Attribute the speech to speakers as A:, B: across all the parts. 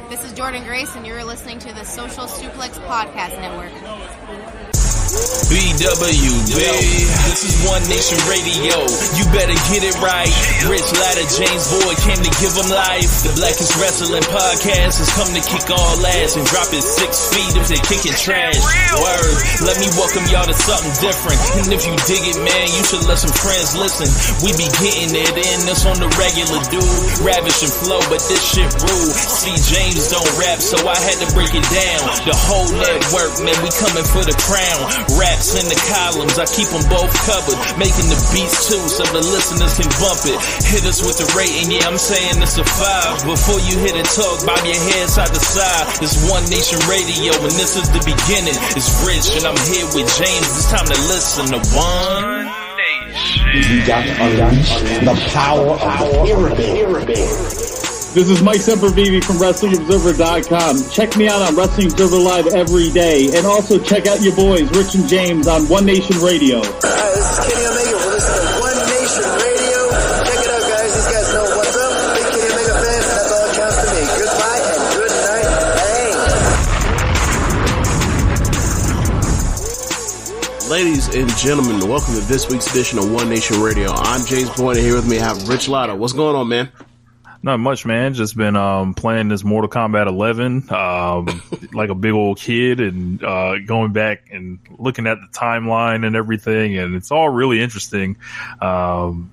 A: This is Jordan Grace, and you're listening to the Social Suplex Podcast Network.
B: BWB, this is One Nation Radio. You better get it right. Rich Latta, James Boyd came to give them life. The Blackest Wrestling Podcast has come to kick all ass and drop it 6 feet if they're kicking trash. Word, let me welcome y'all to something different. And if you dig it, man, you should let some friends listen. We be getting it in, this on the regular, dude. Ravish and flow, but this shit rude. See, James don't rap, so I had to break it down. The whole network, man, we coming for the crown. Raps in the columns, I keep them both covered. Making the beats too, so the listeners can bump it. Hit us with the rating, yeah, I'm saying it's a 5. Before you hit it, talk, bob your head side to side. It's One Nation Radio, and this is the beginning. It's Rich, and I'm here with James. It's time to listen to One Nation.
C: You got to unleash the power of the pyramid.
D: This is Mike Sempervive from WrestlingObserver.com. Check me out on Wrestling Observer Live every day. And also check out your boys, Rich and James, on One Nation Radio.
E: This is Kenny Omega. We're listening to One Nation Radio. Check it out, guys. These guys know what's up. Big Kenny Omega fans, that's all that counts to me. Goodbye and good night. Bang.
F: Ladies and gentlemen, welcome to this week's edition of One Nation Radio. I'm James Boyd, and here with me I have Rich Latta. What's going on, man?
G: Not much, man. Just been playing this Mortal Kombat 11 like a big old kid, and going back and looking at the timeline and everything, and it's all really interesting. Seeing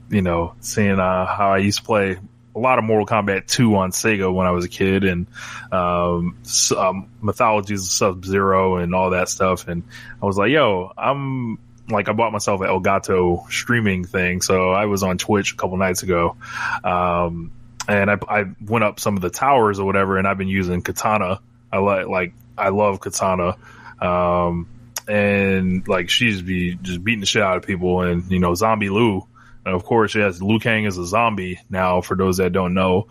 G: how I used to play a lot of Mortal Kombat 2 on Sega when I was a kid, and Mythologies of Sub-Zero and all that stuff. And I was like, yo, I bought myself an Elgato streaming thing, so I was on Twitch a couple nights ago. And I went up some of the towers or whatever, and I've been using Katana. I love Katana. And like she's just beating the shit out of people, and Zombie Liu. And of course, yes, Liu Kang is a zombie now, for those that don't know.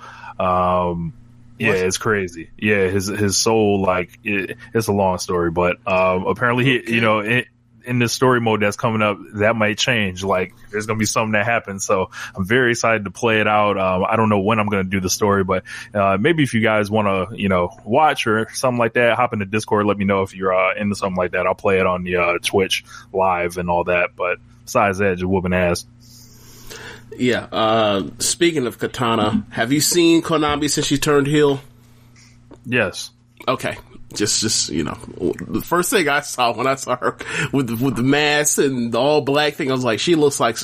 G: It's crazy. Yeah, his soul, it's a long story, but apparently he, in this story mode that's coming up, that might change. Like, there's going to be something that happens. So I'm very excited to play it out. I don't know when I'm going to do the story, but maybe if you guys want to, watch or something like that, hop into Discord. Let me know if you're into something like that. I'll play it on the Twitch live and all that. But besides that, just whooping ass.
F: Yeah. Speaking of Katana, have you seen Konami since she turned heel?
G: Yes.
F: Okay. Just the first thing I saw when I saw her with the mask and the all black thing, I was like, she looks like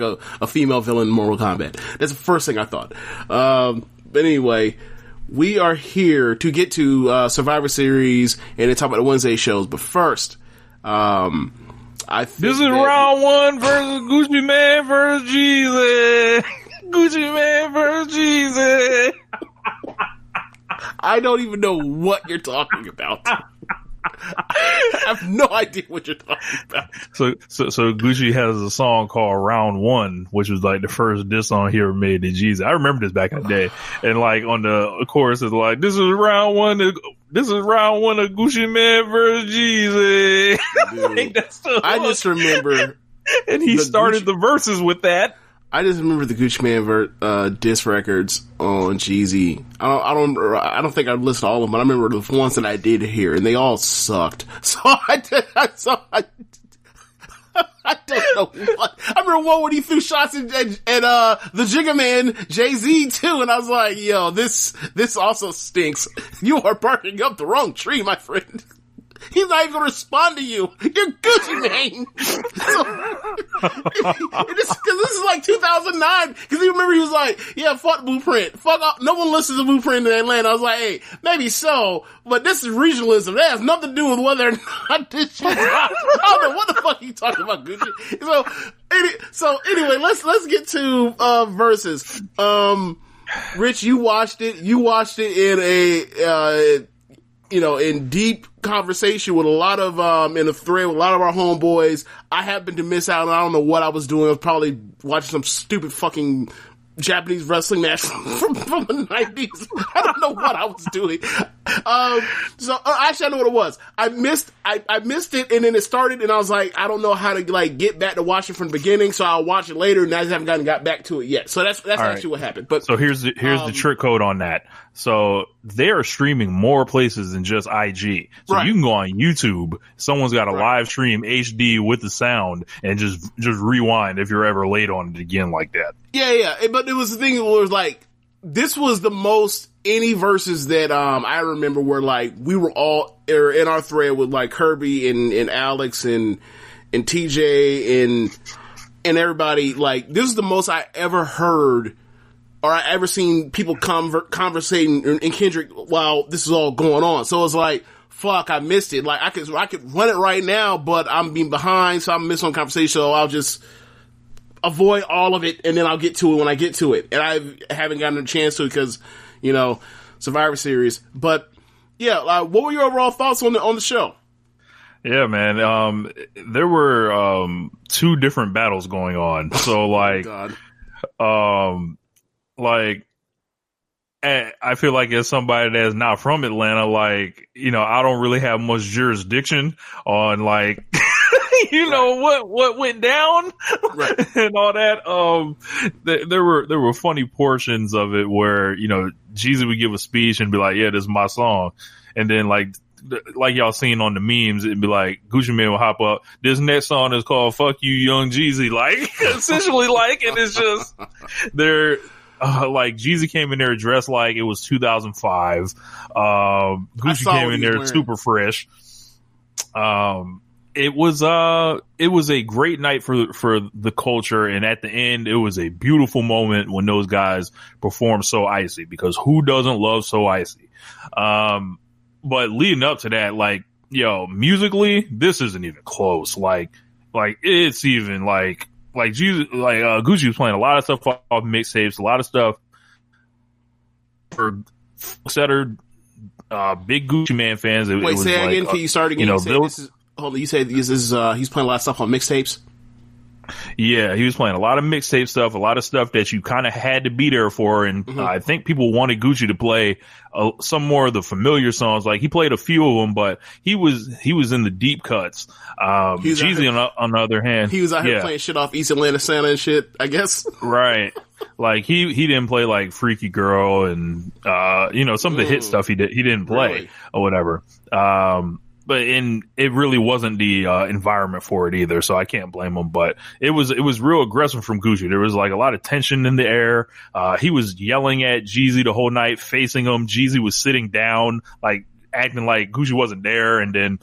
F: a female villain in Mortal Kombat. That's the first thing I thought. But anyway, we are here to get to Survivor Series and to talk about the Wednesday shows. But first, I think
G: this is round 1 versus Gucci Man versus Jeezy. Gucci Man versus Jeezy.
F: I don't even know what you're talking about. I have no idea what you're talking about.
G: So Gucci has a song called Round 1, which was like the first diss song he ever made to Jeezy. I remember this back in the day. And like on the chorus is like, this is round one of Gucci Man versus Jeezy.
F: I just remember.
G: And he started the verses with that.
F: I just remember the Gucci Man diss records on Jeezy. I don't think I've listened to all of them, but I remember the ones that I did hear, and they all sucked. So I don't know what. I remember one when he threw shots at the Jigga Man, Jay-Z too, and I was like, yo, this also stinks. You are barking up the wrong tree, my friend. He's not even going to respond to you. You're Gucci Mane. This is like 2009. Because you remember he was like, yeah, fuck Blueprint. Fuck off. No one listens to Blueprint in Atlanta. I was like, hey, maybe so, but this is regionalism. That has nothing to do with whether or not this shit is hot. I don't know what the fuck are you talking about, Gucci. So anyway, let's get to Verzuz. Rich, you watched it. You watched it in in deep conversation with a lot of, in a thread with a lot of our homeboys. I happened to miss out, and I don't know what I was doing. I was probably watching some stupid fucking Japanese wrestling match from the 90s. I don't know what I was doing. So actually, I know what it was. I missed it, and then it started, and I was like, I don't know how to like get back to watching from the beginning, so I'll watch it later. And I just haven't got back to it yet. So that's actually what happened. But
G: so here's the trick code on that. So they are streaming more places than just IG. So you can go on YouTube. Someone's got a live stream HD with the sound, and just rewind if you're ever late on it again like that.
F: Yeah. But it was the thing where it was like, this was the most any verses that I remember where like we were all in our thread with like Kirby and Alex and TJ and everybody. Like, this is the most I ever heard or I ever seen people conversating in Kendrick while this is all going on. So it's like, fuck, I missed it. Like, I could run it right now, but I'm being behind, so I'm missing on conversation. So I'll just avoid all of it, and then I'll get to it when I get to it. And I haven't gotten a chance to because, you know, Survivor Series. But yeah, what were your overall thoughts on the show?
G: Yeah, man. There were 2 different battles going on. So like, I feel like as somebody that's not from Atlanta, like, you know, I don't really have much jurisdiction on like, you know, what went down and all that. There were funny portions of it where, you know, Jeezy would give a speech and be like, yeah, this is my song. And then like y'all seen on the memes, it'd be like Gucci Mane will hop up. This next song is called "Fuck You, Young Jeezy." Like, essentially, like, and it's just they're like Jeezy came in there dressed like it was 2005. Gucci came in there super fresh. It was a great night for the culture, and at the end, it was a beautiful moment when those guys performed So Icy, because who doesn't love So Icy? But leading up to that, like, yo, musically, this isn't even close. Like it's even like Gucci was playing a lot of stuff off mixtapes, a lot of stuff for that are big Gucci Mane fans.
F: Wait, say that again. Can you start again? Hold on, you said he's playing a lot of stuff on mixtapes?
G: Yeah, he was playing a lot of mixtape stuff, a lot of stuff that you kind of had to be there for, and I think people wanted Gucci to play some more of the familiar songs. Like, he played a few of them, but he was in the deep cuts. Jeezy, on the other hand,
F: he was out here playing shit off East Atlanta Santa and shit, I guess.
G: Right. Like, he didn't play like Freaky Girl and you know, some of the hit stuff he didn't play or whatever. But it really wasn't the environment for it either, so I can't blame him. But it was real aggressive from Gucci. There was like a lot of tension in the air. He was yelling at Jeezy the whole night, facing him. Jeezy was sitting down, like acting like Gucci wasn't there. And then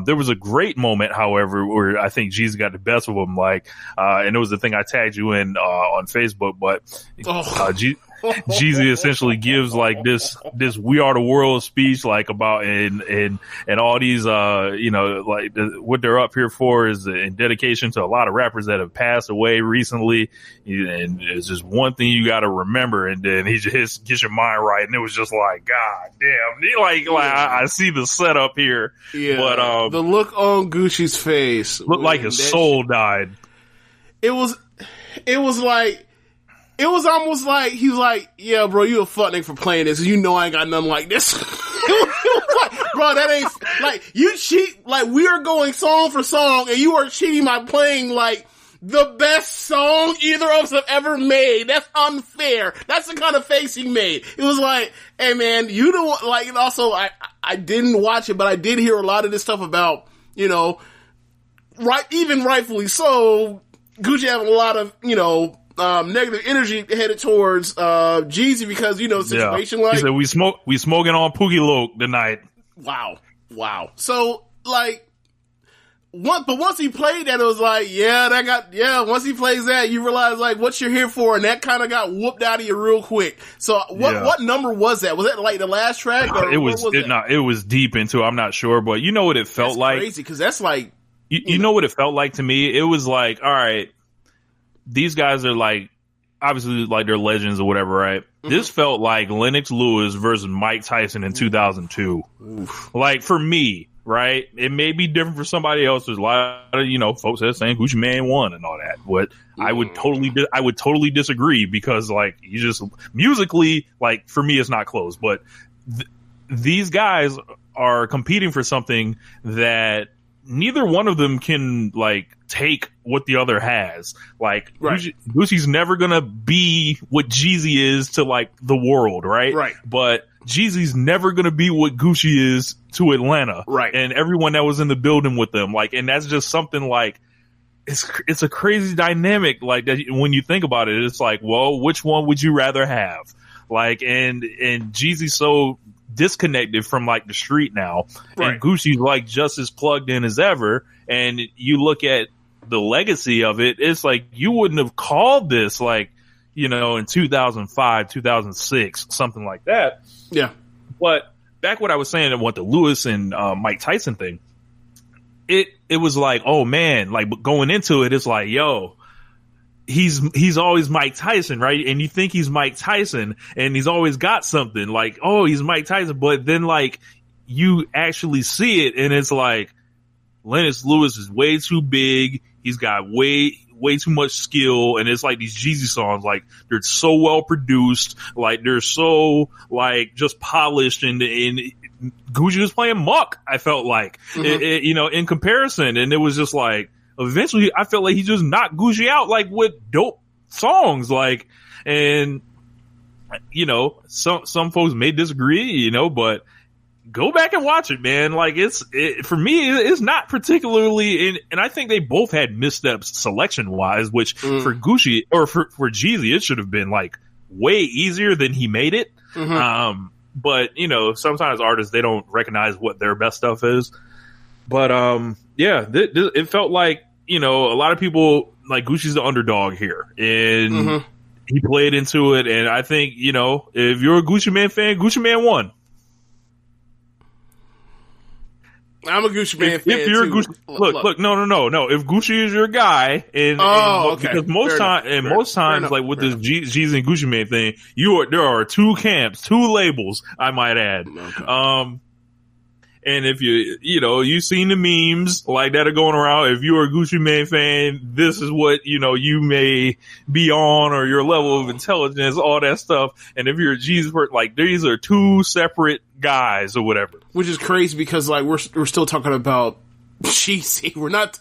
G: there was a great moment, however, where I think Jeezy got the best of him. Like, and it was the thing I tagged you in on Facebook. But Jeezy essentially gives like this "We Are the World" speech, like about and all these you know, like what they're up here for is in dedication to a lot of rappers that have passed away recently, and it's just one thing you got to remember. And then he just gets your mind right, and it was just like, God damn, like I see the setup here.
F: Yeah, but the look on Gucci's face
G: looked like his soul died.
F: It was like. It was almost like, he was like, yeah, bro, you a fuck nigga for playing this. You know I ain't got nothing like this. It was like, bro, that ain't, like, you cheat, like, we are going song for song, and you are cheating by playing, like, the best song either of us have ever made. That's unfair. That's the kind of face he made. It was like, hey man, you don't, like, and also, I didn't watch it, but I did hear a lot of this stuff about, you know, even rightfully so, Gucci having a lot of, you know, negative energy headed towards Jeezy because, you know, the situation like...
G: He said, we smoking on Pookie Loke tonight.
F: Wow. So, like, once he played that, it was like, once he plays that, you realize, like, what you're here for, and that kind of got whooped out of you real quick. So, what number was that? Was that, like, the last track? Or
G: it was deep into, I'm not sure, but you know what it felt like?
F: Crazy, because that's like...
G: You know what it felt like to me? It was like, all right, these guys are like, obviously like they're legends or whatever, right? Mm-hmm. This felt like Lennox Lewis versus Mike Tyson in 2002. Oof. Like, for me, right? It may be different for somebody else. There's a lot of, you know, folks that are saying Gucci Mane won and all that. But I would totally disagree because, like, you just musically, like, for me, it's not close. But these guys are competing for something that neither one of them can like take what the other has. Like Gucci's never gonna be what Jeezy is to like the world, right?
F: Right.
G: But Jeezy's never gonna be what Gucci is to Atlanta,
F: right?
G: And everyone that was in the building with them, like, and that's just something like it's a crazy dynamic. Like that when you think about it, it's like, well, which one would you rather have? Like, and Jeezy's so disconnected from like the street now, and Gucci's like just as plugged in as ever. And you look at the legacy of it, it's like you wouldn't have called this like, you know, in 2005, 2006, something like that.
F: Yeah.
G: But back what I was saying about the Lewis and Mike Tyson thing, it was like, oh man, like going into it, it's like, yo, he's always Mike Tyson, right? And you think he's Mike Tyson and he's always got something like, oh, he's Mike Tyson. But then like you actually see it and it's like Lennox Lewis is way too big. He's got way too much skill. And it's like these Jeezy songs, like they're so well produced. Like they're so like just polished and Gucci was playing muck. I felt like, you know, in comparison. And it was just like, eventually, I felt like he just knocked Gucci out, like, with dope songs, like, and, you know, some folks may disagree, you know, but go back and watch it, man. Like, for me, it's not particularly, and I think they both had missteps selection-wise, which for Gucci, or for Jeezy, it should have been, like, way easier than he made it. But, you know, sometimes artists, they don't recognize what their best stuff is. But, yeah, it felt like, you know, a lot of people like Gucci's the underdog here, and he played into it. And I think, you know, if you're a Gucci Mane fan, Gucci Mane won.
F: I'm a Gucci Mane fan.
G: If you're
F: too.
G: Gucci, look, no. If Gucci is your guy, and
F: okay,
G: because most times, like with this Jeezy and Gucci Mane thing, there are two camps, two labels, I might add. Okay. And if you've seen the memes like that are going around, if you're a Gucci Mane fan, this is what, you know, you may be on, or your level of intelligence, all that stuff. And if you're a Jeezy person, like these are two separate guys or whatever.
F: Which is crazy because like we're still talking about Jeezy. We're not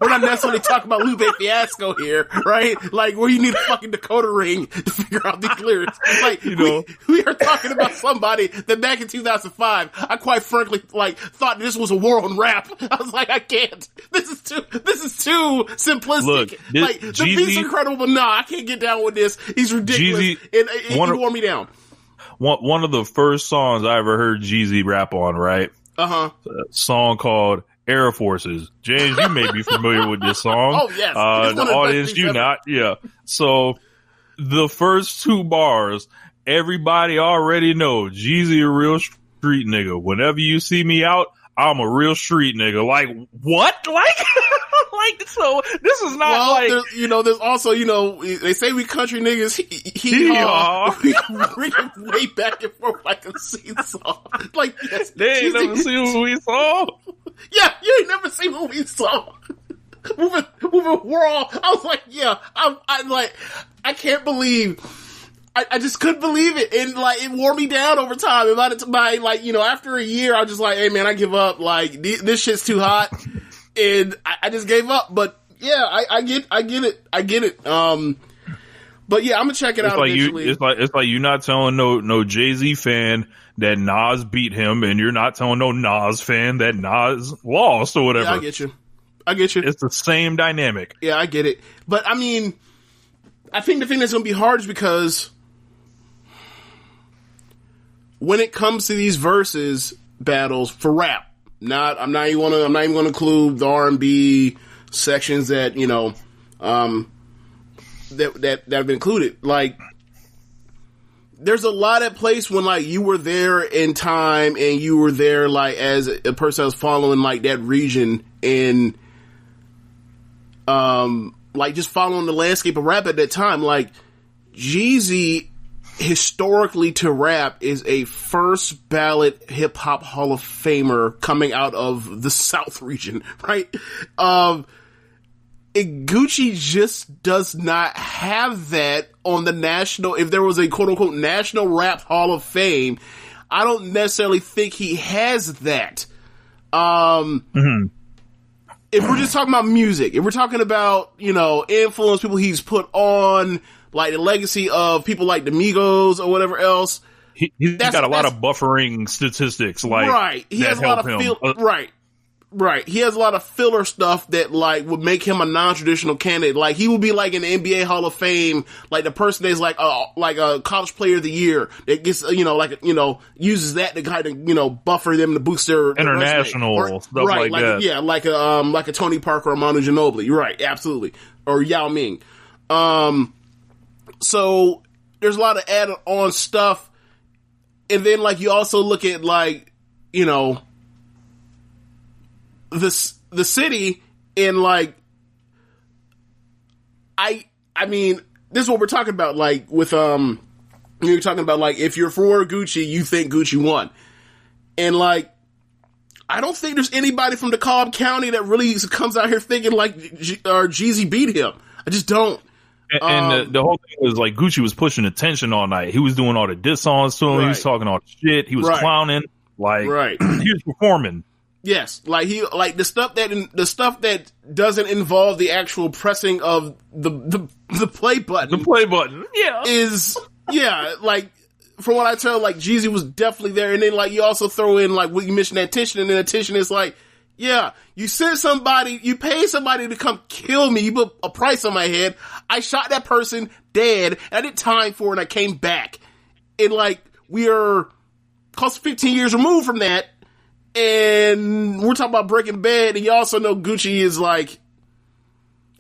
F: necessarily talking about Lupe Fiasco here, right? Like where you need a fucking decoder ring to figure out these lyrics. Like, you know, we are talking about somebody that back in 2005, I quite frankly like thought this was a war on rap. I was like, I can't. This is too simplistic.
G: Look,
F: the beat's incredible, but nah, I can't get down with this. He's ridiculous.
G: Jeezy,
F: and he wore me down.
G: One of the first songs I ever heard Jeezy rap on, right? A song called Air Forces. James, you may be familiar with this song.
F: Oh, yes.
G: The audience, you not. Yeah. So the first two bars, everybody already know Jeezy a real street nigga. Whenever you see me out, I'm a real street nigga. Like, what? Like, so this is not
F: there's also, they say we country niggas. We can way back and forth like a scene song. Like, yes.
G: They ain't never seen what we saw.
F: Yeah, you ain't never seen what we saw. Moving world. I was like, yeah, I can't believe. I just couldn't believe it. And like, it wore me down over time. And after a year, I was just like, hey man, I give up. Like, this shit's too hot. And I just gave up. But yeah, I get it. But yeah, I'm gonna check it out eventually.
G: It's like you not telling no Jay-Z fan that Nas beat him, and you're not telling no Nas fan that Nas lost or whatever.
F: Yeah, I get you.
G: It's the same dynamic.
F: Yeah, I get it. But I mean, I think the thing that's gonna be hard is because when it comes to these versus battles for rap, I'm not even gonna include the R&B sections that that have been included. Like, there's a lot at place when like you were there in time and you were there like as a person that was following like that region and like just following the landscape of rap at that time. Like, Jeezy historically to rap is a first ballot hip hop Hall of Famer coming out of the South region, right? Gucci just does not have that on the national. If there was a quote unquote national rap Hall of Fame, I don't necessarily think he has that. If we're just talking about music, if we're talking about, influence, people he's put on, like the legacy of people like the Migos or whatever else.
G: He's got a lot of buffering statistics,
F: right. He has a lot of right. He has a lot of filler stuff that like would make him a non-traditional candidate. Like he would be like in the NBA Hall of Fame, like the person that's like a college player of the year that gets uses that to kind of buffer them to boost their
G: international stuff
F: right,
G: like that.
F: Yeah, like a Tony Parker or Manu Ginobili. You're right, absolutely, or Yao Ming. So there's a lot of added on stuff. And then, like, you also look at, like, the city and, like, I mean, this is what we're talking about, like, with, you're talking about, like, if you're for Gucci, you think Gucci won. And, like, I don't think there's anybody from DeKalb County that really comes out here thinking, like, Jeezy beat him. I just don't.
G: And the whole thing was like Gucci was pushing attention all night. He was doing all the diss songs to him. Right. He was talking all the shit. He was clowning. Like he was performing.
F: Yes, like the stuff that doesn't involve the actual pressing of the play button.
G: The play button,
F: like from what I tell, like Jeezy was definitely there. And then like you also throw in like what you mentioned that tension, and then the tension is like. Yeah, you sent somebody, you paid somebody to come kill me, you put a price on my head, I shot that person dead, and I did time for it, and I came back. And, like, we are close to 15 years removed from that, and we're talking about Breaking Bad, and you also know Gucci is, like,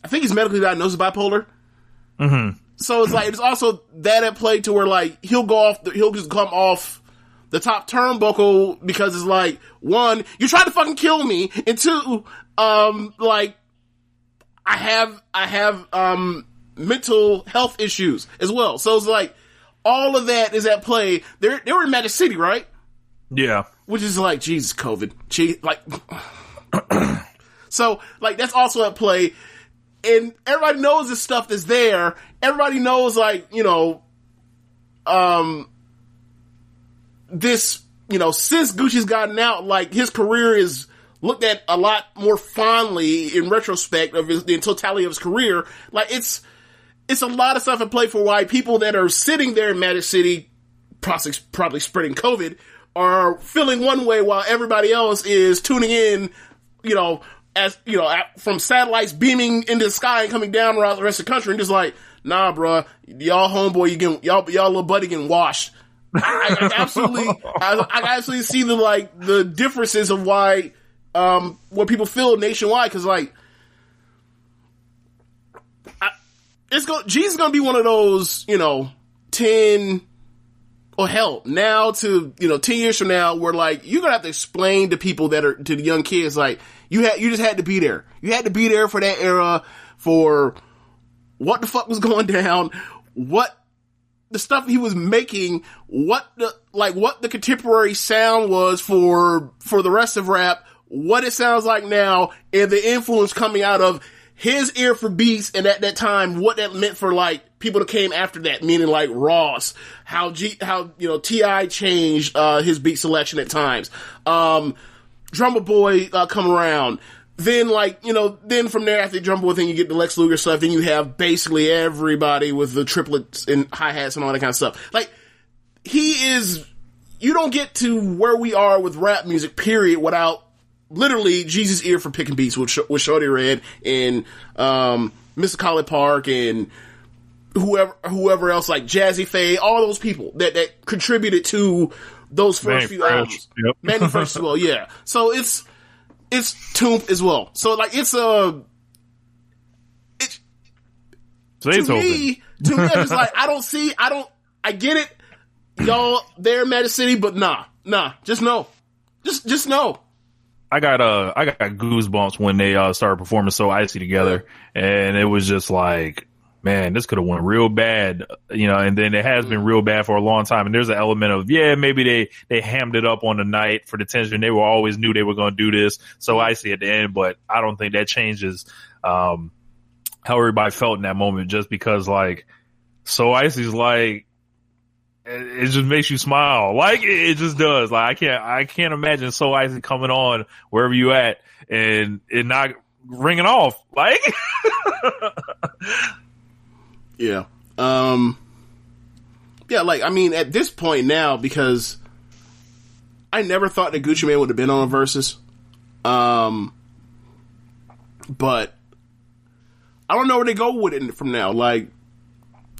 F: I think he's medically diagnosed with bipolar.
G: Mm-hmm.
F: So it's, like, it's also that at play to where, like, he'll just come off the top turnbuckle because it's like, one, you tried to fucking kill me, and two, like, I have mental health issues as well. So it's like, all of that is at play. They were in Magic City, right?
G: Yeah.
F: Which is like, Jesus, COVID. So, like, that's also at play. And everybody knows this stuff that's there. Everybody knows, like, this, since Gucci's gotten out, like, his career is looked at a lot more fondly in retrospect of the totality of his career. Like, it's a lot of stuff at play for why people that are sitting there in Magic City, probably spreading COVID, are feeling one way while everybody else is tuning in, from satellites beaming into the sky and coming down around the rest of the country and just like, nah, bruh, y'all homeboy, y'all little buddy getting washed. I absolutely see the differences of why, what people feel nationwide. Cause like, Jeezy's gonna be one of those, 10, or hell, now to, 10 years from now where like, you're gonna have to explain to people to the young kids, like, you just had to be there. You had to be there for that era, for what the fuck was going down, what the stuff he was making, what the contemporary sound was for the rest of rap, what it sounds like now, and the influence coming out of his ear for beats, and at that time, what that meant for like people that came after that, meaning like Ross, how T.I. changed his beat selection at times, Drummer Boy come around. Then, then from there, after the Drummer Boy thing, you get the Lex Luger stuff. Then you have basically everybody with the triplets and hi-hats and all that kind of stuff. Like, you don't get to where we are with rap music, period, without literally Jeezy's ear for picking beats with Shorty Red and Mr. College Park and whoever else, like Jazzy Faye, all those people that contributed to those first few albums.
G: Yep.
F: Manny Fresh as well, yeah. So it's Toomp as well. So like to me, it's like I get it, y'all there in Magic City, but nah, just no. Just no.
G: I got goosebumps when they started performing So Icy together, and it was just like, man, this could have went real bad, and then it has been real bad for a long time. And there's an element of, maybe they hammed it up on the night for the tension. They always knew they were going to do this. So Icy at the end, but I don't think that changes, how everybody felt in that moment, just because like, So Icy's like, it just makes you smile. Like it just does. Like I can't imagine So Icy coming on wherever you at and it not ringing off. Like,
F: yeah. Yeah, like, I mean, at this point now, because I never thought that Gucci Mane would have been on a Verzuz. But I don't know where they go with it from now. Like,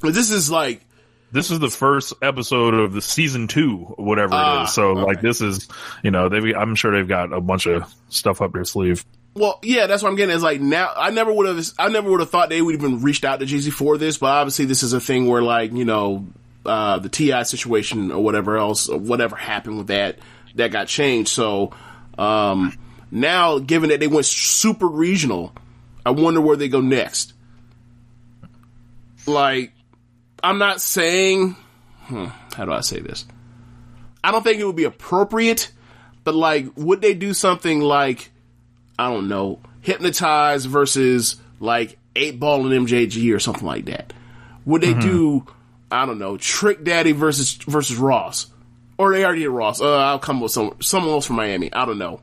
F: this is the first episode of the season 2, or whatever it is. So, okay. Like, this is, I'm sure they've got a bunch of stuff up their sleeve. Well, yeah, that's what I'm getting. Is like now, I never would have thought they would even reached out to Jeezy for this, but obviously this is a thing where, like, the T.I. situation or whatever else, or whatever happened with that got changed. So, now, given that they went super regional, I wonder where they go next. Like, I'm not saying, how do I say this? I don't think it would be appropriate, but like, would they do something like, I don't know, Hypnotize versus like 8-Ball and MJG or something like that? Would they do, I don't know, Trick Daddy versus Ross? Or they already did Ross. I'll come with someone else from Miami. I don't know.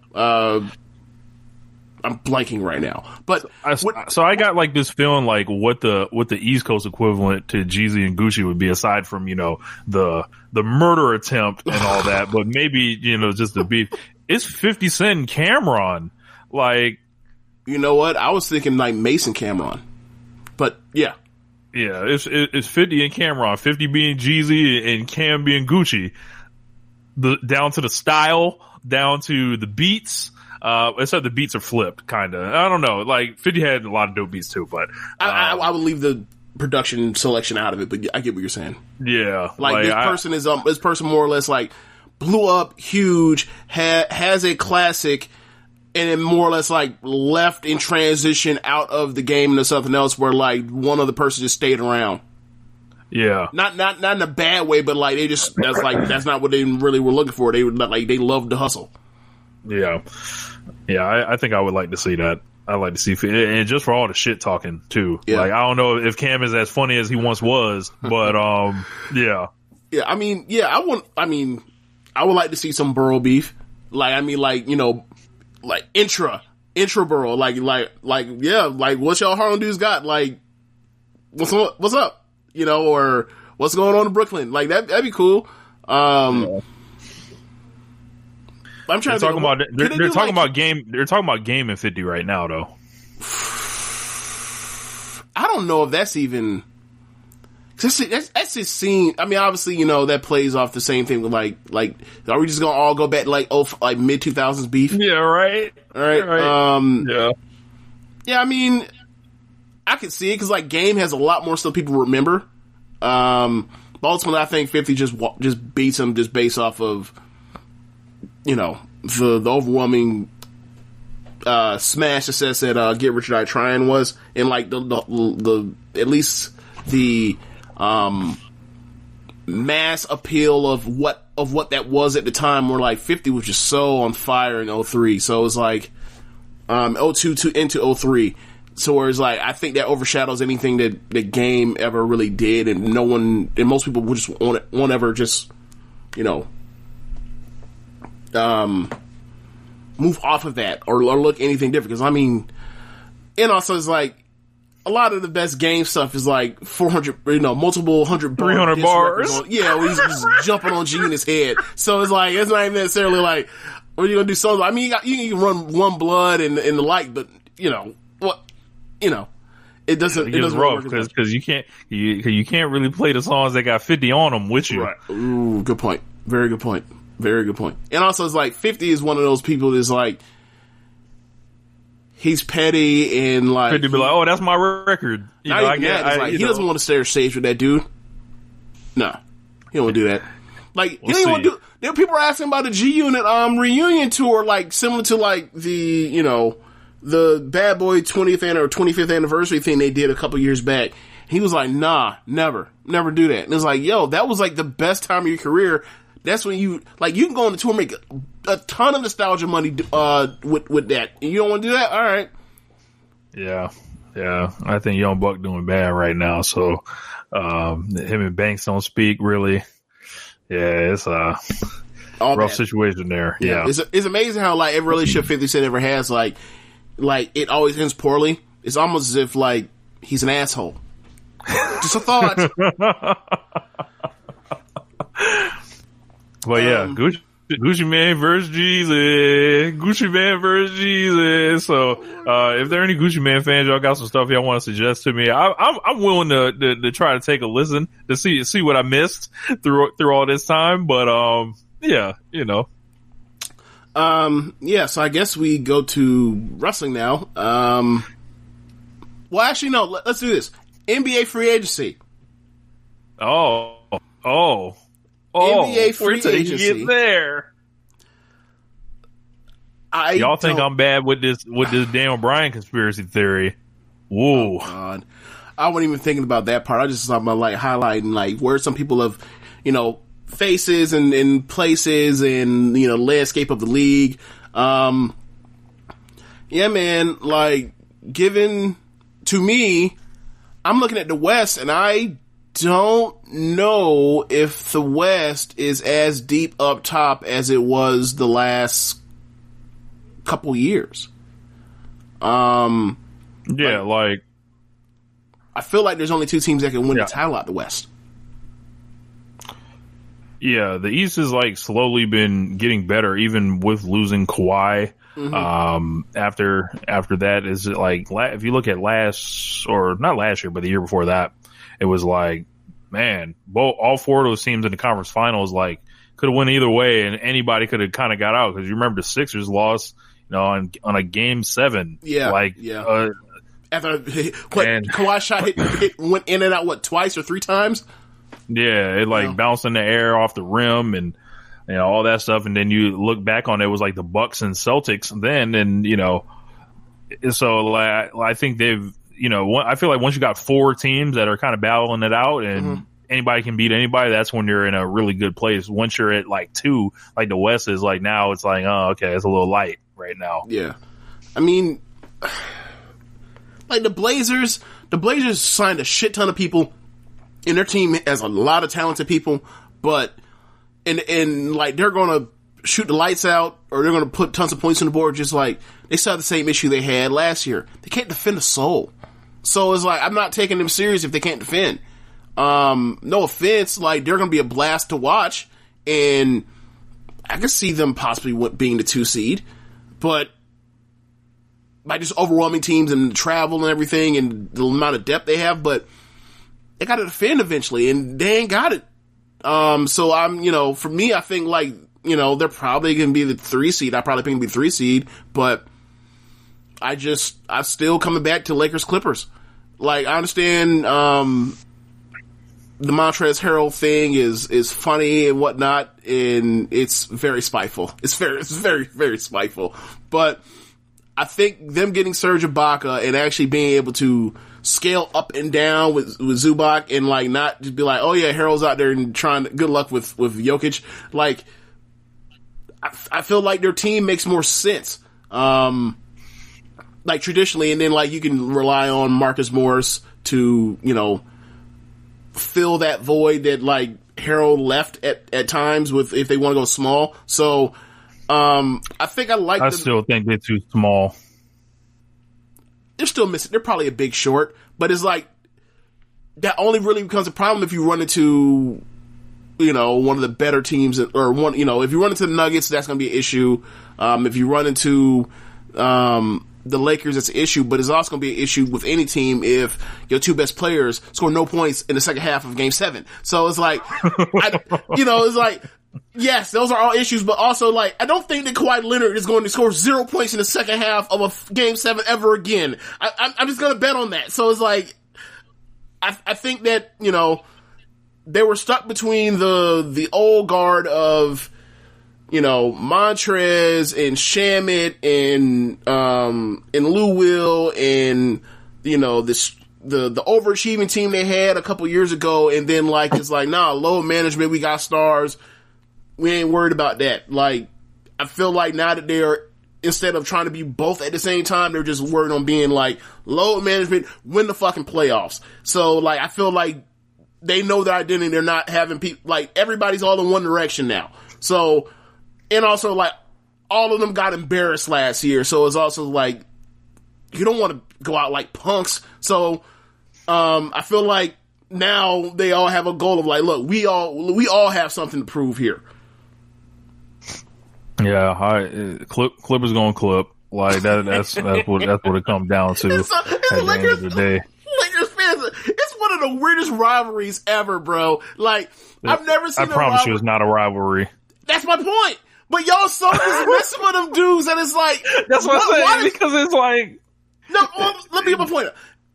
F: I'm blanking right now. But so I got like this feeling like what the East Coast equivalent to Jeezy and Gucci would be, aside from, the murder attempt and all that, but maybe, just the beef. It's 50 Cent and Cameron. Like, you know what? I was thinking like Mason Cameron. But yeah. Yeah, it's 50 and Cameron, 50 being Jeezy and Cam being Gucci. Down to the style, down to the beats. Except the beats are flipped, kind of. I don't know. Like, 50 had a lot of dope beats too, but I would leave the production selection out of it. But I get what you're saying. Yeah, like this person more or less like blew up huge, has a classic, and then more or less like left in transition out of the game into something else where like one other person just stayed around. Yeah, not in a bad way, but like that's not what they really were looking for. They loved the hustle. Yeah, I think I would like to see that. I'd like to see, and just for all the shit talking too. Yeah. Like, I don't know if Cam is as funny as he once was, but yeah. Yeah, I would like to see some Burrow beef. Like, like intra Burrow. Like what's y'all Harlem dudes got? Like, what's up? Or what's going on in Brooklyn? Like that'd be cool. Yeah. I'm trying to talk about. They're talking about game. They're talking about Game and 50 right now, though. I don't know if that's even. That's just seen. I mean, obviously, that plays off the same thing with like. Are we just gonna all go back to like mid 2000s beef? Yeah, right. All right. Yeah. Yeah, I mean, I could see it because like Game has a lot more stuff people remember. But ultimately, I think 50 just beats him just based off of. The overwhelming smash success that Get Rich or Die Trying was, and like the at least the mass appeal of what that was at the time, where like 50 was just so on fire in 03. So it was like 02 into 03. So whereas like I think that overshadows anything that the Game ever really did, and most people would just won't ever just move off of that or look anything different. Because and also it's like a lot of the best Game stuff is like 400, multiple 300 bars. Yeah, where he's just jumping on G in his head. So it's like it's not even necessarily like what are you gonna do solo. I mean, you can run One Blood and the like, but it doesn't. It doesn't rough because you can't really play the songs that got 50 on them with you. Right. Ooh, good point. Very good point. Very good point. And also, it's like 50 is one of those people that's like he's petty and like 50 be like, oh, that's my record. He doesn't want to stay stage with that dude. Nah, he don't want to do that. Like he don't want to do. There people are asking about the G Unit reunion tour, like similar to like the the Bad Boy 25th anniversary thing they did a couple years back. He was like, nah, never do that. And it's like, yo, that was like the best time of your career. That's when you can go on the tour and make a ton of nostalgia money with that. And you don't want to do that? All right. Yeah. I think Young Buck doing bad right now. So him and Banks don't speak really.
G: Yeah, it's a rough situation there. Yeah.
F: It's amazing how like every relationship 50 Cent ever has, like it always ends poorly. It's almost as if like he's an asshole. Just a thought.
G: Well, yeah, Gucci Man versus Jeezy. Gucci Man versus Jeezy. So, if there are any Gucci Man fans, y'all got some stuff y'all want to suggest to me. I'm willing to try to take a listen to see what I missed through all this time. But, yeah, you know.
F: Yeah, so I guess we go to wrestling now. Well, actually, no, let's do this. NBA free agency.
G: Oh,
F: NBA free agency.
G: Get there. Y'all think I'm bad with this Daniel Bryan conspiracy theory? Whoa.
F: Oh, God. I wasn't even thinking about that part. I just thought about like highlighting like where some people have, you know, faces and places and, you know, landscape of the league. Yeah, man, like given to me, I'm looking at the West and I don't know if the West is as deep up top as it was the last couple years.
G: Yeah, like
F: I feel like there's only two teams that can win the title out the West.
G: Yeah, the East has like slowly been getting better, even with losing Kawhi. Mm-hmm. After that is like, if you look at not last year, but the year before that, it was like, man, all four of those teams in the conference finals, like, could have went either way and anybody could have kind of got out. Cause you remember the Sixers lost, you know, on a game 7.
F: Yeah. After Kawhi shot went in and out, twice or 3 times?
G: Yeah. It bounced in the air off the rim and, you know, all that stuff. And then you look back on it, was like the Bucks and Celtics then. And, you know, so like, I think they've, you know, I feel like once you got 4 teams that are kind of battling it out and anybody can beat anybody, that's when you're in a really good place. Once you're at like 2, like the West is like now, it's like, oh, okay, it's a little light right now.
F: Yeah. I mean, like the Blazers signed a shit ton of people and their team has a lot of talented people, but and like they're going to shoot the lights out or they're going to put tons of points on the board, just like they still have the same issue they had last year. They can't defend a soul. So it's like, I'm not taking them serious if they can't defend. No offense, like they're going to be a blast to watch and I can see them possibly being the 2 seed, but by just overwhelming teams and travel and everything and the amount of depth they have, but they got to defend eventually and they ain't got it. So I'm, you know, for me, I think like, you know, they're probably going to be the 3 seed. I probably think it'll be 3 seed, but I'm still coming back to Lakers Clippers. Like, I understand, the Montrezl Harrell thing is funny and whatnot, and it's very spiteful. It's very, very spiteful. But I think them getting Serge Ibaka and actually being able to scale up and down with Zubac and like not just be like, oh yeah, Harrell's out there and good luck with Jokic. Like, I feel like their team makes more sense. Like traditionally, and then like you can rely on Marcus Morris to, you know, fill that void that like Harrell left at times with, if they want to go small. So, I think I
G: still think they're too small.
F: They're still missing. They're probably a big short, but it's like that only really becomes a problem if you run into, you know, one of the better teams or one, you know, if you run into the Nuggets, that's going to be an issue. If you run into, the Lakers, it's an issue, but it's also going to be an issue with any team if your 2 best players score no points in the second half of Game 7. So it's like, it's like, yes, those are all issues, but also like, I don't think that Kawhi Leonard is going to score 0 points in the second half of a Game 7 ever again. I'm just going to bet on that. So it's like, I think that, you know, they were stuck between the old guard of, you know, Montrez and Shamet and Lou Will and, you know, the overachieving team they had a couple years ago. And then like, it's like, nah, load management, we got stars. We ain't worried about that. Like, I feel like now that they're, instead of trying to be both at the same time, they're just worried on being like load management, win the fucking playoffs. So like, I feel like they know their identity. They're not having people, like, everybody's all in one direction now. So, and also, like, all of them got embarrassed last year. So it's also like, you don't want to go out like punks. So, I feel like now they all have a goal of like, look, we all have something to prove here.
G: Yeah, Clippers gonna clip. Like that's what it comes down to at the end of the day.
F: Lakers fans, it's one of the weirdest rivalries ever, bro. Like, I've never seen.
G: I promise you, it's not a rivalry.
F: That's my point. But y'all so dismissive of them dudes that it's like,
G: that's what I'm saying, because it's like,
F: no. Well, let me get my point.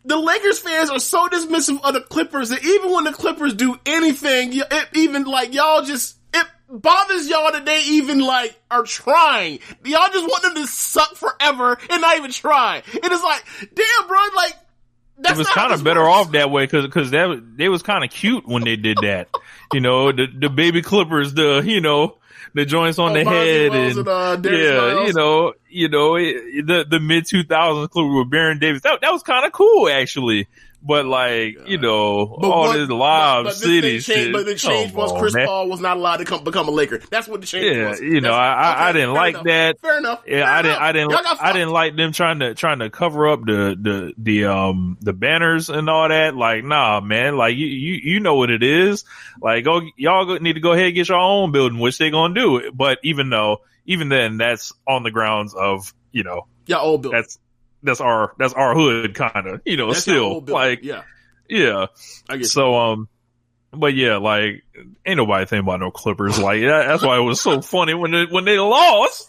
F: The Lakers fans are so dismissive of the Clippers that even when the Clippers do anything, it even like y'all just, it bothers y'all that they even like are trying. Y'all just want them to suck forever and not even try. And it's like, damn, bro, like, that's
G: it was kind of better off that way because they was kind of cute when they did that. You know, the baby Clippers, the joints on the head, and the mid 2000s Clippers with Baron Davis. That was kind of cool, actually. But like, this live city shit.
F: But the change was Chris Paul was not allowed to become a Laker. That's what the change was.
G: I didn't like that.
F: Fair enough.
G: Yeah, I didn't like them trying to cover up the banners and all that. Like, nah, man. Like you know what it is. Like, y'all need to go ahead and get your own building, which they gonna do. But even then, that's on the grounds of
F: y'all old building.
G: That's our hood, kind of, still like, yeah.
F: I guess
G: so. But yeah, like, ain't nobody thinking about no Clippers. Like, that's why it was so funny when they lost.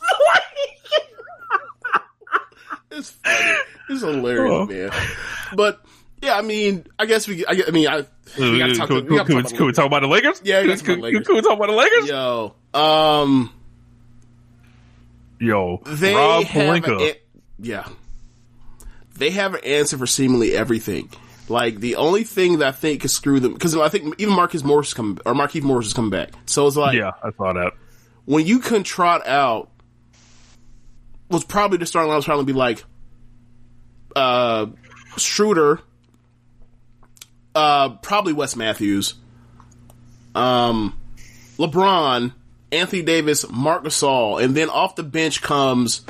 F: It's funny. It's hilarious, man. But yeah, I mean, I guess we talk about
G: the Lakers?
F: Yeah, we talk about the Lakers.
G: Can we talk about the Lakers?
F: They
G: Rob Pelinka.
F: They have an answer for seemingly everything. Like, the only thing that I think could screw them, because I think even Markieff Morris is coming back. So it's like,
G: yeah, I saw that.
F: When you can trot out, was probably the starting line was probably be like, Schroeder, probably Wes Matthews, LeBron, Anthony Davis, Marc Gasol, and then off the bench comes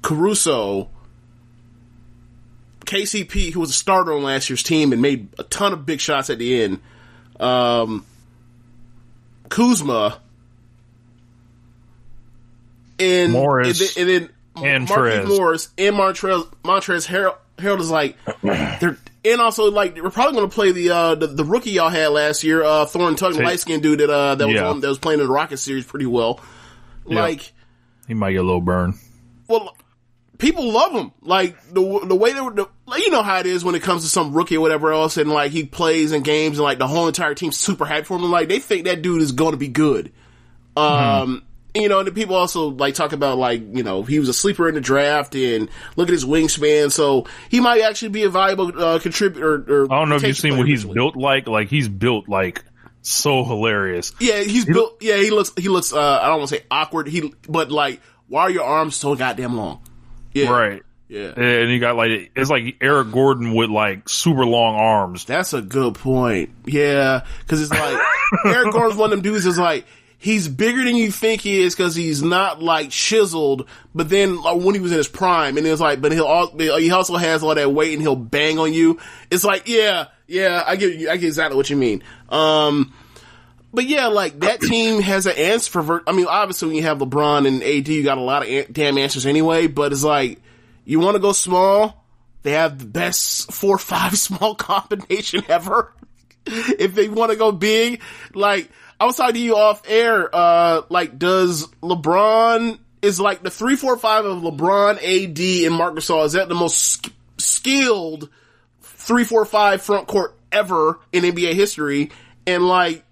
F: Caruso, KCP, who was a starter on last year's team and made a ton of big shots at the end, Kuzma, and
G: Morris,
F: and then
G: Marquise
F: Morris and Montrezl Harrell is like, and also like we're probably going to play the rookie y'all had last year, Thornton Tugg, light skinned dude that was playing in the Rocket series pretty well. Like,
G: he might get a little burn.
F: Well, people love him. Like, the way they were, like, you know how it is when it comes to some rookie or whatever else, and like he plays in games and like the whole entire team's super hyped for him. And, like, they think that dude is going to be good. And the people also like talk about like, he was a sleeper in the draft and look at his wingspan. So he might actually be a valuable contributor.
G: I don't know if you've seen what he's built like. Like, he's built like so hilarious.
F: Yeah, he's built. Yeah, he looks. I don't want to say awkward. But like, why are your arms so goddamn long? Yeah. Right. Yeah.
G: And you got like, it's like Eric Gordon with like super long arms.
F: That's a good point. Yeah. Cause it's like, Eric Gordon's one of them dudes is like, he's bigger than you think he is cause he's not like chiseled, but then when he was in his prime, and it's like, but he also has all that weight and he'll bang on you. It's like, yeah, I get exactly what you mean. But yeah, like, that team has an answer for, obviously when you have LeBron and AD, you got a lot of damn answers anyway, but it's like, you want to go small? They have the best 4-5 small combination ever. If they want to go big, like, I was talking to you off air, like, does LeBron, is like the 3-4-5 of LeBron, AD, and Marc Gasol, is that the most skilled 3-4-5 front court ever in NBA history? And like,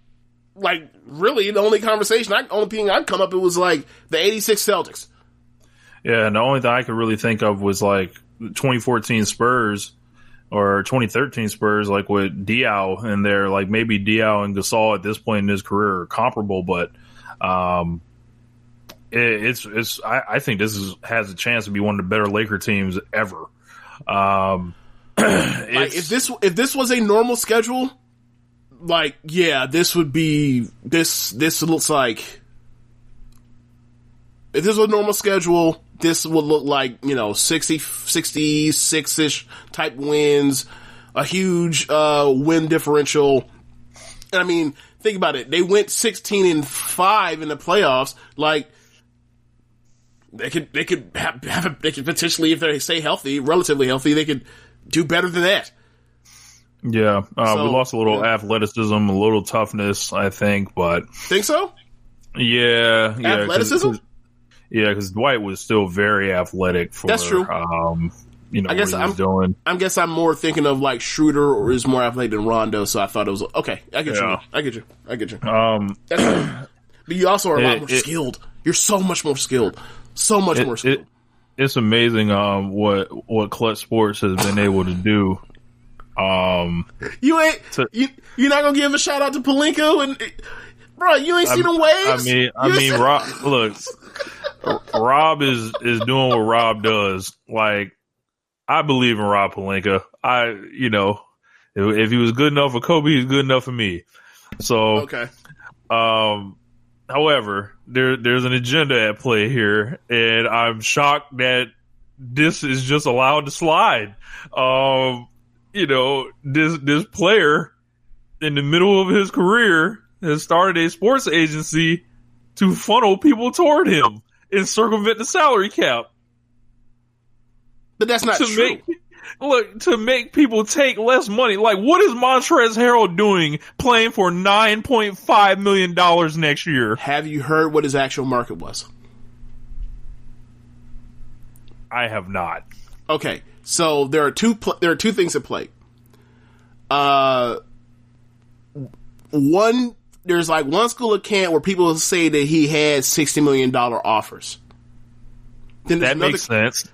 F: really, the only thing I'd come up, it was like the 86 Celtics.
G: Yeah, and the only thing I could really think of was like the 2014 Spurs or 2013 Spurs, like with Diaw in there. Like, maybe Diaw and Gasol at this point in his career are comparable, but I think this has a chance to be one of the better Laker teams ever.
F: Like, if this was a normal schedule, like, yeah, this would be, this looks like, if this was a normal schedule, this would look like, 66-ish type wins, a huge, win differential. And I mean, think about it. They went 16-5 in the playoffs. Like, they could potentially, if they stay healthy, relatively healthy, they could do better than that.
G: Yeah. We lost a little athleticism, a little toughness, I think, but.
F: Think so?
G: Yeah.
F: Athleticism?
G: Because Dwight was still very athletic for.
F: That's true.
G: I guess what he was doing.
F: I guess I'm more thinking of like Schroeder, or is more athletic than Rondo, so I thought it was okay. I get you. That's right. But you also are a lot more skilled. You're so much more skilled. So much more skilled.
G: It's amazing what Clutch Sports has been able to do.
F: You're not gonna give a shout out to Pelinka and bro, you ain't seen them waves?
G: I mean, Rob, look, Rob is doing what Rob does. Like, I believe in Rob Pelinka. If he was good enough for Kobe, he's good enough for me. So,
F: okay.
G: However, there's an agenda at play here, and I'm shocked that this is just allowed to slide. This player in the middle of his career has started a sports agency to funnel people toward him and circumvent the salary cap.
F: But that's not true.
G: To make people take less money. Like, what is Montrezl Harrell doing playing for $9.5 million next year?
F: Have you heard what his actual market was?
G: I have not.
F: Okay, so there are two things at play. There's like one school of camp where people say that he had $60 million offers. Then
G: that makes sense.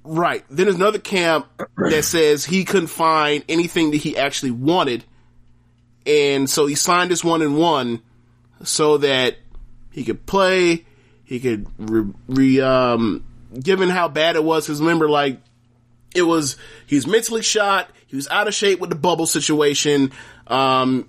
F: Right. Then there's another camp that says he couldn't find anything that he actually wanted. And so he signed this 1-1 so that he could play, he could given how bad it was, because remember, like, he was mentally shot, he was out of shape with the bubble situation, his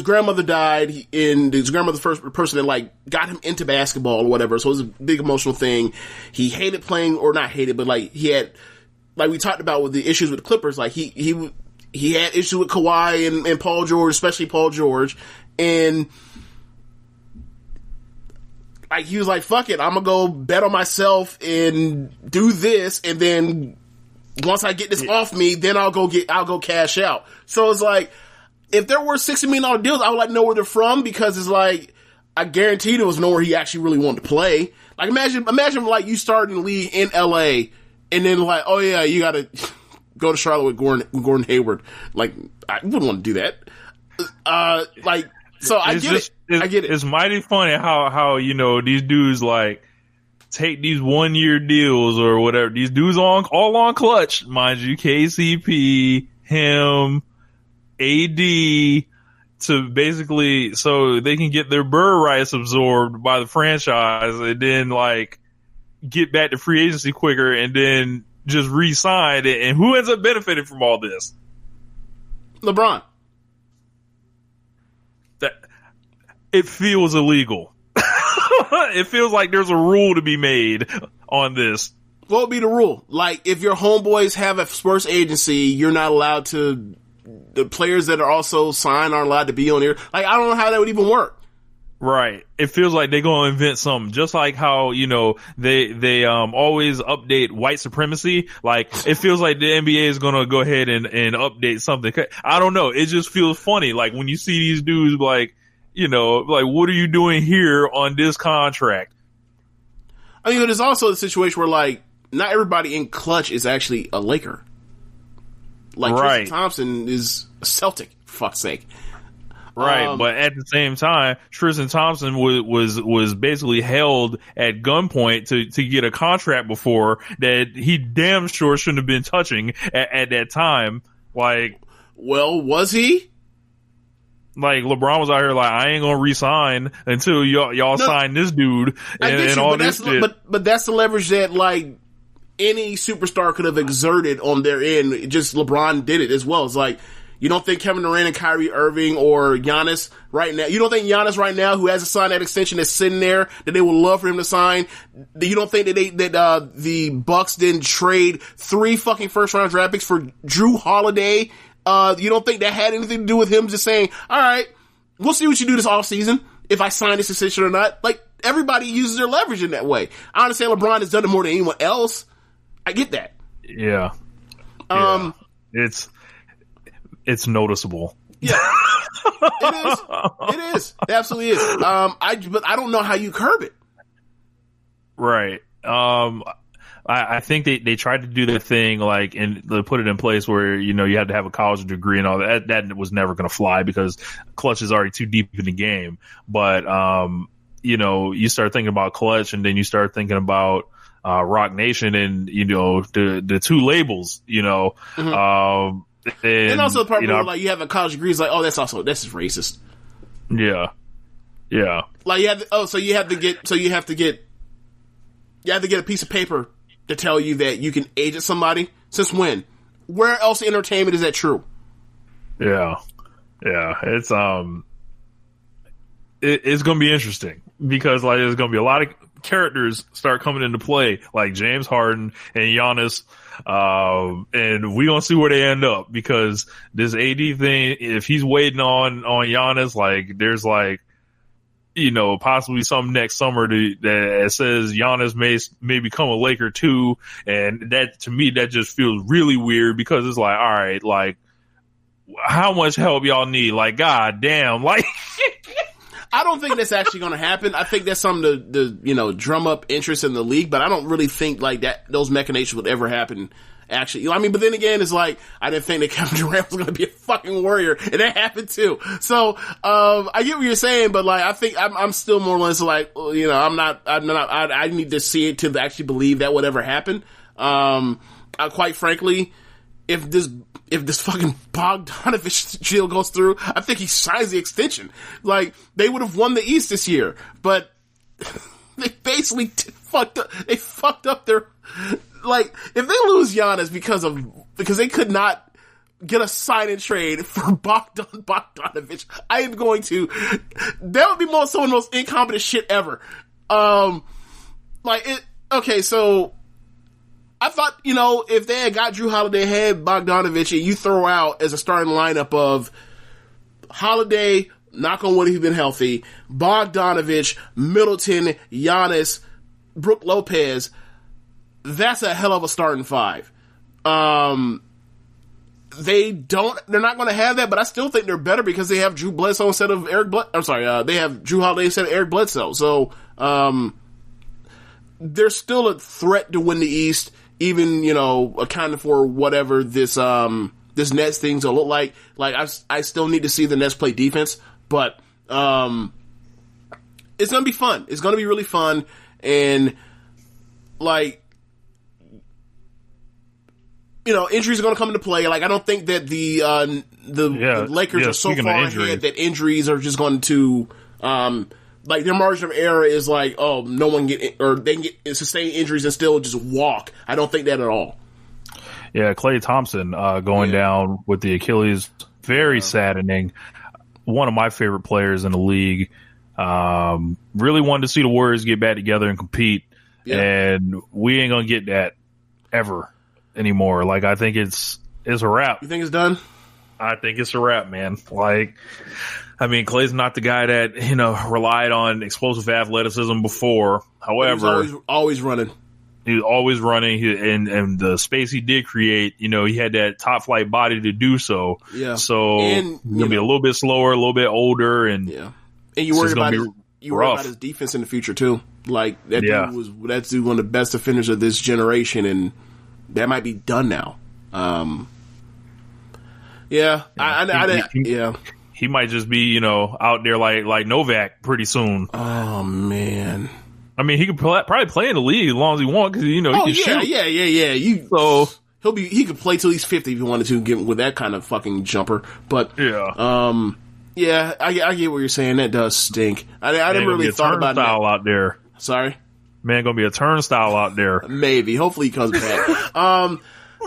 F: grandmother died, and his grandmother, the first person that, like, got him into basketball or whatever, so it was a big emotional thing. He hated playing, or not hated, but, like, he had, like we talked about with the issues with the Clippers, like, he had issues with Kawhi and Paul George, especially Paul George, and, like, he was like, fuck it, I'm gonna go bet on myself and do this, and then once I get this off me, then I'll go cash out. So it's like, if there were $60 million deals, I would like to know where they're from, because it's like, I guarantee there was nowhere he actually really wanted to play. Like, imagine like you start in the league in LA, and then like, oh yeah, you gotta go to Charlotte with Gordon Hayward. Like, I wouldn't want to do that. So I get it.
G: It's mighty funny how these dudes like take these 1-year deals or whatever. These dudes all on Clutch, mind you, KCP, him, AD, to basically so they can get their bird rights absorbed by the franchise, and then like get back to free agency quicker, and then just re-sign it. And who ends up benefiting from all this?
F: LeBron.
G: It feels illegal. It feels like there's a rule to be made on this.
F: What would be the rule? Like, if your homeboys have a sports agency, you're not allowed to. The players that are also signed aren't allowed to be on here. Like, I don't know how that would even work.
G: Right. It feels like they're going to invent something. Just like how, they always update white supremacy. Like, it feels like the NBA is going to go ahead and update something. I don't know. It just feels funny. Like, when you see these dudes, like, like, what are you doing here on this contract?
F: I mean, there's also the situation where, like, not everybody in Clutch is actually a Laker. Like, right. Tristan Thompson is a Celtic, for fuck's sake.
G: Right, but at the same time, Tristan Thompson was basically held at gunpoint to get a contract before that he damn sure shouldn't have been touching at that time. Like,
F: well, was he?
G: Like, LeBron was out here like, I ain't gonna resign until y'all sign this dude and all this shit.
F: But that's the leverage that, like, any superstar could have exerted on their end. Just LeBron did it as well. It's like, You don't think Kevin Durant and Kyrie Irving or Giannis right now, you don't think Giannis right now, who hasn't signed that extension, that's sitting there, that they would love for him to sign, you don't think that the Bucks didn't trade 3 fucking first round draft picks for Drew Holiday? You don't think that had anything to do with him just saying, all right, we'll see what you do this offseason, if I sign this extension or not? Like, everybody uses their leverage in that way. I understand LeBron has done it more than anyone else. I get that.
G: Yeah. It's noticeable. Yeah.
F: It is. It absolutely is. But I don't know how you curb it.
G: Right. I think they tried to do that thing, like, and they put it in place where, you know, you had to have a college degree and all that. That was never going to fly because Clutch is already too deep in the game. But, you know, you start thinking about Clutch and then you start thinking about Rock Nation and, you know, the 2 labels, you know.
F: Mm-hmm. And also the part where, like, you have a college degree is like, oh, that's just racist.
G: Yeah. Yeah.
F: Like, you have to get a piece of paper to tell you that you can agent somebody. Since when? Where else in entertainment is that true?
G: Yeah. Yeah. It's going to be interesting because, like, there's going to be a lot of characters start coming into play, like James Harden and Giannis. And we gonna see where they end up because this AD thing, if he's waiting on Giannis, like, there's, like, you know, possibly some next summer that says Giannis may become a Laker too. And that, to me, that just feels really weird because it's like, all right, like, how much help y'all need? Like, god damn, like.
F: I don't think that's actually going to happen. I think that's something to, you know, drum up interest in the league, but I don't really think, like, that those machinations would ever happen. Actually, you know, I mean, but then again, it's like, I didn't think that Kevin Durant was going to be a fucking warrior, and that happened too. So, I get what you're saying, but, like, I think I'm still more or less like, you know, I need to see it to actually believe that would ever happen. Quite frankly, if this fucking Bogdanovich deal goes through, I think he signs the extension. Like, they would have won the East this year, but they basically fucked up their, like, if they lose Giannis because they could not get a sign and trade for Bogdanovich, I am going to, that would be some of the most incompetent shit ever. Okay, so I thought, you know, if they had got Drew Holiday, had Bogdanovich, and you throw out as a starting lineup of Holiday, knock on wood, he's been healthy, Bogdanovich, Middleton, Giannis, Brook Lopez, that's a hell of a starting 5. They're not going to have that, but I still think they're better because they have Drew Bledsoe instead of they have Drew Holiday instead of Eric Bledsoe. So, they're still a threat to win the East, even, you know, accounting for whatever this Nets thing's gonna look like. Like, I still need to see the Nets play defense, but, it's gonna be fun. It's gonna be really fun. And, like, you know, injuries are going to come into play. Like, I don't think that the Lakers are so far ahead that injuries are just going to, like, their margin of error is like, oh, no one they can get sustained injuries and still just walk. I don't think that at all.
G: Yeah, Klay Thompson going down with the Achilles, very saddening. One of my favorite players in the league. Really wanted to see the Warriors get back together and compete, and we ain't gonna get that ever anymore. Like, I think it's a wrap.
F: You think it's done?
G: I think it's a wrap, man. Like, I mean, Klay's not the guy that, you know, relied on explosive athleticism before. However,
F: he was always running.
G: He was always running, and the space he did create, you know, he had that top flight body to do so. Yeah. So he's gonna be a little bit slower, a little bit older, and
F: you worry about his defense in the future too. Like, that dude one of the best defenders of this generation, and that might be done now.
G: He might just be, you know, out there like Novak pretty soon.
F: Oh man.
G: I mean, he could probably play in the league as long as he wants, because, you know, he can shoot.
F: Yeah. He could play till he's 50 if he wanted to, get with that kind of fucking jumper. But I get what you're saying. That does stink. I never really thought about that.
G: Out there.
F: Sorry,
G: man, gonna be a turnstile out there.
F: Maybe. Hopefully he comes back.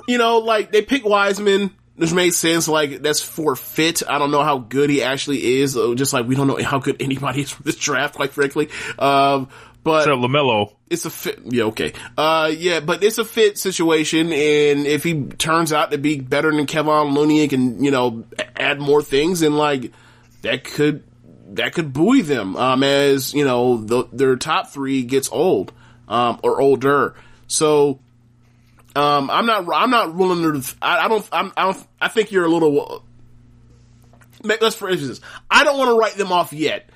F: You know, like, they pick Wiseman. this makes sense. Like, that's for fit. I don't know how good he actually is. Just like we don't know how good anybody is for this draft, quite frankly. But
G: except LaMelo.
F: It's a fit. Yeah, okay. Yeah, but it's a fit situation, and if he turns out to be better than Kevon Looney and can, you know, add more things, and like that could buoy them as, you know, their top three gets old or older. So I'm not willing to. I think you're a little. Let's for instance, I don't want to write them off yet.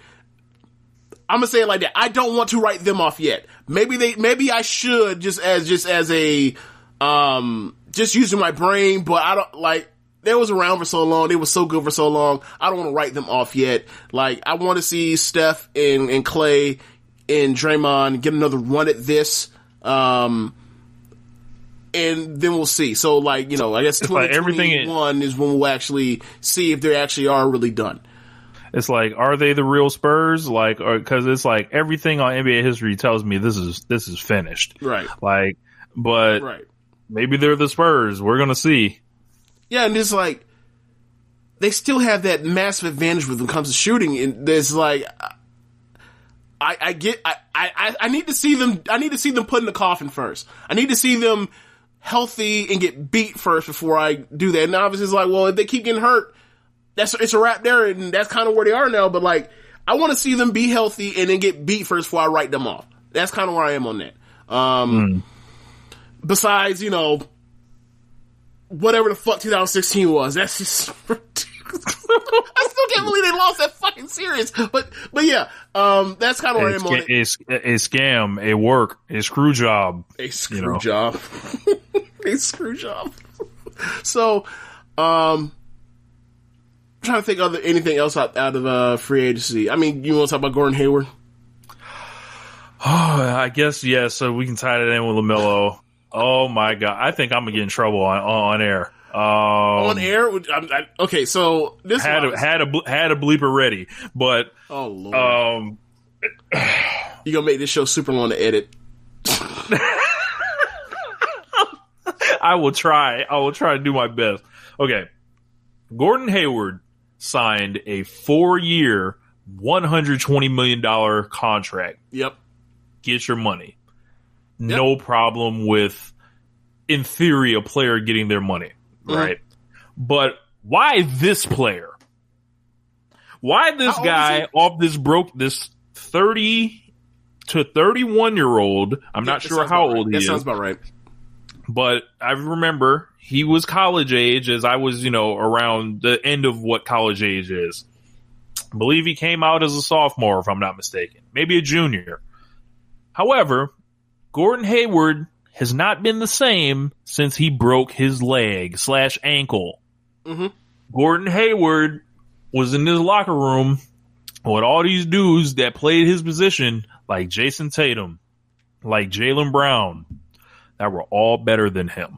F: I'm gonna say it like that. I don't want to write them off yet. Maybe I should just as a just using my brain, but I don't like. They was around for so long. They were so good for so long. I don't want to write them off yet. Like, I want to see Steph and Clay and Draymond get another run at this. And then we'll see. So, like, you know, I guess 2021 is when we'll actually see if they actually are really done.
G: It's like, are they the real Spurs? Like, because it's like everything on NBA history tells me this is finished.
F: Right.
G: Like, but
F: right. Maybe
G: they're the Spurs. We're gonna see. Yeah,
F: and it's like they still have that massive advantage when it comes to shooting. And there's like, I need to see them. I need to see them put in the coffin first. I need to see them healthy and get beat first before I do that. And obviously, it's like, well, if they keep getting hurt, it's a wrap there, and that's kind of where they are now. But like, I want to see them be healthy and then get beat first before I write them off. That's kind of where I am on that. Besides, you know, whatever the fuck 2016 was, that's just ridiculous. I still can't believe they lost that fucking series. But yeah, that's kind of where I am on it.
G: A scam, a work, a screw job.
F: A screw job. A screw job. So, I'm trying to think of anything else out of free agency. I mean, you want to talk about Gordon Hayward?
G: Oh, I guess, yeah, so we can tie it in with LaMelo. Oh my God. I think I'm gonna get in trouble on air.
F: On air? Okay, so this
G: had a bleeper ready, but
F: oh Lord, you gonna make this show super long to edit?
G: I will try to do my best. Okay, Gordon Hayward signed a 4-year, $120 million contract.
F: Yep,
G: get your money. Yep. No problem with, in theory, a player getting their money, right? But why this player? Why this guy off this 30 to 31 year old? I'm not sure how old he is.
F: That sounds about right.
G: But I remember he was college age, as I was, you know, around the end of what college age is. I believe he came out as a sophomore, if I'm not mistaken, maybe a junior. However, Gordon Hayward has not been the same since he broke his leg / ankle. Mm-hmm. Gordon Hayward was in his locker room with all these dudes that played his position, like Jason Tatum, like Jaylen Brown, that were all better than him.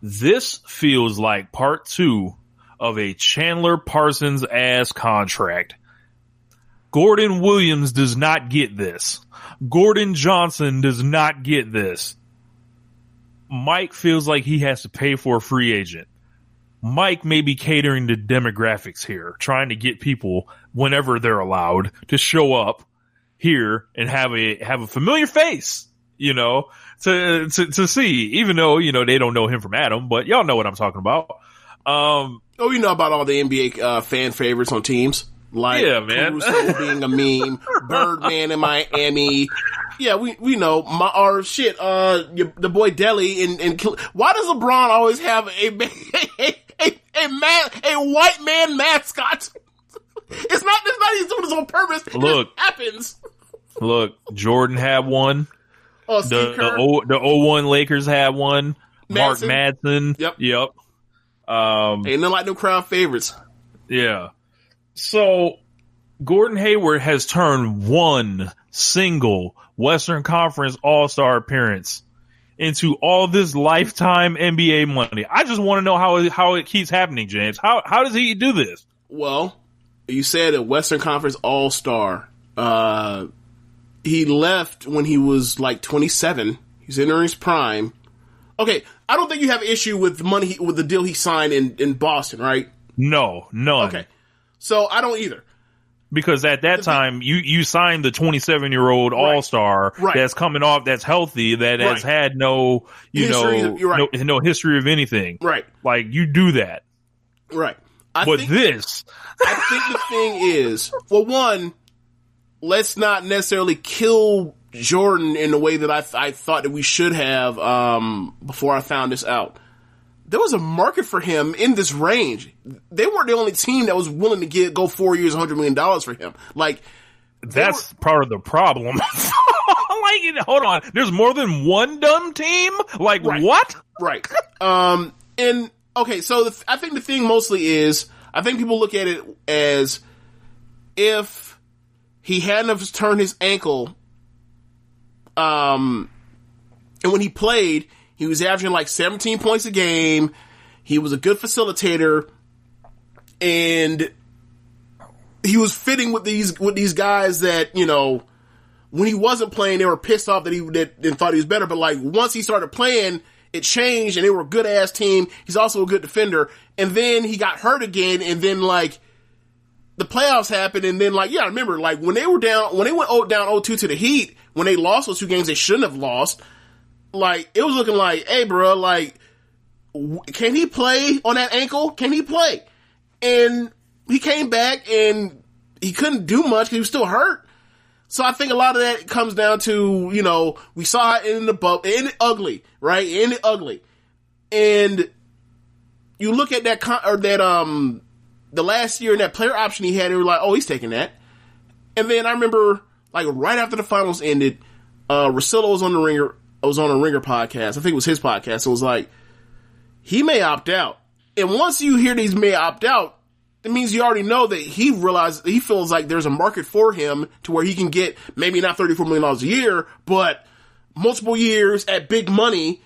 G: This feels like part 2 of a Chandler Parsons ass contract. Gordon Williams does not get this. Gordon Johnson does not get this. Mike feels like he has to pay for a free agent. Mike may be catering to demographics here, trying to get people, whenever they're allowed, to show up here and have a familiar face, you know, to see, even though, you know, they don't know him from Adam, but y'all know what I'm talking about.
F: You know about all the NBA fan favorites on teams. Like, yeah, man. Caruso being a meme, Birdman in Miami. Yeah, we know. The boy Deli and why does LeBron always have a white man mascot? It's not he's doing this on purpose. It just happens.
G: Look, Jordan had one.
F: Oh, Steve Kerr.
G: The 01 Lakers had one. Mark Madsen.
F: Yep. Ain't nothing like no crowd favorites.
G: Yeah. So, Gordon Hayward has turned one single Western Conference All-Star appearance into all this lifetime NBA money. I just want to know how it keeps happening, James. How does he do this?
F: Well, you said a Western Conference All-Star. He left when he was like 27. He's entering his prime. Okay, I don't think you have an issue with money with the deal he signed in Boston, right?
G: No, none.
F: Okay, so I don't either.
G: Because at that time, you signed the 27-year-old all-star that's coming off, that's healthy, that has had no, no history of anything.
F: Right.
G: Like, you do that.
F: Right.
G: I think the
F: thing is, well, one, let's not necessarily kill Jordan in the way that I thought that we should have before I found this out. There was a market for him in this range. They weren't the only team that was willing to go 4 years, $100 million for him. Like,
G: that's part of the problem. Like, hold on, there's more than one dumb team. Like, what?
F: Right. And okay, so I think the thing mostly is, I think people look at it as if he hadn't have turned his ankle, and when he played, he was averaging like 17 points a game. He was a good facilitator, and he was fitting with these guys that, you know, when he wasn't playing, they were pissed off that thought he was better. But like, once he started playing, it changed, and they were a good ass team. He's also a good defender. And then he got hurt again, and then like the playoffs happened, and then like, yeah, I remember like when they went down 0-2 to the Heat, when they lost those two games they shouldn't have lost. Like, it was looking like, hey, bro, like, can he play on that ankle? Can he play? And he came back, and he couldn't do much because he was still hurt. So I think a lot of that comes down to, you know, we saw it in the bubble. It ended ugly, right? It ended ugly. And you look at that, the last year in that player option he had, they were like, oh, he's taking that. And then I remember, like, right after the finals ended, Russillo was on the Ringer. I was on a Ringer podcast. I think it was his podcast. It was like, he may opt out. And once you hear that he may opt out, it means you already know that he feels like there's a market for him to where he can get maybe not $34 million a year, but multiple years at big money.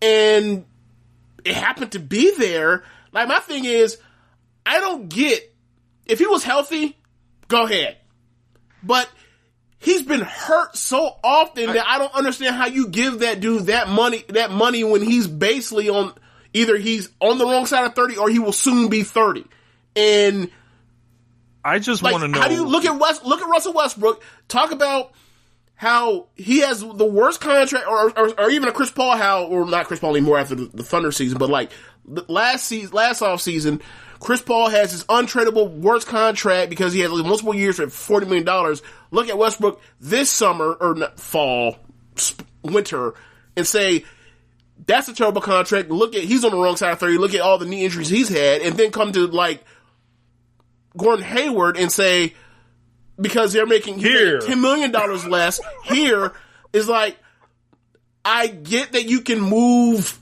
F: And it happened to be there. Like, my thing is, I don't get, if he was healthy, go ahead. But he's been hurt so often that I don't understand how you give that dude that money when he's basically on, either he's on the wrong side of 30 or he will soon be 30. And
G: I just want to know,
F: how do you look at Russell Westbrook, talk about how he has the worst contract, or even a Chris Paul, or not Chris Paul anymore after the Thunder season, but like last off season, Chris Paul has his untradeable worst contract because he has multiple years for $40 million. Look at Westbrook this summer, or not, fall, winter, and say, that's a terrible contract. Look at, he's on the wrong side of 30. Look at all the knee injuries he's had. And then come to like Gordon Hayward and say, because they're making $10 million less, here is like, I get that you can move,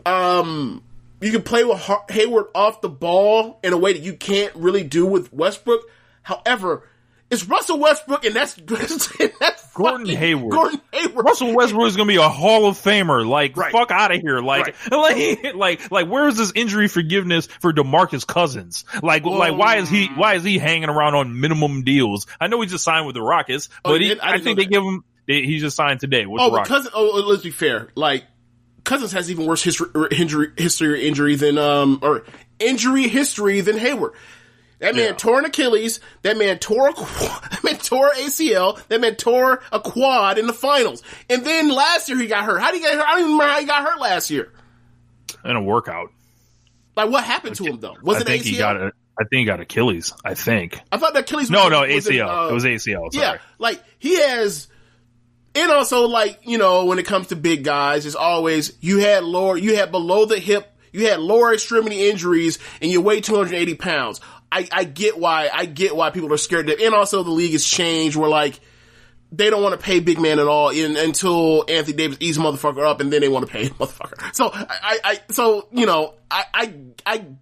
F: you can play with Hayward off the ball in a way that you can't really do with Westbrook. However, it's Russell Westbrook, and that's
G: Gordon Hayward. Russell Westbrook is going to be a Hall of Famer. Like, fuck out of here. Like, where is this injury forgiveness for DeMarcus Cousins? Like, why is he hanging around on minimum deals? I know he just signed with the Rockets, but I think they give him. He just signed today with the Rockets.
F: Cousins, let's be fair. Like, Cousins has even worse injury than Hayward. That man tore an Achilles. That man tore ACL. That man tore a quad in the finals. And then last year he got hurt. How did he get hurt? I don't even remember how he got hurt last year.
G: In a workout.
F: Like, what happened to him though? Was it ACL?
G: I think he got Achilles. I think.
F: I thought that Achilles.
G: No, ACL. It was ACL. Sorry.
F: Yeah, like he has. And also, like, you know, when it comes to big guys, it's always, you had below the hip, you had lower extremity injuries, and you weigh 280 pounds. I get why people are scared of it. And also the league has changed where, like, they don't want to pay big man at all until Anthony Davis eats a motherfucker up, and then they want to pay a motherfucker. So, you know, I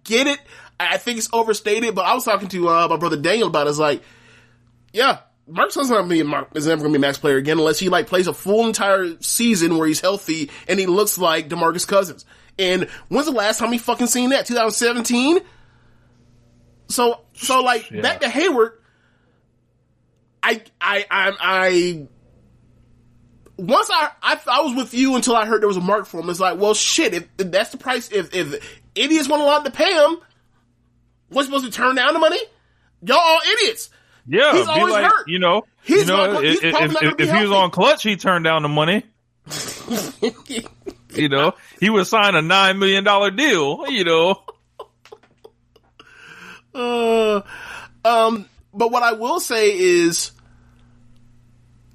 F: get it. I think it's overstated, but I was talking to my brother Daniel about it. It's like, yeah, Mark Cousins is never going to be a max player again unless he like plays a full entire season where he's healthy and he looks like DeMarcus Cousins. And when's the last time we fucking seen that? 2017? So like, back to once I was with you until I heard there was a market for him. It's like, well, shit, if that's the price, if idiots want a lot to pay him, what's supposed to turn down the money? Y'all all idiots.
G: Yeah,
F: he's always
G: like,
F: hurt.
G: If he was on Clutch, he'd turn down the money. He would sign a $9 million deal.
F: But what I will say is,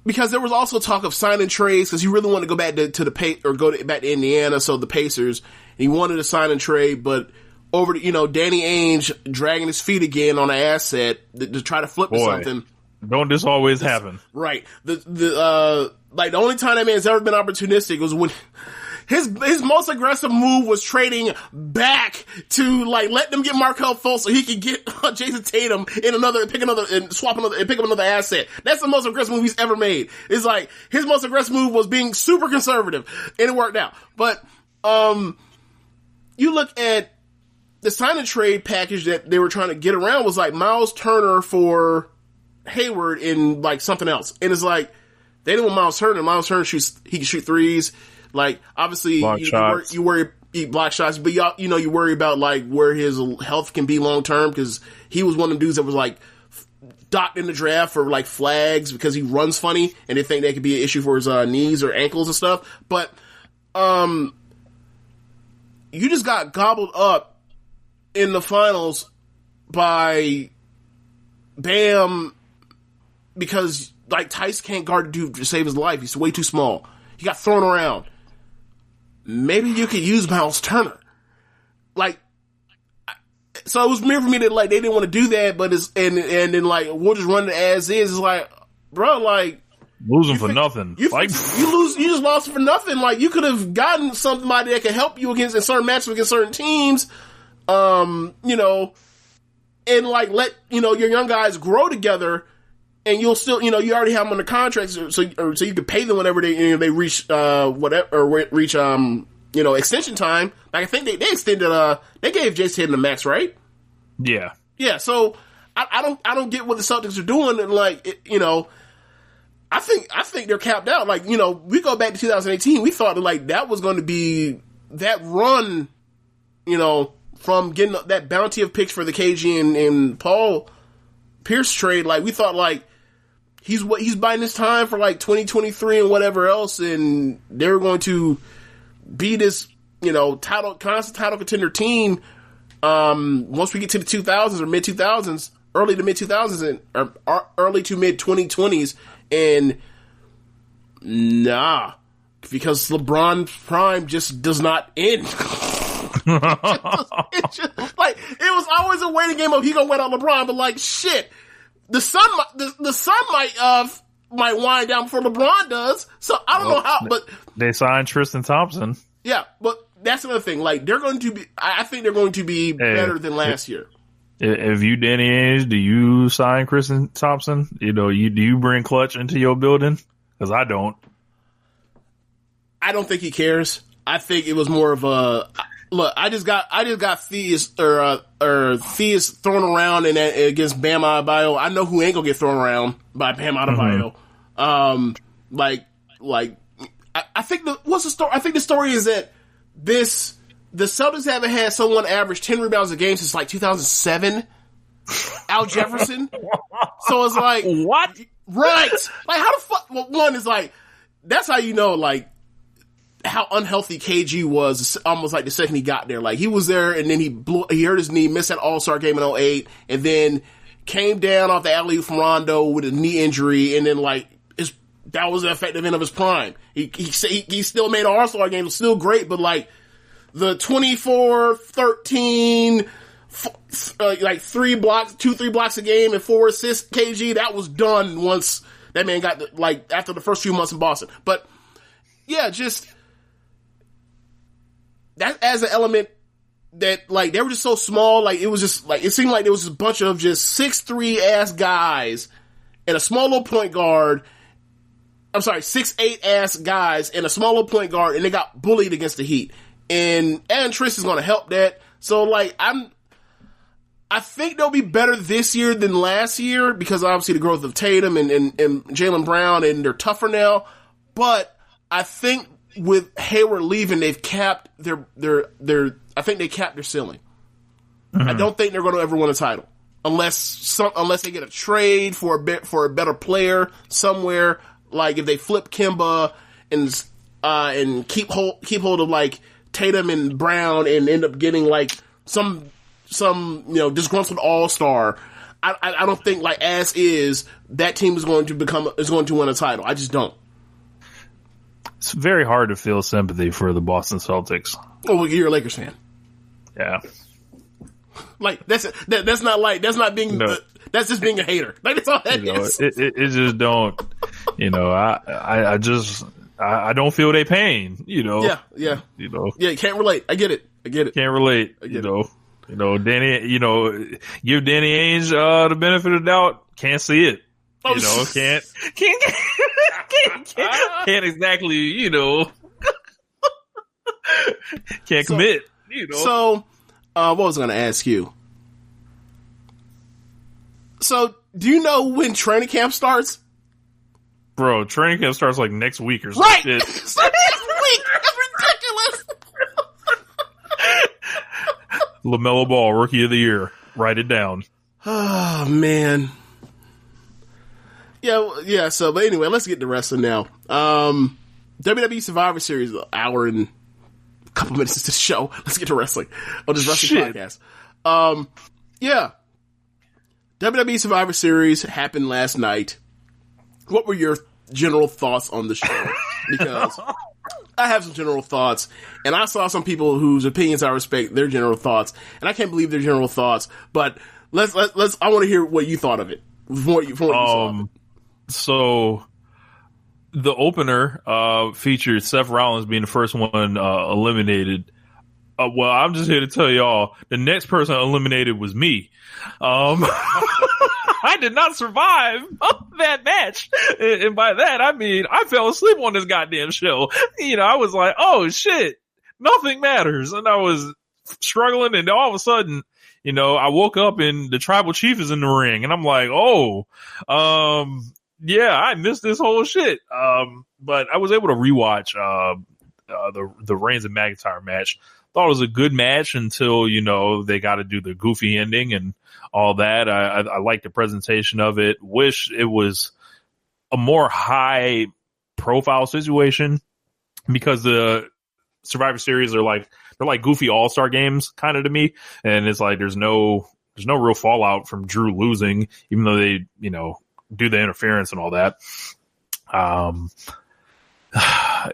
F: because there was also talk of signing trades, because he really wanted to go back to the back to Indiana, so the Pacers. He wanted to sign and trade, but over to, Danny Ainge dragging his feet again on an asset to try to flip to something.
G: Don't this always happen? Right.
F: The only time that man's ever been opportunistic was when his most aggressive move was trading back to let them get Markelle Fultz so he could get Jason Tatum pick up another asset. That's the most aggressive move he's ever made. It's like his most aggressive move was being super conservative, and it worked out. But you look at the sign and trade package that they were trying to get around was like Miles Turner for Hayward and something else, and it's like they didn't want Miles Turner. Miles Turner he can shoot threes. Obviously you worry block shots, but you worry about where his health can be long term, because he was one of the dudes that was docked in the draft for flags because he runs funny, and they think that could be an issue for his knees or ankles and stuff. But you just got gobbled up in the finals by Bam, because Tice can't guard the dude to save his life. He's way too small. He got thrown around. Maybe you could use Miles Turner. So it was weird for me that they didn't want to do that, but and then we'll just run it as is. It's bro,
G: losing for nothing.
F: You just lost for nothing. You could have gotten somebody that could help you in certain matches against certain teams. And let your young guys grow together, and you'll still you already have them under contracts, so you can pay them whenever they reach extension time. I think they extended they gave Jason Tatum the max, right? Yeah. So I don't get what the Celtics are doing, and I think they're capped out. We go back to 2018, we thought that was going to be that run, from getting that bounty of picks for the KG and Paul Pierce trade. We thought he's buying his time for 2023 and whatever else, and they're going to be this constant title contender team once we get to the 2000s or mid 2000s, early to mid 2000s, or early to mid 2020s. And because LeBron's prime just does not end. it was always a waiting game of he gonna wait on LeBron, but shit, the sun might wind down before LeBron does. So I don't know how, but
G: they signed Tristan Thompson.
F: Yeah, but that's another thing. They're going to be. I think they're going to be better than last year.
G: If you Danny Ainge, do you sign Tristan Thompson? Do you bring Clutch into your building? Because I don't.
F: I don't think he cares. I think it was more of a look. I just got Theus Theus thrown around against Bam Adebayo. I know who ain't gonna get thrown around by Bam Adebayo. I think what's the story? I think the story is that the Celtics haven't had someone average 10 rebounds a game since 2007. Al Jefferson. So it's what? Right. How the fuck? Well, one is that's how you know how unhealthy KG was almost the second he got there. He was there, and then he hurt his knee, missed that All-Star game in 2008, and then came down off the alley-oop from Rondo with a knee injury, and then that was the effective end of his prime. He still made an All-Star game, it was still great, but the 24, 13, 3 blocks, 2-3 blocks a game and 4 assists KG, that was done once that man got after the first few months in Boston. But yeah, just that as an element that they were just so small, it was just it seemed like there was a bunch of just 6'3" ass guys and a small little point guard. I'm sorry, 6'8" ass guys and a small little point guard, and they got bullied against the Heat. And Triss is going to help that. So I think they'll be better this year than last year because obviously the growth of Tatum and Jaylen Brown, and they're tougher now. But I think with Hayward leaving, they've capped their I think they capped their ceiling. I don't think they're going to ever win a title unless they get a trade for a better player somewhere. Like if they flip Kimba and keep hold of like Tatum and Brown and end up getting like some disgruntled all-star. I don't think like as is that team is going to win a title. I just don't.
G: It's very hard to feel sympathy for the Boston Celtics.
F: Oh, well, you're a Lakers fan.
G: Yeah.
F: Like that's not being that's just being a hater. Like that's all that is.
G: It just don't. I don't feel their pain.
F: Yeah. Yeah, you can't relate. I get it.
G: Can't relate. Danny. Give Danny Ainge the benefit of the doubt. Can't see it. Can't exactly. Can't commit.
F: So, what was I going to ask you? So, do you know when training camp starts?
G: Bro, training camp starts like next week or
F: right.
G: Shit.
F: Next week. That's ridiculous.
G: LaMelo Ball, Rookie of the Year. Write it down.
F: Oh, man. Yeah. So, but anyway, let's get to wrestling now. WWE Survivor Series, an hour and a couple minutes into the show. Let's get to wrestling on this wrestling podcast. Yeah. WWE Survivor Series happened last night. What were your general thoughts on the show? Because I have some general thoughts, and I saw some people whose opinions I respect their general thoughts, and I can't believe their general thoughts. But let's. I want to hear what you thought of it. From what you saw of it.
G: So the opener featured Seth Rollins being the first one eliminated. Well, I'm just here to tell y'all the next person eliminated was me. I did not survive that match. And by that, I mean, I fell asleep on this goddamn show. I was like, oh shit, nothing matters. And I was struggling, and all of a sudden, I woke up and the tribal chief is in the ring, and I'm like, yeah, I missed this whole shit. But I was able to rewatch the Reigns and McIntyre match. Thought it was a good match until, they got to do the goofy ending and all that. I like the presentation of it. Wish it was a more high profile situation, because the Survivor Series they're like goofy all-star games kind of to me. And it's like, there's no real fallout from Drew losing, even though they, do the interference and all that.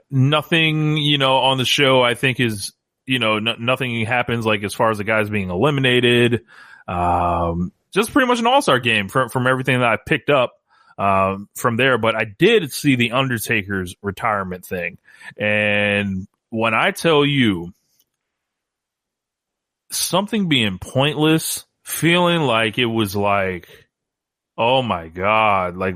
G: Nothing, on the show I think is, nothing happens like as far as the guys being eliminated. Just pretty much an all-star game from everything that I picked up from there. But I did see the Undertaker's retirement thing. And when I tell you something being pointless, feeling like it was like, oh my God, like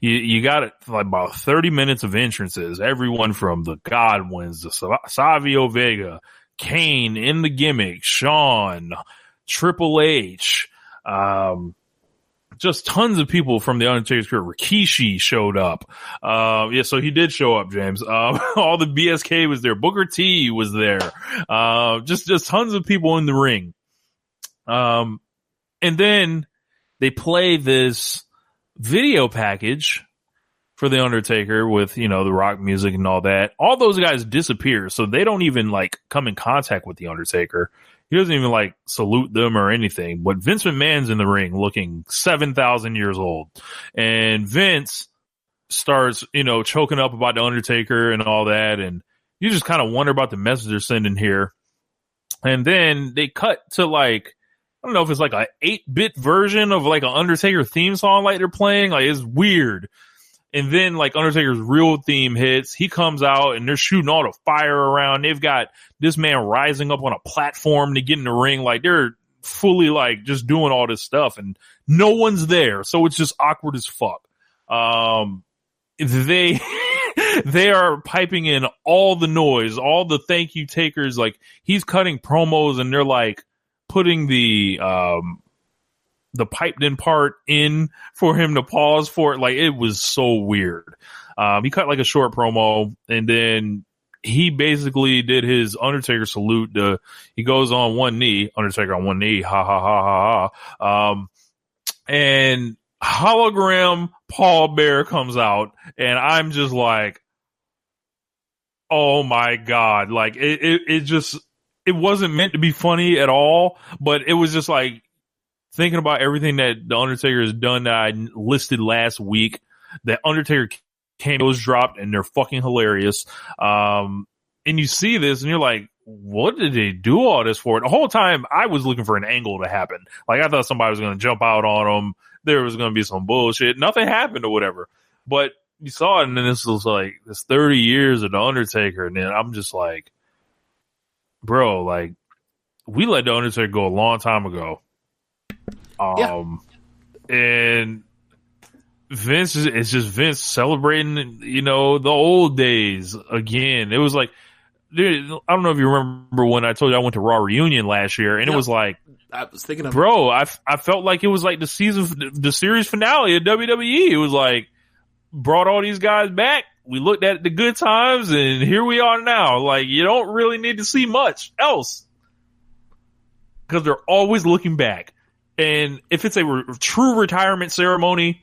G: you got it, like about 30 minutes of entrances, everyone from the Godwins, the Savio Vega, Kane in the gimmick, Shawn, Triple H, just tons of people from the Undertaker's career. Rikishi showed up. So he did show up, James. All the BSK was there. Booker T was there. Just tons of people in the ring. And then they play this video package for the Undertaker with, the rock music and all that. All those guys disappear, so they don't even like come in contact with the Undertaker. He doesn't even like salute them or anything. But Vince McMahon's in the ring looking 7,000 years old. And Vince starts, choking up about the Undertaker and all that. And you just kind of wonder about the message they're sending here. And then they cut to like, I don't know if it's like a 8-bit version of like an Undertaker theme song like they're playing. Like, it's weird. And then like Undertaker's real theme hits. He comes out and they're shooting all the fire around. They've got this man rising up on a platform to get in the ring. Like, they're fully like just doing all this stuff and no one's there. So it's just awkward as fuck. They are piping in all the noise, all the thank you takers. Like, he's cutting promos and they're like putting the piped in part in for him to pause for it. Like, it was so weird. He cut like a short promo, and then he basically did his Undertaker salute. He goes on one knee, Undertaker on one knee, ha ha ha ha ha. And hologram Paul Bear comes out, and I'm just like, oh my God. Like it wasn't meant to be funny at all, but it was just like thinking about everything that the Undertaker has done that I listed last week. That Undertaker cameos dropped, and they're fucking hilarious. And you see this, and you're like, what did they do all this for? The whole time, I was looking for an angle to happen. Like, I thought somebody was going to jump out on him. There was going to be some bullshit. Nothing happened or whatever. But you saw it, and then this was like, this 30 years of the Undertaker, and then I'm just like, bro, like, we let the Undertaker go a long time ago. And Vince it's just Vince celebrating, you know, the old days again. It was like, dude, I don't know if you remember when I told you I went to Raw Reunion last year, and it was like,
F: I was thinking of
G: bro, I felt like it was like the series finale of WWE. It was like, brought all these guys back. We looked at the good times, and here we are now. Like, you don't really need to see much else, because they're always looking back. And if it's a true retirement ceremony,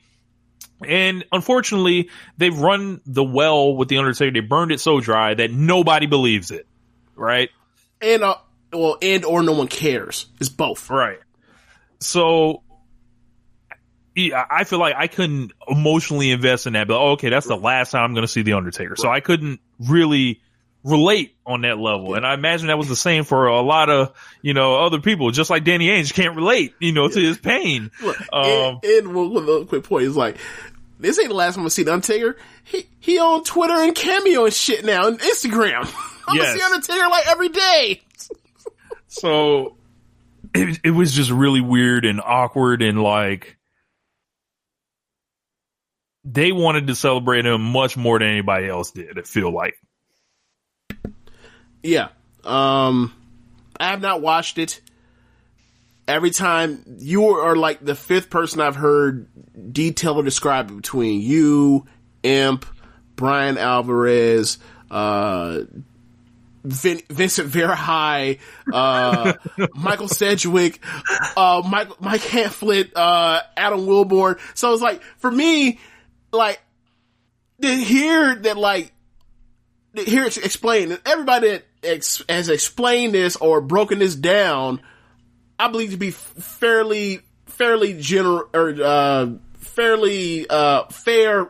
G: and unfortunately, they've run the well with the Undertaker. They burned it so dry that nobody believes it, right?
F: And or no one cares. It's both,
G: right? So, yeah, I feel like I couldn't emotionally invest in that. But okay, that's the last time I'm going to see the Undertaker, right. So I couldn't really relate on that level. Yeah. And I imagine that was the same for a lot of, you know, other people. Just like Danny Ainge can't relate, you know, to his pain.
F: And one quick point is like, this ain't the last time I see the Undertaker. He on Twitter and Cameo and shit now, and Instagram. I'm gonna see Undertaker like every day.
G: So it was just really weird and awkward, and like, they wanted to celebrate him much more than anybody else did, it feel like.
F: Yeah. I have not watched it. Every time you are like the fifth person I've heard detail or describe it between you, Imp, Brian Alvarez, Vincent Verhey, Michael Sedgwick, Mike Hamflett, Adam Wilborn. So it's like, for me, like, to hear that, like, here it's explained, and everybody that has explained this or broken this down, I believe to be fairly general or fairly fair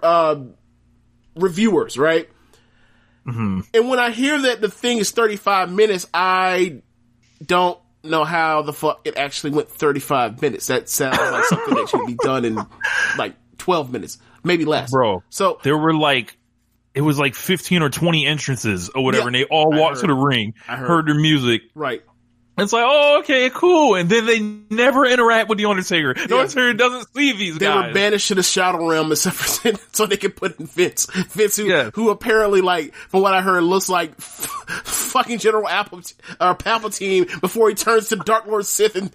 F: reviewers, right? Mm-hmm. And when I hear that the thing is 35 minutes, I don't know how the fuck it actually went 35 minutes. That sounds like something that should be done in like 12 minutes, maybe less,
G: bro.
F: So
G: there were like, it was like 15 or 20 entrances or whatever, and they all walked to the ring, heard their music.
F: Right.
G: It's like, oh, okay, cool. And then they never interact with the Undertaker. The Undertaker doesn't see these guys.
F: They were banished to the Shadow Realm except for so they could put in Vince. Vince, who apparently, like, from what I heard, looks like fucking General Palpatine before he turns to Dark Lord Sith in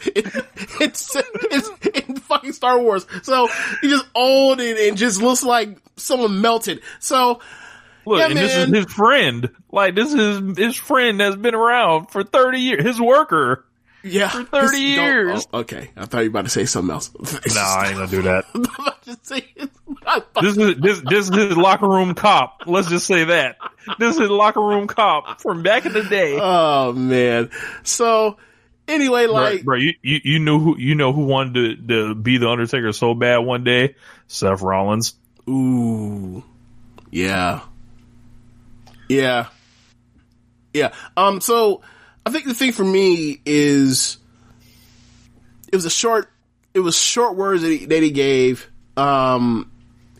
F: fucking Star Wars. So he's just old and just looks like someone melted. So,
G: look, and this is his friend. Like, this is his friend that's been around for 30 years. His worker.
F: Yeah.
G: For 30 years.
F: Oh, okay. I thought you were about to say something else.
G: No, I ain't gonna do that. This is his locker room cop. Let's just say that. This is his locker room cop from back in the day.
F: Oh, man. So, anyway, like.
G: Bro, you know who wanted to be the Undertaker so bad one day? Seth Rollins.
F: Ooh. Yeah. Yeah. Yeah. So I think the thing for me is it was short words that he gave. And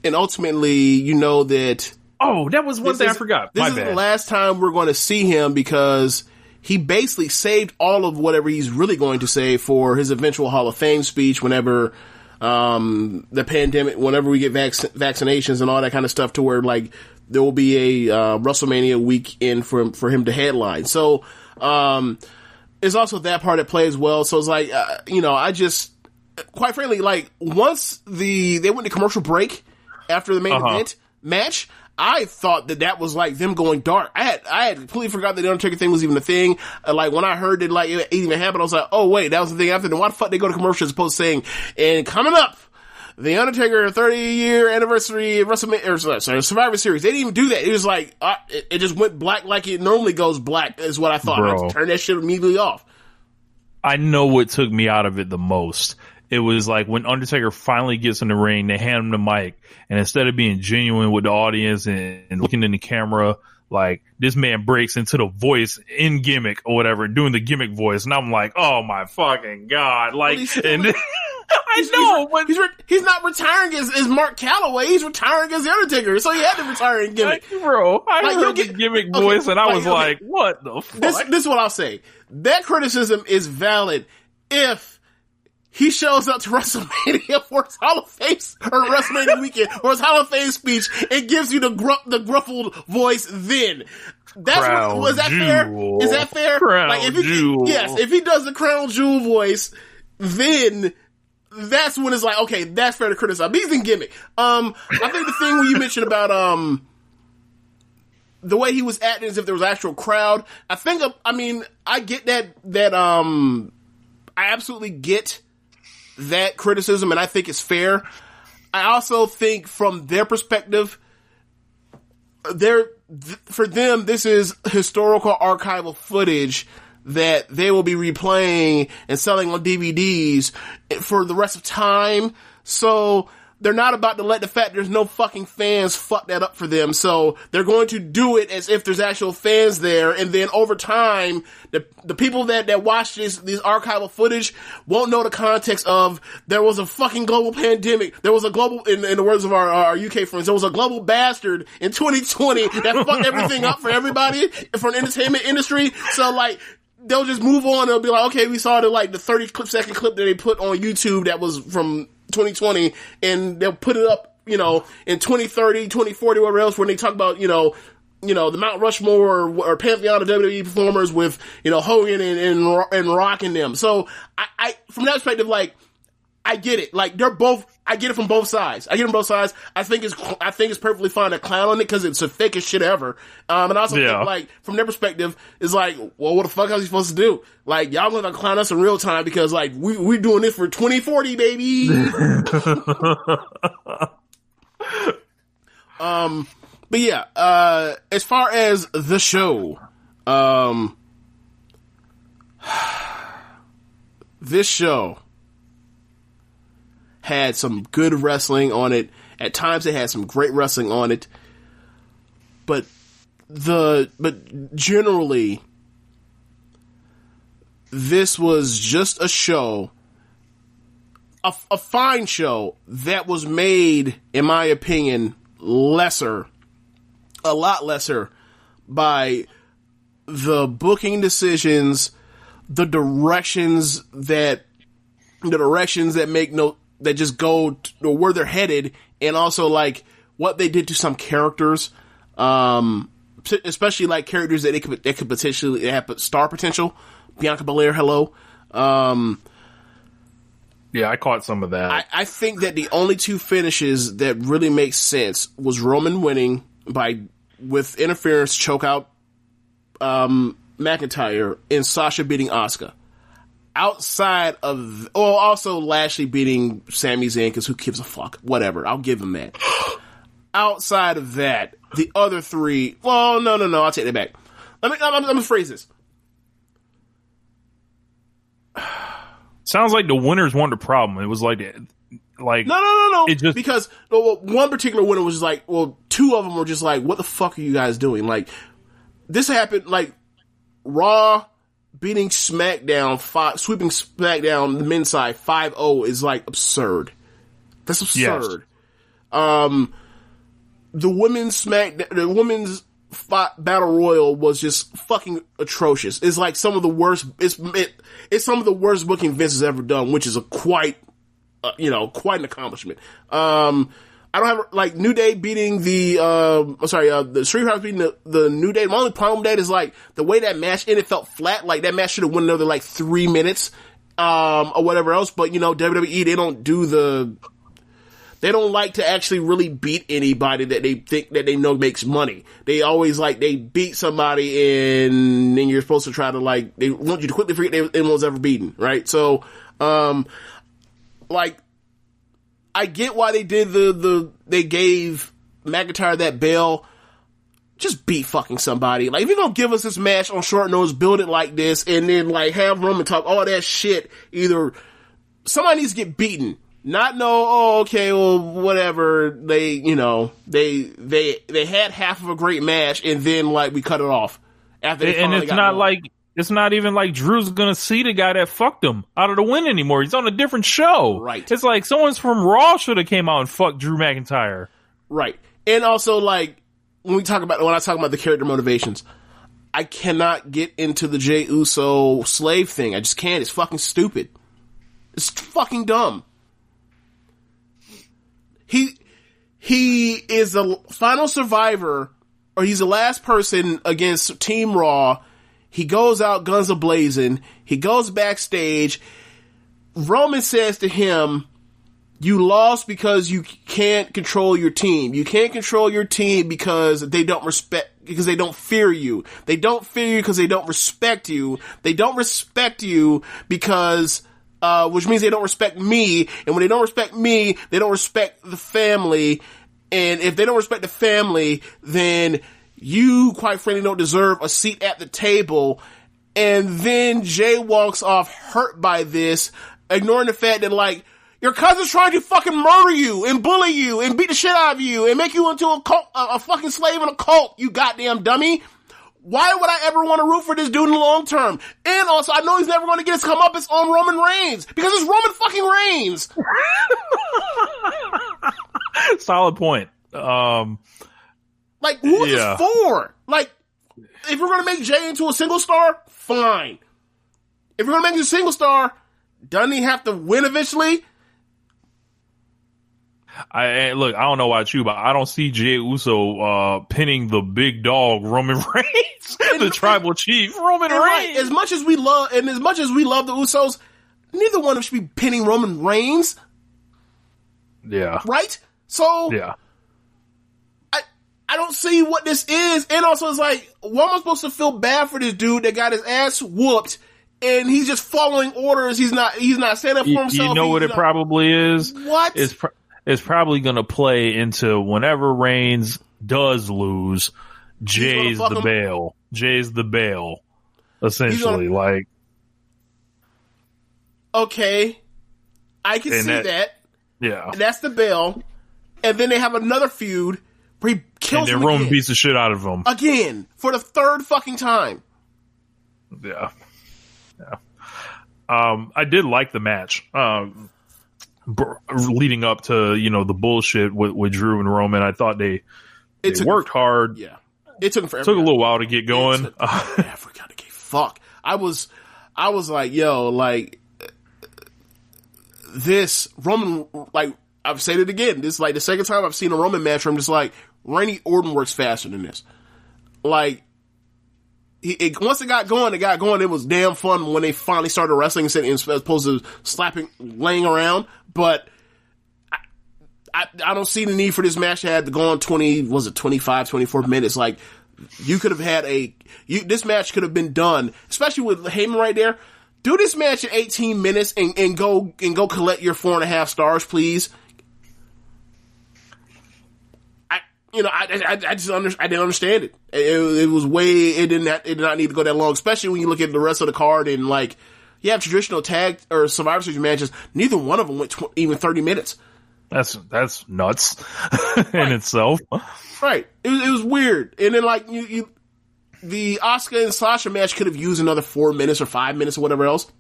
F: ultimately, you know that.
G: Oh, that was one thing I forgot.
F: This is the last time we're going to see him, because he basically saved all of whatever he's really going to save for his eventual Hall of Fame speech whenever, the pandemic, whenever we get vaccinations and all that kind of stuff, to where like there will be a WrestleMania weekend for him to headline. So there's also that part at play as well. So it's like, I just, quite frankly, like, once they went to commercial break after the main event match, I thought that was like them going dark. I had completely forgot that the Undertaker thing was even a thing. Like when I heard that like it even happened, I was like, oh wait, that was the thing after. Then why the fuck they go to commercial as opposed to saying, and coming up, the Undertaker 30-year anniversary Survivor Series. They didn't even do that. It was like, it just went black like it normally goes black is what I thought.
G: Bro.
F: I turned that shit immediately off.
G: I know what took me out of it the most. It was like when Undertaker finally gets in the ring, they hand him the mic, and instead of being genuine with the audience and looking in the camera, like this man breaks into the voice in gimmick or whatever, doing the gimmick voice, and I'm like, oh my fucking god! Like, and I know,
F: he's not retiring as Mark Calloway. He's retiring as the Undertaker, so he had to retire in gimmick.
G: Bro, I heard the gimmick voice, and I was like, what the fuck?
F: This is what I'll say. That criticism is valid if he shows up to WrestleMania for his Hall of Fame or WrestleMania weekend or his Hall of Fame speech and gives you the gruffled voice. Then that's was that fair? Is that fair? Like if he does the crown jewel voice, then that's when it's like, okay, that's fair to criticize. But he's in gimmick. I think the thing when you mentioned about the way he was acting as if there was actual crowd, I get that I absolutely get that criticism, and I think it's fair. I also think from their perspective, for them, this is historical archival footage that they will be replaying and selling on DVDs for the rest of time. So they're not about to let the fact there's no fucking fans fuck that up for them. So they're going to do it as if there's actual fans there. And then over time, the people that watch these archival footage won't know the context of there was a fucking global pandemic. There was a global, in the words of our UK friends, there was a global bastard in 2020 that fucked everything up for everybody from the entertainment industry. So like, they'll just move on. They'll be like, okay, we saw the 30-second clip that they put on YouTube that was from 2020, and they'll put it up, in 2030, 2040, whatever else, when they talk about, the Mount Rushmore or Pantheon of WWE performers with, Hogan and Rock in them. So I from that perspective, like, I get it. Like, I get it from both sides. I think it's perfectly fine to clown on it because it's the fakest shit ever. And I also think, like, from their perspective, it's like, well, what the fuck else are you supposed to do? Like, y'all gonna clown us in real time because, like, we're doing this for 2040, baby. But yeah, as far as the show, this show had some good wrestling on it. At times it had some great wrestling on it. But generally, this was just a show, a fine show that was made, in my opinion, a lot lesser by the booking decisions, the directions that just go to where they're headed, and also like what they did to some characters, especially like characters that they could potentially have star potential. Bianca Belair, hello.
G: Yeah, I caught some of that.
F: I think that the only two finishes that really make sense was Roman winning with interference choke out McIntyre, and Sasha beating Asuka. Outside of, also Lashley beating Sami Zayn, because who gives a fuck? Whatever, I'll give him that. Outside of that, the other three, well, no, I'll take that back. Let me phrase this.
G: Sounds like the winners weren't the problem. It was like
F: no.
G: It just,
F: because one particular winner was just like, well, two of them were just like, what the fuck are you guys doing? Like, this happened, like, Raw beating SmackDown, sweeping SmackDown, the men's side 5-0 is like absurd. That's absurd. Yes. The women's Battle Royal was just fucking atrocious. It's like some of the worst. It's some of the worst booking Vince has ever done, which is quite an accomplishment. I don't have, like, New Day beating the Street Profits beating the New Day. My only problem with that is, like, the way that match ended felt flat. Like, that match should have went another, like, 3 minutes, or whatever else. But, WWE, they don't do They don't like to actually really beat anybody that they think that they know makes money. They always they beat somebody and then you're supposed to try to they want you to quickly forget anyone was ever beaten, right? So, I get why they did they gave McIntyre that bell. Just beat fucking somebody. If you're gonna give us this match on short notice, build it like this, and then have Roman talk all that shit, either somebody needs to get beaten. Not okay, well, whatever. They had half of a great match, and then we cut it off after.
G: And it's not even like Drew's gonna see the guy that fucked him out of the win anymore. He's on a different show.
F: Right.
G: It's like someone's from Raw should have came out and fucked Drew McIntyre.
F: Right. And also when I talk about the character motivations, I cannot get into the Jey Uso slave thing. I just can't. It's fucking stupid. It's fucking dumb. He is the final survivor, or he's the last person against Team Raw. He goes out guns a-blazing. He goes backstage. Roman says to him, "You lost because you can't control your team. You can't control your team because they don't fear you. They don't fear you because they don't respect you. They don't respect you because, which means they don't respect me. And when they don't respect me, they don't respect the family. And if they don't respect the family, then you, quite frankly, don't deserve a seat at the table." And then Jay walks off hurt by this, ignoring the fact that your cousin's trying to fucking murder you and bully you and beat the shit out of you and make you into a cult, a fucking slave in a cult, you goddamn dummy. Why would I ever want to root for this dude in the long term? And also, I know he's never going to get his comeuppance on Roman Reigns because it's Roman fucking Reigns.
G: Solid point.
F: Who is this for? If you're going to make Jay into a single star, fine. If you're going to make him a single star, doesn't he have to win eventually?
G: I don't know about you, but I don't see Jey Uso pinning the big dog Roman Reigns, the tribal chief Roman Reigns.
F: Right, as much as we love the Usos, neither one of them should be pinning Roman Reigns.
G: Yeah.
F: Right? So
G: yeah.
F: I don't see what this is. And also it's why am I supposed to feel bad for this dude that got his ass whooped and he's just following orders? He's not standing up for himself.
G: You know what it probably is?
F: What?
G: It's probably going to play into whenever Reigns does lose, Jay's the bail. Jay's the bail, essentially.
F: Okay, I can see that.
G: Yeah.
F: And that's the bail. And then they have another feud where he kills him
G: and then Roman
F: again.
G: beats the shit out of him.
F: Again. For the third fucking time.
G: Yeah. Yeah. I did like the match. Leading up to, the bullshit with Drew and Roman, I thought they worked hard.
F: Yeah. It took forever.
G: Took a little while to get going.
F: I forgot to get fuck. I was like, this Roman, I've said it again. This is the second time I've seen a Roman match where I'm just like, Randy Orton works faster than this. Once it got going, it was damn fun when they finally started wrestling as opposed to laying around. But I don't see the need for this match to have to go on 25, 24 minutes. You could have had this match could have been done, especially with Heyman right there. Do this match in 18 minutes and go collect your 4.5 stars, please. I didn't understand it. It did not need to go that long, especially when you look at the rest of the card and you have traditional tag or Survivor Series matches. Neither one of them went even 30 minutes.
G: That's nuts in itself.
F: Right. It was weird. And then the Asuka and Sasha match could have used another 4 minutes or 5 minutes or whatever else.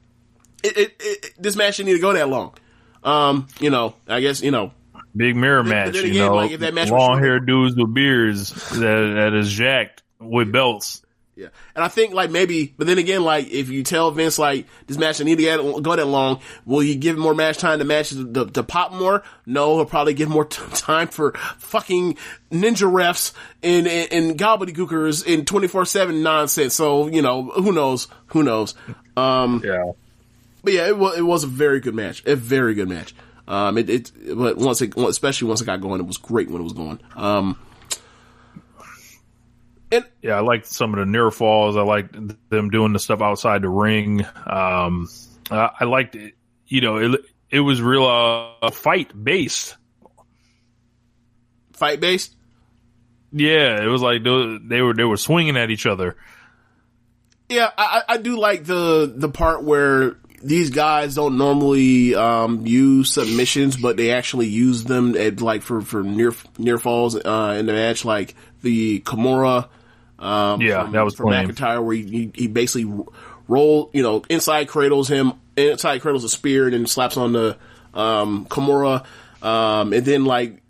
F: This match didn't need to go that long. I guess,
G: Big mirror match,
F: if that match
G: long haired dudes with beards that is jacked with belts.
F: Yeah. And I think maybe, but then again, if you tell Vince this match doesn't need to go that long, will you give more match time to matches to pop more? No, he'll probably give more time for fucking ninja refs and gobbledygookers and 24/7 nonsense. So, who knows?
G: Yeah.
F: But yeah, it was a very good match. A very good match. But especially once it got going, it was great when it was going.
G: I liked some of the near falls. I liked them doing the stuff outside the ring. I liked it. It was real fight based.
F: Fight based.
G: Yeah, it was like they were swinging at each other.
F: Yeah, I do like the part where these guys don't normally use submissions, but they actually use them at like for near falls in the match, like the Kimura.
G: That was
F: for McIntyre, where he basically inside cradles a spear and then slaps on the Kimura, and then like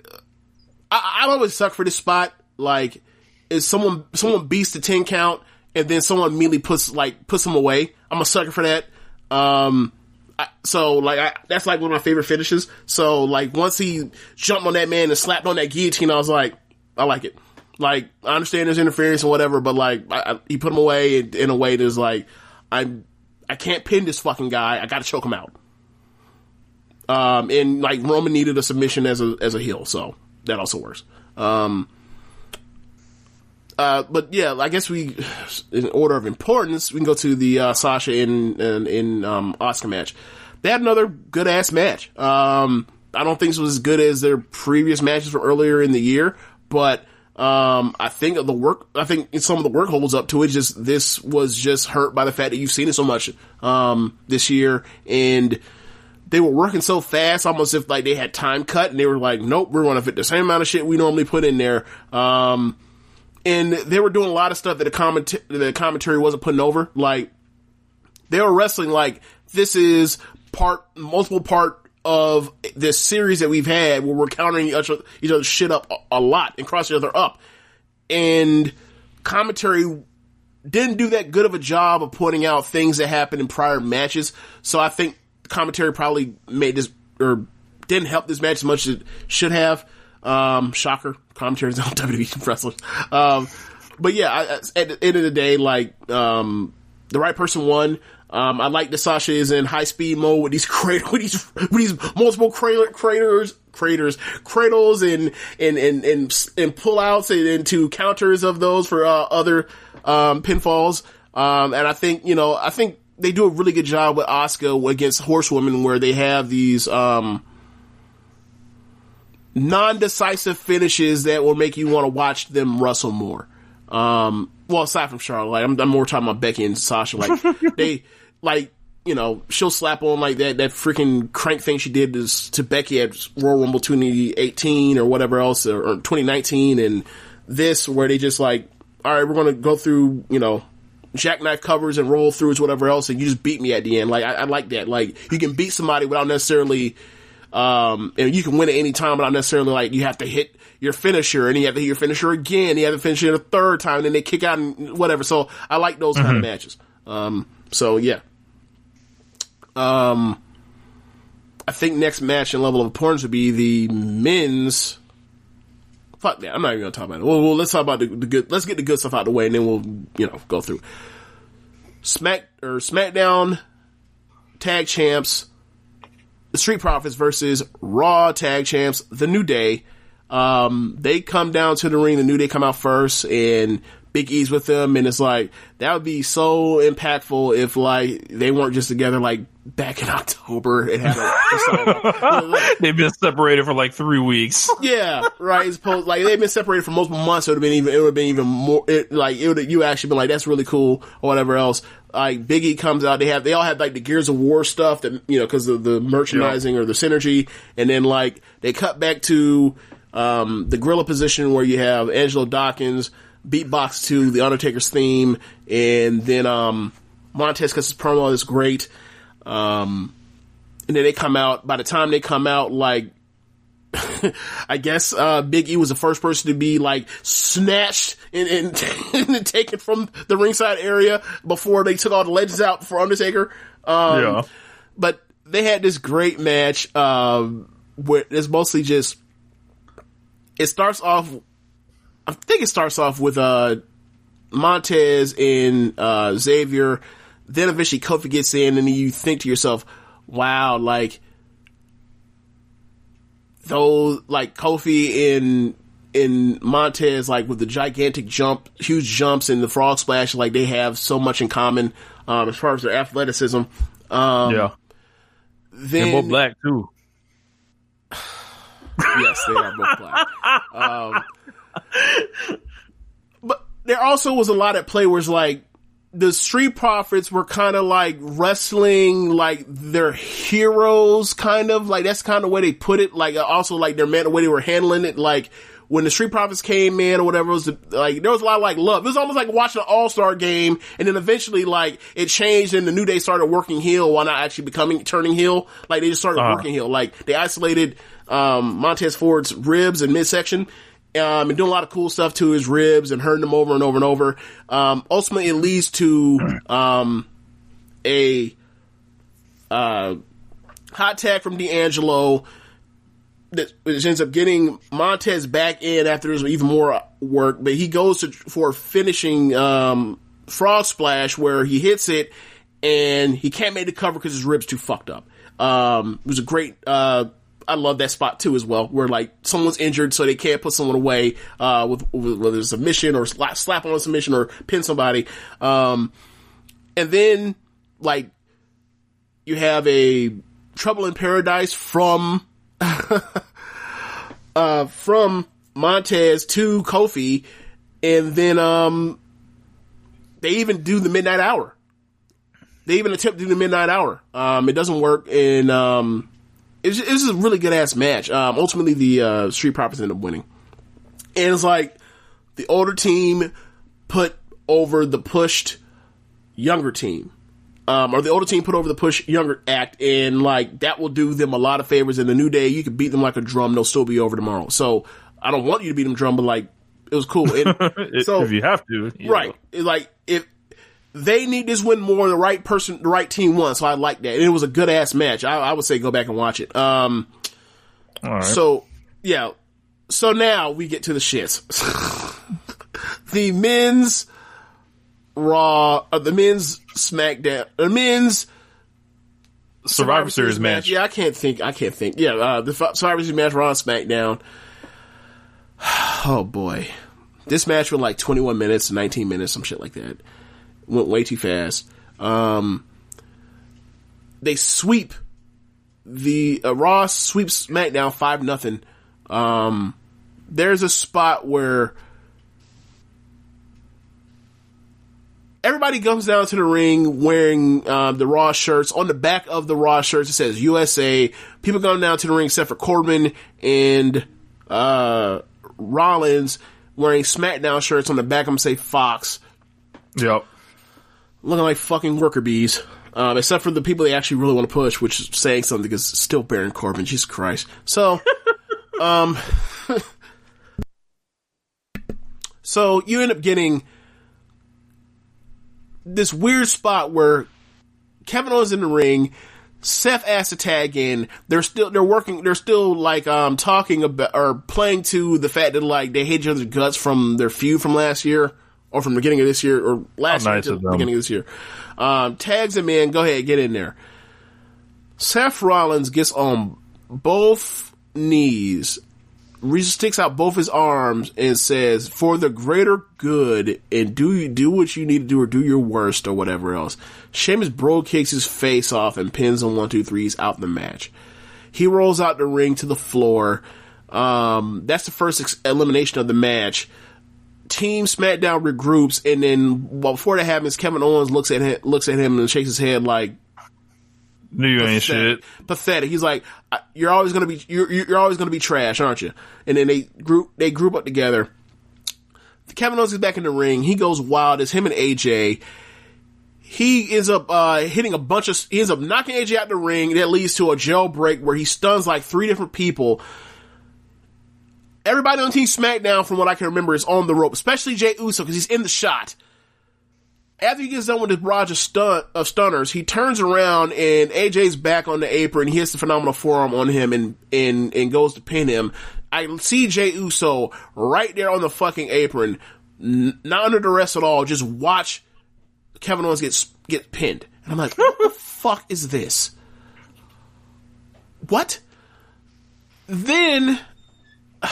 F: I always suck for this spot. Like, is someone beats the 10 count and then someone immediately puts them away. I'm a sucker for that. That's like one of my favorite finishes. So like once he jumped on that man and slapped on that guillotine, I was like, I like it. Like, I understand there's interference and whatever, but like he put him away in a way that's like, I can't pin this fucking guy. I gotta choke him out. And like Roman needed a submission as a heel, so that also works. But yeah, I guess in order of importance, we can go to the Sasha and Asuka match. They had another good ass match. I don't think this was as good as their previous matches from earlier in the year, but I think some of the work holds up to it. Just this was just hurt by the fact that you've seen it so much this year, and they were working so fast, almost if like they had time cut, and they were like, nope, we're going to fit the same amount of shit we normally put in there. And they were doing a lot of stuff that the commentary wasn't putting over. Like, they were wrestling like this is multiple part of this series that we've had where we're countering each other's shit up a lot and crossing each other up. And commentary didn't do that good of a job of pointing out things that happened in prior matches. So I think commentary probably made this, or didn't help this match as much as it should have. Shocker. Commentaries on WWE wrestlers. But yeah, at the end of the day, like, the right person won. I like that Sasha is in high speed mode with these multiple cradles and pullouts and into counters of those for other pinfalls. And I think they do a really good job with Asuka against Horsewomen, where they have these non-decisive finishes that will make you want to watch them wrestle more. Well, aside from Charlotte, like, I'm more talking about Becky and Sasha. Like, they, like, she'll slap on like that freaking crank thing she did to Becky at Royal Rumble 2018 or whatever else, or 2019, and this, where they just like, all right, we're going to go through, jackknife covers and roll throughs, whatever else, and you just beat me at the end. Like, I like that. Like, you can beat somebody without necessarily, and you can win at any time without necessarily, like, you have to hit your finisher, and you have to hit your finisher again, you have to finish it a third time, and then they kick out and whatever. So I like those kind of matches. So yeah. I think next match in level of importance would be the men's. Fuck that. I'm not even gonna talk about it. Well, let's talk about the good. Let's get the good stuff out of the way, and then we'll, go through. SmackDown Tag Champs, the Street Profits versus Raw Tag Champs, The New Day. They come down to the ring. The New Day come out first, and Big E's with them, and it's like, that would be so impactful if, like, they weren't just together, like, back in October and had
G: they've been separated for like 3 weeks.
F: Yeah, right. It's supposed, like, they've been separated for multiple months. So it would have been even more. You actually been like, that's really cool, or whatever else. Like, Big E comes out. They all have like the Gears of War stuff that, because of the merchandising or the synergy, and then like they cut back to the gorilla position where you have Angelo Dawkins beatbox to the Undertaker's theme, and then Montez cuts his promo is great. And then they come out. By the time they come out, like, I guess Big E was the first person to be like snatched and taken from the ringside area before they took all the legends out for Undertaker. But they had this great match where it's mostly just. It starts off. I think it starts off with Montez and Xavier. Then eventually Kofi gets in, and you think to yourself, wow, like, those, like Kofi and Montez, like with the gigantic huge jumps and the frog splash, like they have so much in common, as far as their athleticism.
G: Yeah.
F: Then,
G: they're both black too.
F: Yes, they are both black. But there also was a lot at play where it's like the Street Profits were kind of like wrestling like their heroes, kind of like that's kind of the way they put it. Like also like the way they were handling it. Like when the Street Profits came in or whatever, it was like there was a lot of like love. It was almost like watching an All-Star game, and then eventually like it changed, and the New Day started working heel while not actually turning heel. Like they just started working heel. Like they isolated Montez Ford's ribs and midsection. And doing a lot of cool stuff to his ribs and hurting them over and over and over. Ultimately, it leads to a hot tag from D'Angelo that ends up getting Montez back in after there's even more work. But he goes for a finishing frog splash where he hits it and he can't make the cover because his ribs too fucked up. It was a great... I love that spot too as well, where like someone's injured, so they can't put someone away with whether it's a submission or slap on a submission or pin somebody. And then like you have a Trouble in Paradise from from Montez to Kofi, and then they even do the Midnight Hour. They even attempt to do the Midnight Hour. It doesn't work, and it was a really good ass match. Ultimately, the Street Profits ended up winning. And it's like the older team put over the pushed younger team. Or the older team put over the push younger act, and like that will do them a lot of favors. In the New Day, you can beat them like a drum, they'll still be over tomorrow. So I don't want you to beat them drum, but like it was cool. And so
G: if you have to,
F: right? It's like if they need this win more, the right person, the right team won. So I like that. And it was a good ass match. I would say go back and watch it. All right. So yeah. So now we get to the shits. The men's Raw, the men's SmackDown, the men's
G: Survivor Series match.
F: Yeah, I can't think. Yeah, the Survivor Series match, Raw and SmackDown. Oh boy. This match went like 21 minutes, 19 minutes, some shit like that. Went way too fast. They sweep the Raw sweeps SmackDown 5-0. There's a spot where everybody comes down to the ring wearing the Raw shirts. On the back of the Raw shirts, it says USA. People come down to the ring except for Corbin and Rollins wearing SmackDown shirts. On the back of them say Fox.
G: Yep.
F: Looking like fucking worker bees. Except for the people they actually really want to push, which is saying something because it's still Baron Corbin. Jesus Christ. So, so you end up getting this weird spot where Kevin Owens in the ring, Seth asked to tag in. They're still like, talking about, or playing to the fact that like they hate each other's guts from their feud from last year. Or from the beginning of this year, or last year to the beginning of this year. Tags him in, go ahead, get in there. Seth Rollins gets on both knees, sticks out both his arms, and says, for the greater good, and do what you need to do, or do your worst, or whatever else. Sheamus bro kicks his face off and pins him 1, 2, 3's out the match. He rolls out the ring to the floor. That's the first elimination of the match. Team SmackDown regroups, and then before that happens, Kevin Owens looks at him and shakes his head like,
G: "No, you ain't shit."
F: Pathetic. He's like, "You're always gonna be trash, aren't you?" And then they group up together. Kevin Owens is back in the ring. He goes wild. It's him and AJ. He ends up he ends up knocking AJ out the ring. That leads to a jailbreak where he stuns like 3 different people. Everybody on Team SmackDown, from what I can remember, is on the rope, especially Jey Uso, because he's in the shot. After he gets done with his barrage of stunners, he turns around and AJ's back on the apron. He hits the phenomenal forearm on him and goes to pin him. I see Jey Uso right there on the fucking apron, not under duress at all. Just watch Kevin Owens get pinned. And I'm like, what the fuck is this? What? then I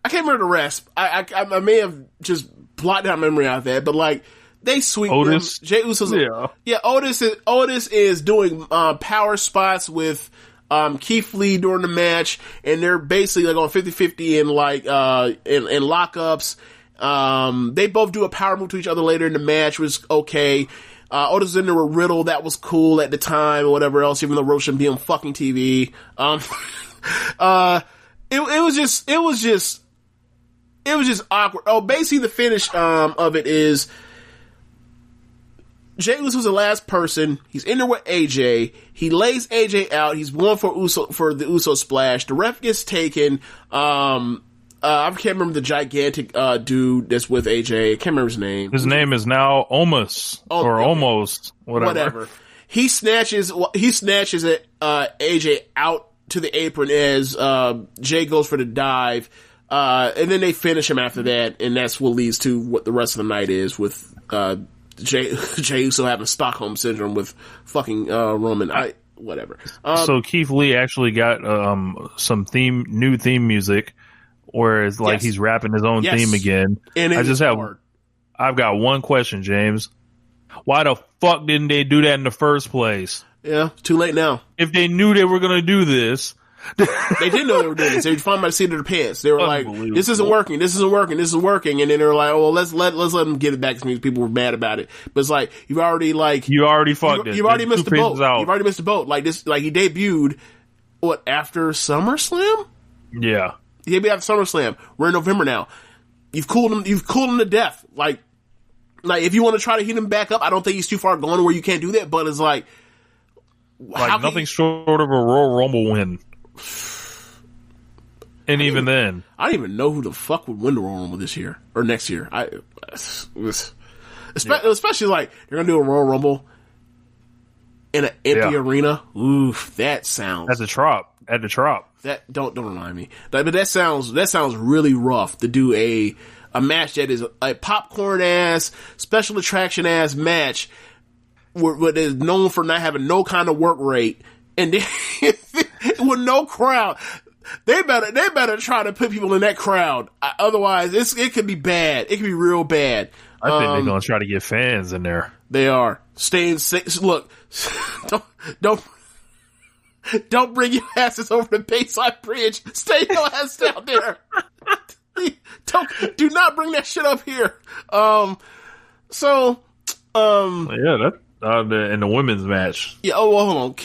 F: can't remember the rest. I may have just blotted out memory out of that, but like they sweep
G: Otis.
F: Jey Uso's Otis is doing power spots with Keith Lee during the match, and they're basically like on 50-50 in like in lockups. They both do a power move to each other later in the match, which was okay. Otis was in there with Riddle, that was cool at the time, or whatever else, even though Roach shouldn't be on fucking TV. It was just awkward. Oh, basically the finish of it is Jey Uso was the last person. He's in there with AJ. He lays AJ out. He's going for the Uso splash. The ref gets taken. I can't remember the gigantic dude that's with AJ. I can't remember his name.
G: His name is now Omos Almost whatever. He snatches at AJ out to the apron as Jay goes for the dive. And then they finish him after that, and that's what leads to what the rest of the night is with Jey Uso having Stockholm syndrome with fucking Roman. Whatever. So Keith Lee actually got some new theme music, whereas like he's rapping his own theme again.
F: And
G: I've got one question, James. Why the fuck didn't they do that in the first place?
F: Yeah, too late now.
G: If they knew they were going to do this.
F: They didn't know they were doing this. They were fine by the seat of their pants. They were like, this isn't working. And then they were like, oh, well, let's let them get it back to me. People were mad about it. But it's like, you already fucked it. You've already missed the boat. You've already missed the boat. Like this, like he debuted, after SummerSlam?
G: Yeah.
F: He debuted after SummerSlam. We're in November now. You've cooled him to death. Like if you want to try to heat him back up, I don't think he's too far gone where you can't do that, but it's like
G: nothing short of a Royal Rumble win. And even then,
F: I don't even know who the fuck would win the Royal Rumble this year or next year. Especially like they're gonna do a Royal Rumble in an empty arena. Oof, that sounds
G: at the Trop.
F: That don't remind me. But that sounds really rough to do a match that is a popcorn ass, special attraction ass match where is known for not having no kind of work rate, and then with no crowd. They better try to put people in that crowd. Otherwise, it could be bad. It could be real bad.
G: I think they're gonna try to get fans in there.
F: They are staying safe. Look, don't bring your asses over the Bayside Bridge. Stay your ass down there. Do not bring that shit up here.
G: Yeah, that in the women's match.
F: Yeah. Oh, well, hold on.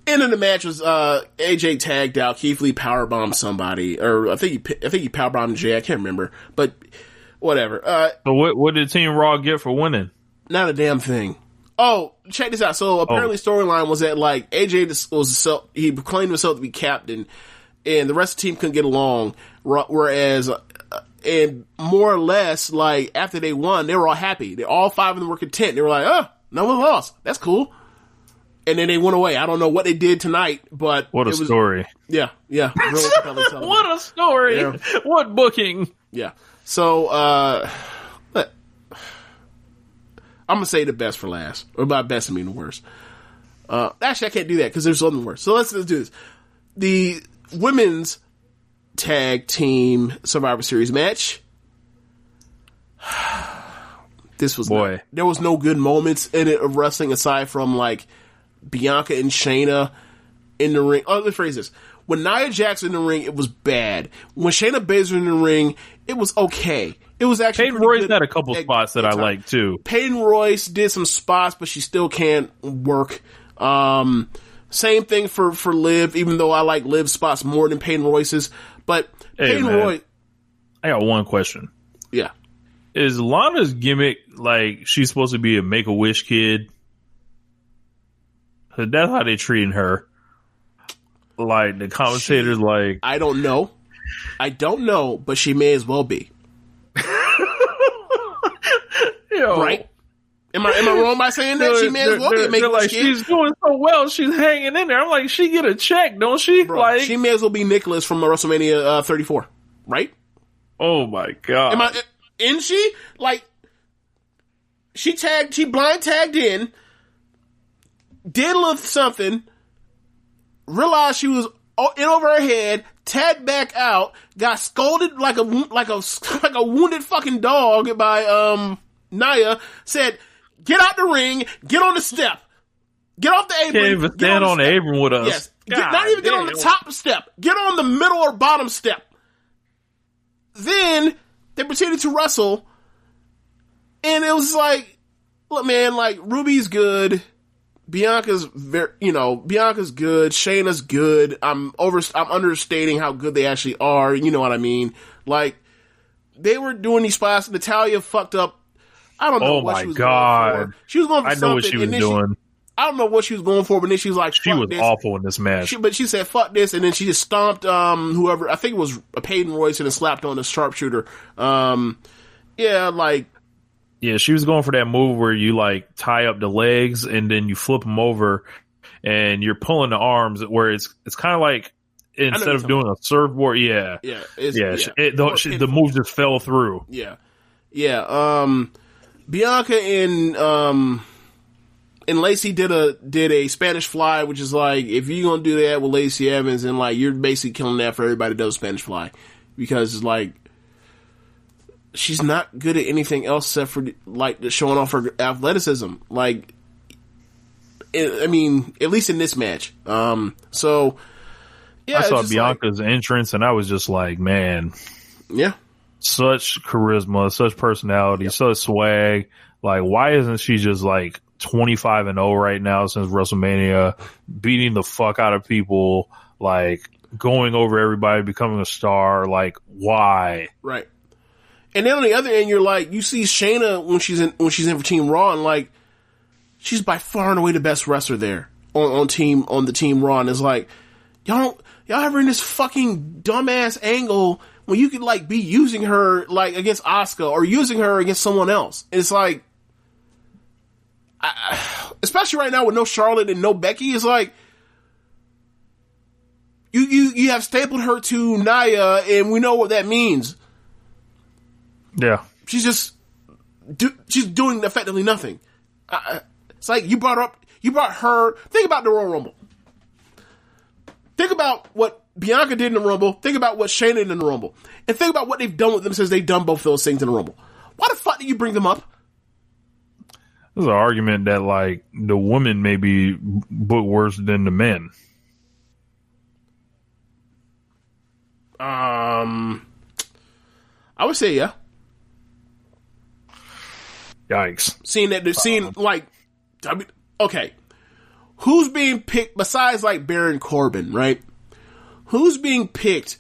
F: End of the match was AJ tagged out. Keith Lee powerbombed somebody, or I think he powerbombed Jay. I can't remember, but whatever.
G: So what did Team Raw get for winning?
F: Not a damn thing. Oh, check this out. So apparently, storyline was that like AJ he proclaimed himself to be captain, and the rest of the team couldn't get along. Whereas, and more or less, like after they won, they were all happy. All five of them were content. They were like, "Oh, no one lost. That's cool." And then they went away. I don't know what they did tonight, but
G: what a story!
F: Yeah.
G: What a story! Yeah. What booking!
F: Yeah. So, I'm gonna say the best for last, or by best I mean the worst. Actually, I can't do that because there's something worse. So let's do this. The women's tag team Survivor Series match. This was there was no good moments in it of wrestling aside from like Bianca and Shayna in the ring. Oh, let's phrase this. When Nia Jax in the ring, it was bad. When Shayna Baszler in the ring, it was okay. It was actually
G: Peyton Royce had a couple spots that I liked too.
F: Peyton Royce did some spots, but she still can't work. Same thing for Liv, even though I like Liv's spots more than Peyton Royce's. But Peyton Royce,
G: I got one question.
F: Yeah.
G: Is Lana's gimmick like she's supposed to be a Make-A-Wish kid? That's how they treating her. Like the commentators, like
F: I don't know, but she may as well be. Right? Am I wrong by saying that? She may as well be a Make-A-Wish kid.
G: She's doing so well, she's hanging in there. I'm like, she get a check, don't she?
F: Bro,
G: like
F: she may as well be Nicholas from WrestleMania 34, right?
G: Oh my god!
F: Isn't she? Like, she blind tagged in, did a little something, realized she was in over her head, tagged back out, got scolded like a wounded fucking dog by Nia, said, "Get out the ring, get on the step. Get off the apron.
G: Can't even stand on the apron with us."
F: Yes. Not even get on the top step. Get on the middle or bottom step. Then they proceeded to wrestle. And it was like, look, man, like, Ruby's good. Bianca's Bianca's good. Shayna's good. I'm understating how good they actually are. You know what I mean? Like, they were doing these spots. Natalia fucked up. I don't know what she was going for. She was going for something. I know what she was doing. I don't know what she was going for, but then she was like,
G: she was awful in this match.
F: But she said, fuck this, and then she just stomped, whoever, I think it was Peyton Royce, and then slapped on the sharpshooter. Yeah, she was going for that move where you, like, tie up the legs, and then you flip them over, and you're pulling the arms, where it's kind of like, instead of doing a surfboard, the move just fell through. Bianca and Lacey did a Spanish fly, which is like, if you're gonna do that with Lacey Evans, and like, you're basically killing that for everybody that does Spanish fly, because it's like, she's not good at anything else except for like showing off her athleticism. Like, I mean, at least in this match. I saw
G: Bianca's entrance, and I was just like, man,
F: yeah,
G: such charisma, such personality, such swag. Like, why isn't she just like 25-0 right now since WrestleMania, beating the fuck out of people, like going over everybody, becoming a star? Like, why?
F: Right. And then on the other end, you're like, you see Shayna when she's in for Team Raw, and like, she's by far and away the best wrestler there on the Team Raw, and it's like, y'all ever in this fucking dumbass angle when you could like be using her like against Asuka or using her against someone else? It's like, especially right now with no Charlotte and no Becky, it's like, you have stapled her to Nia, and we know what that means.
G: Yeah,
F: she's doing effectively nothing. It's like, you brought her. Think about the Royal Rumble. Think about what Bianca did in the Rumble. Think about what Shayna did in the Rumble, and think about what they've done with them since they've done both those things in the Rumble. Why the fuck did you bring them up?
G: There's an argument that like the women may be booked worse than the men.
F: I would say yeah.
G: Yikes.
F: Okay. Who's being picked besides like Baron Corbin, right? Who's being picked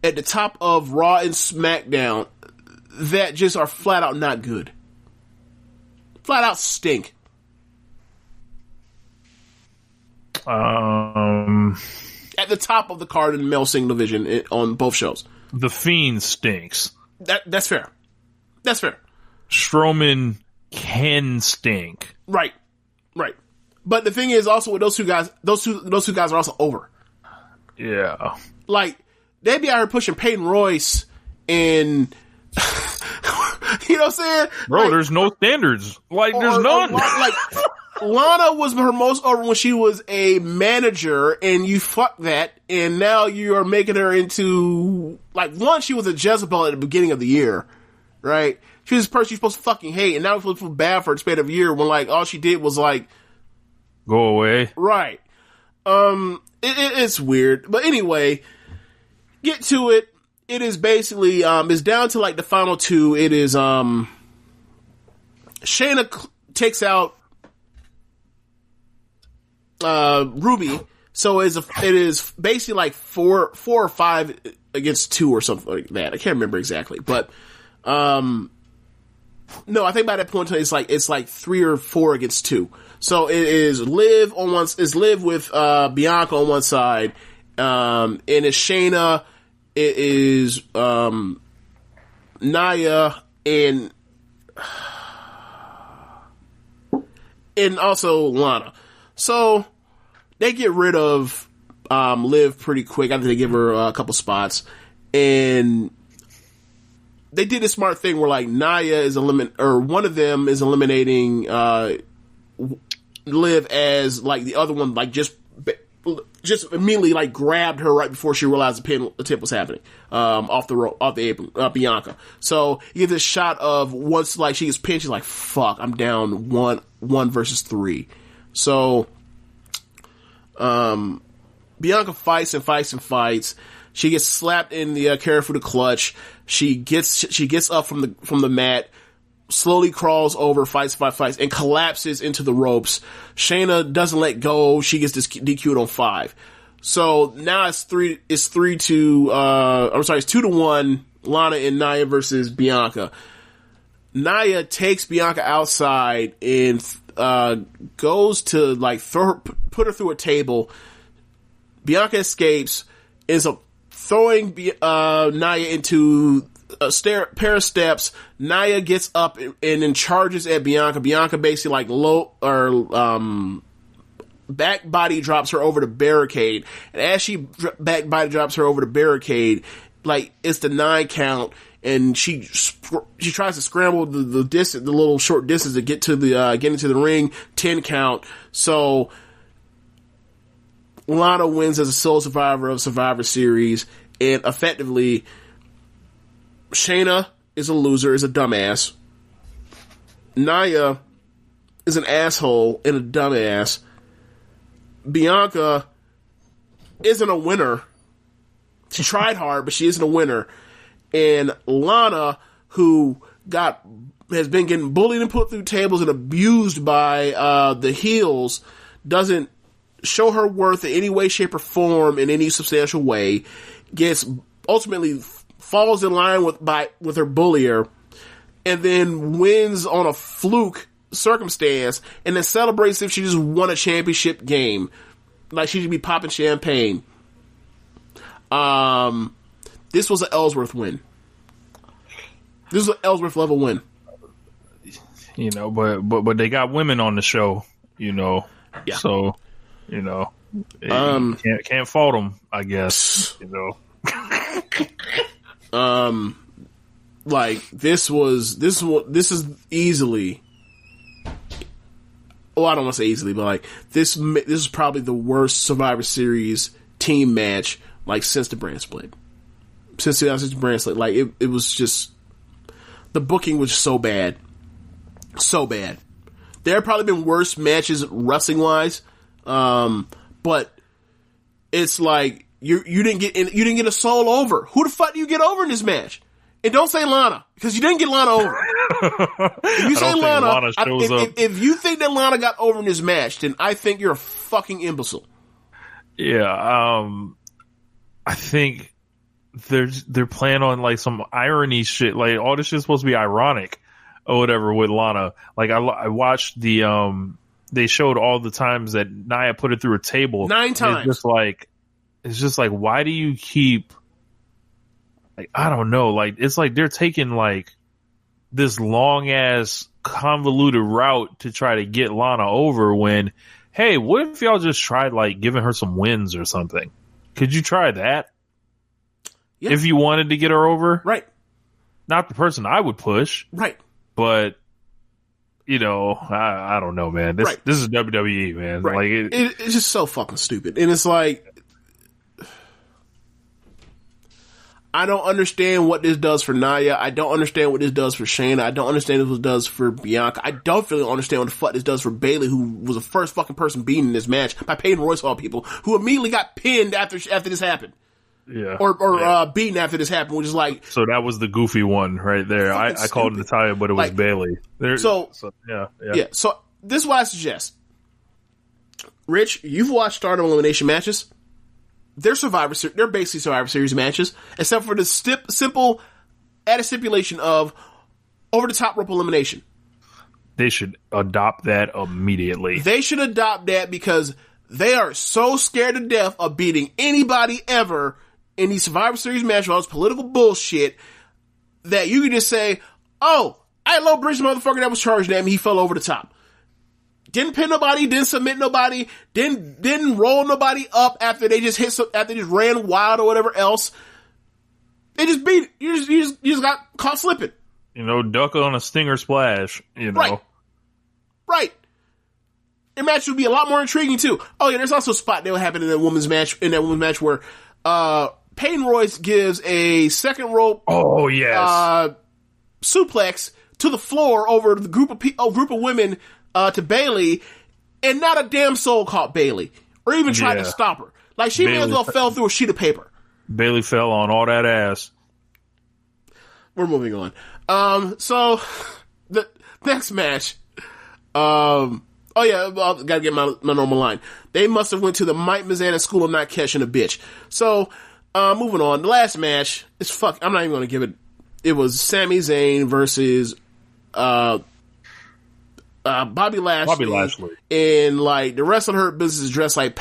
F: at the top of Raw and SmackDown that just are flat out not good? Flat out stink. At the top of the card in the male single division on both shows.
G: The Fiend stinks.
F: That's fair. That's fair.
G: Strowman can stink.
F: Right. But the thing is also with those two guys are also over.
G: Yeah.
F: Like, they'd be out here pushing Peyton Royce and you know what I'm saying?
G: Bro,
F: like,
G: there's no standards. Like, there's none.
F: Like, Lana was her most over when she was a manager, and you fucked that, and now you are making her into, like, one, she was a Jezebel at the beginning of the year, right? She was this person you're supposed to fucking hate, and now we feel bad for her span of a year when, like, all she did was, like,
G: go away.
F: Right. It's weird. But anyway, get to it. It is basically, it's down to, like, the final two. It is, Shayna takes out Ruby, so it is basically like four or five against two or something like that. I can't remember exactly, but no, I think by that point it's like 3 or 4 against 2. So it is Liv on one, is Liv with Bianca on one side, and it's Shayna. It is Nia and also Lana. So they get rid of Liv pretty quick. I think they give her a couple spots, and they did a smart thing where like Nia is one of them is eliminating Liv as like the other one like just just immediately like grabbed her right before she realized the pin attempt was happening, off the apron, Bianca. So you get this shot of once like she gets pinned, she's like, fuck, I'm down one versus 3. So, Bianca fights and fights and fights. She gets slapped in the Karafuda clutch. She gets up from the mat, slowly crawls over, fights, and collapses into the ropes. Shayna doesn't let go. She gets DQ'd on 5. So now it's 2-1, Lana and Nia versus Bianca. Nia takes Bianca outside and, goes to like put her through a table. Bianca escapes, ends up throwing, Nia into a pair of steps. Nia gets up and then charges at Bianca. Bianca basically like back body drops her over the barricade. And as she back body drops her over the barricade, like it's the 9 count, and she tries to scramble the distance, the little short distance to get to get into the ring. 10 count. So Lana wins as a sole survivor of Survivor Series, and effectively Shayna is a loser, is a dumbass. Nia is an asshole and a dumbass. Bianca isn't a winner. She tried hard, but she isn't a winner. And Lana, who has been getting bullied and put through tables and abused by the heels, doesn't show her worth in any way, shape, or form in any substantial way, ultimately falls in line with her bullier, and then wins on a fluke circumstance, and then celebrates if she just won a championship game. Like she should be popping champagne. This was an Ellsworth win. This was an Ellsworth level win.
G: You know, but they got women on the show, you know. Yeah. So, you know, can't fault them, I guess, you know.
F: Like this is easily, well, I don't want to say easily, but like this is probably the worst Survivor Series team match like since the brand split. Since 2006 brand split, like it was just, the booking was so bad. So bad. There have probably been worse matches wrestling wise, but it's like you didn't get a soul over. Who the fuck do you get over in this match? And don't say Lana, because you didn't get Lana over. If you say Lana if you think that Lana got over in this match, then I think you're a fucking imbecile.
G: Yeah, I think they're playing on like some irony shit. Like all this shit's supposed to be ironic or whatever with Lana. Like I watched they showed all the times that Nia put it through a table
F: 9 times.
G: It's just like, why do you keep, like, I don't know, like it's like they're taking like this long ass convoluted route to try to get Lana over when, hey, what if y'all just tried like giving her some wins or something? Could you try that? Yeah. If you wanted to get her over?
F: Right.
G: Not the person I would push.
F: Right.
G: But, you know, I don't know, man. This is WWE, man.
F: Right.
G: Like
F: it's just so fucking stupid. And it's like, I don't understand what this does for Nia. I don't understand what this does for Shayna. I don't understand what this does for Bianca. I don't really understand what the fuck this does for Bayley, who was the first fucking person beaten in this match by Peyton Royce Hall people, who immediately got pinned after this happened.
G: Yeah.
F: Or beaten after this happened, which is like...
G: So that was the goofy one right there. I called Natalia, but it was like, Bayley. So yeah.
F: So this is what I suggest. Rich, you've watched Stardom Elimination matches. They're basically Survivor Series matches, except for the simple added stipulation of over the top rope elimination.
G: They should adopt that immediately.
F: They should adopt that because they are so scared to death of beating anybody ever in these Survivor Series matches, all this political bullshit, that you can just say, oh, I low bridge the motherfucker that was charged at me, he fell over the top. Didn't pin nobody, didn't submit nobody, didn't roll nobody up after they just after they just ran wild or whatever else. They just beat it. You just got caught slipping.
G: You know, duck on a stinger splash, you know.
F: Right. their match would be a lot more intriguing too. Oh yeah, there's also a spot that would happen in that women's match where Peyton Royce gives a second rope suplex to the floor over the group of women to Bayley, and not a damn soul caught Bayley or even tried to stop her. Like, she may as well fell through a sheet of paper.
G: Bayley fell on all that ass.
F: We're moving on. So the next match, gotta get my normal line. They must have went to the Mike Mizanin School of Not Catching a Bitch. So, moving on. The last match is I'm not even gonna give it. It was Sami Zayn versus, Bobby Lashley. And like the rest of the Hurt Business dressed like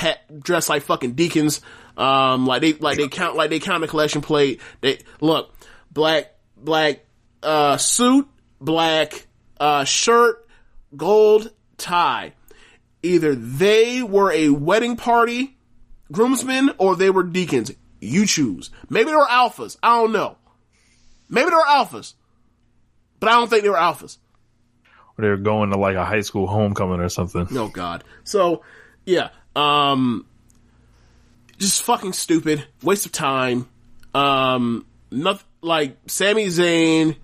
F: fucking deacons. They count the collection plate. They look black suit, black shirt, gold tie. Either they were a wedding party groomsmen or they were deacons. You choose. Maybe they were alphas. I don't know. Maybe they were alphas, but I don't think they were alphas.
G: Or they were going to like a high school homecoming or something.
F: Oh God. So yeah, just fucking stupid, waste of time. Nothing like Sami Zayn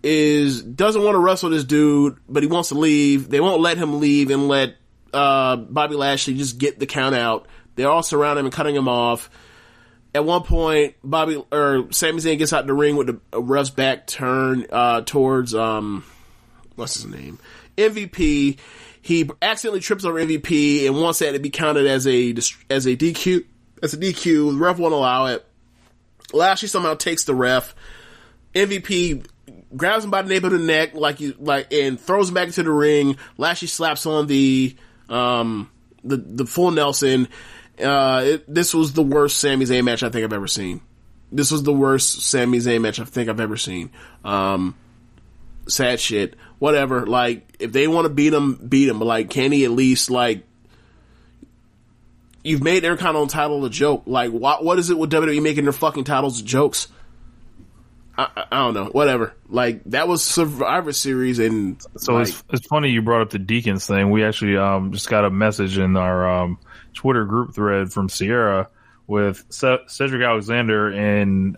F: doesn't want to wrestle this dude, but he wants to leave. They won't let him leave and let Bobby Lashley just get the count out. They're all surrounding him and cutting him off. At one point, Sami Zayn gets out the ring with the ref's back turned towards what's his name? MVP. He accidentally trips over MVP and wants that to be counted as a DQ. As a DQ, the ref won't allow it. Lashley somehow takes the ref. MVP grabs him by the nape of the neck and throws him back into the ring. Lashley slaps on the full Nelson. This was the worst Sami Zayn match I think I've ever seen. Sad shit. Whatever. Like, if they want to beat him, beat him. But like, can he at least you've made their kind of title a joke. Like, what is it with WWE making their fucking titles jokes? I don't know. Whatever. Like, that was Survivor Series, and
G: so it's funny you brought up the Deacons thing. We actually just got a message in our Twitter group thread from Sierra with Cedric Alexander and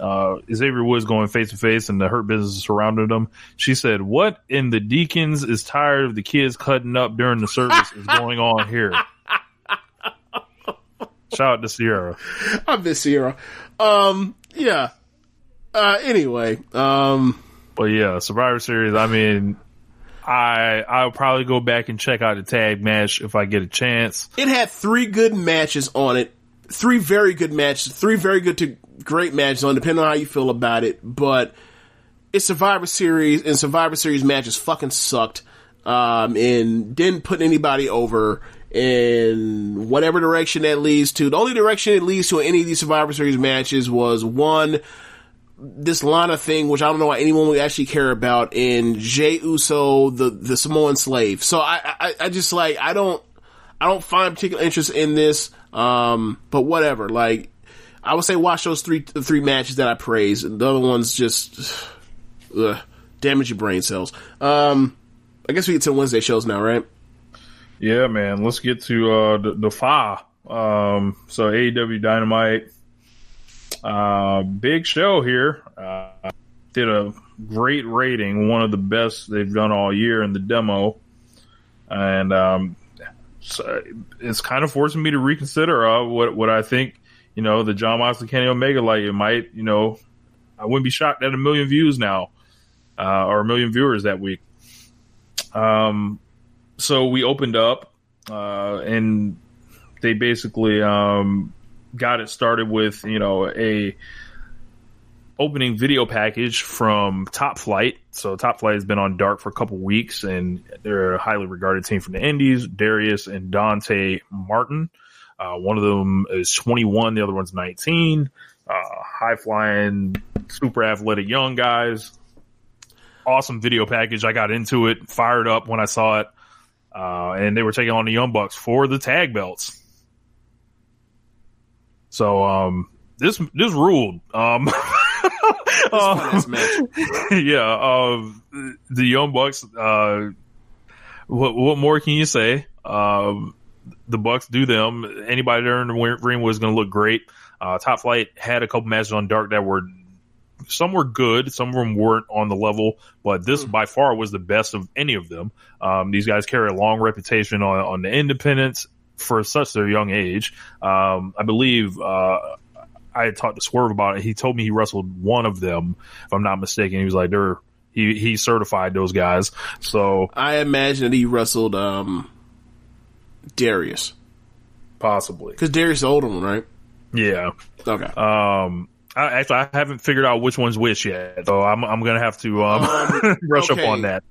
G: Xavier Woods going face to face, and the Hurt Business surrounded them. She said, "What in the Deacons is tired of the kids cutting up during the service is going on here?" Shout out to Sierra.
F: I miss Sierra. Yeah. Anyway.
G: But yeah, Survivor Series, I mean, I'll probably go back and check out the tag match if I get a chance.
F: It had 3 good matches on it. 3 very good matches. 3 very good to great matches on, depending on how you feel about it. But it's Survivor Series, and Survivor Series matches fucking sucked. And didn't put anybody over in whatever direction that leads to. The only direction it leads to in any of these Survivor Series matches was one, this Lana thing, which I don't know why anyone would actually care about, and Jey Uso, the Samoan slave. So I just I don't find particular interest in this. But whatever. Like, I would say watch those three matches that I praise. The other ones just damage your brain cells. I guess we get to Wednesday shows now, right?
G: Yeah, man. Let's get to the FA. So AEW Dynamite. Big show here. Did a great rating, one of the best they've done all year in the demo, and so it's kind of forcing me to reconsider what I think. You know, the Jon Moxley Kenny Omega, like, it might. You know, I wouldn't be shocked at 1 million views now, or 1 million viewers that week. So we opened up, and they basically got it started with, you know, a opening video package from Top Flight. So Top Flight has been on Dark for a couple weeks, and they're a highly regarded team from the Indies, Darius and Dante Martin. One of them is 21, the other one's 19. High-flying, super athletic young guys. Awesome video package. I got into it, fired up when I saw it. And they were taking on the Young Bucks for the tag belts. So, this ruled. Yeah, the Young Bucks, what more can you say? the Bucks do them. Anybody there in the ring was going to look great. Top Flight had a couple matches on Dark that some were good, some of them weren't on the level, but this by far was the best of any of them. These guys carry a long reputation on the independents for such a young age. I believe I had talked to Swerve about it. He told me he wrestled one of them, if I'm not mistaken. He was like, he certified those guys. So
F: I imagine that he wrestled Darius.
G: Possibly.
F: Because Darius is the older one, right?
G: Yeah.
F: Okay.
G: I haven't figured out which one's which yet, so I'm gonna have to brush up on that.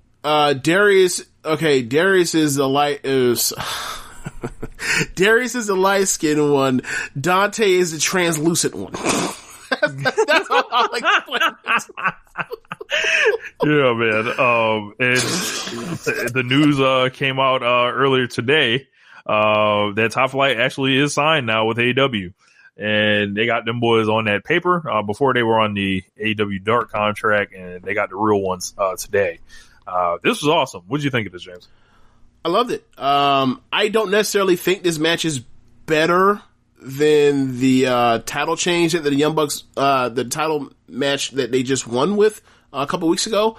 F: Darius is the Darius is the light skinned one. Dante is the translucent one. That's all I like to play.
G: Yeah, man. And the news came out earlier today that Top Flight actually is signed now with AEW. And they got them boys on that paper before they were on the AEW Dark contract, and they got the real ones today. This was awesome. What did you think of this, James?
F: I loved it. I don't necessarily think this match is better than the title change that the Young Bucks, the title match that they just won with a couple weeks ago.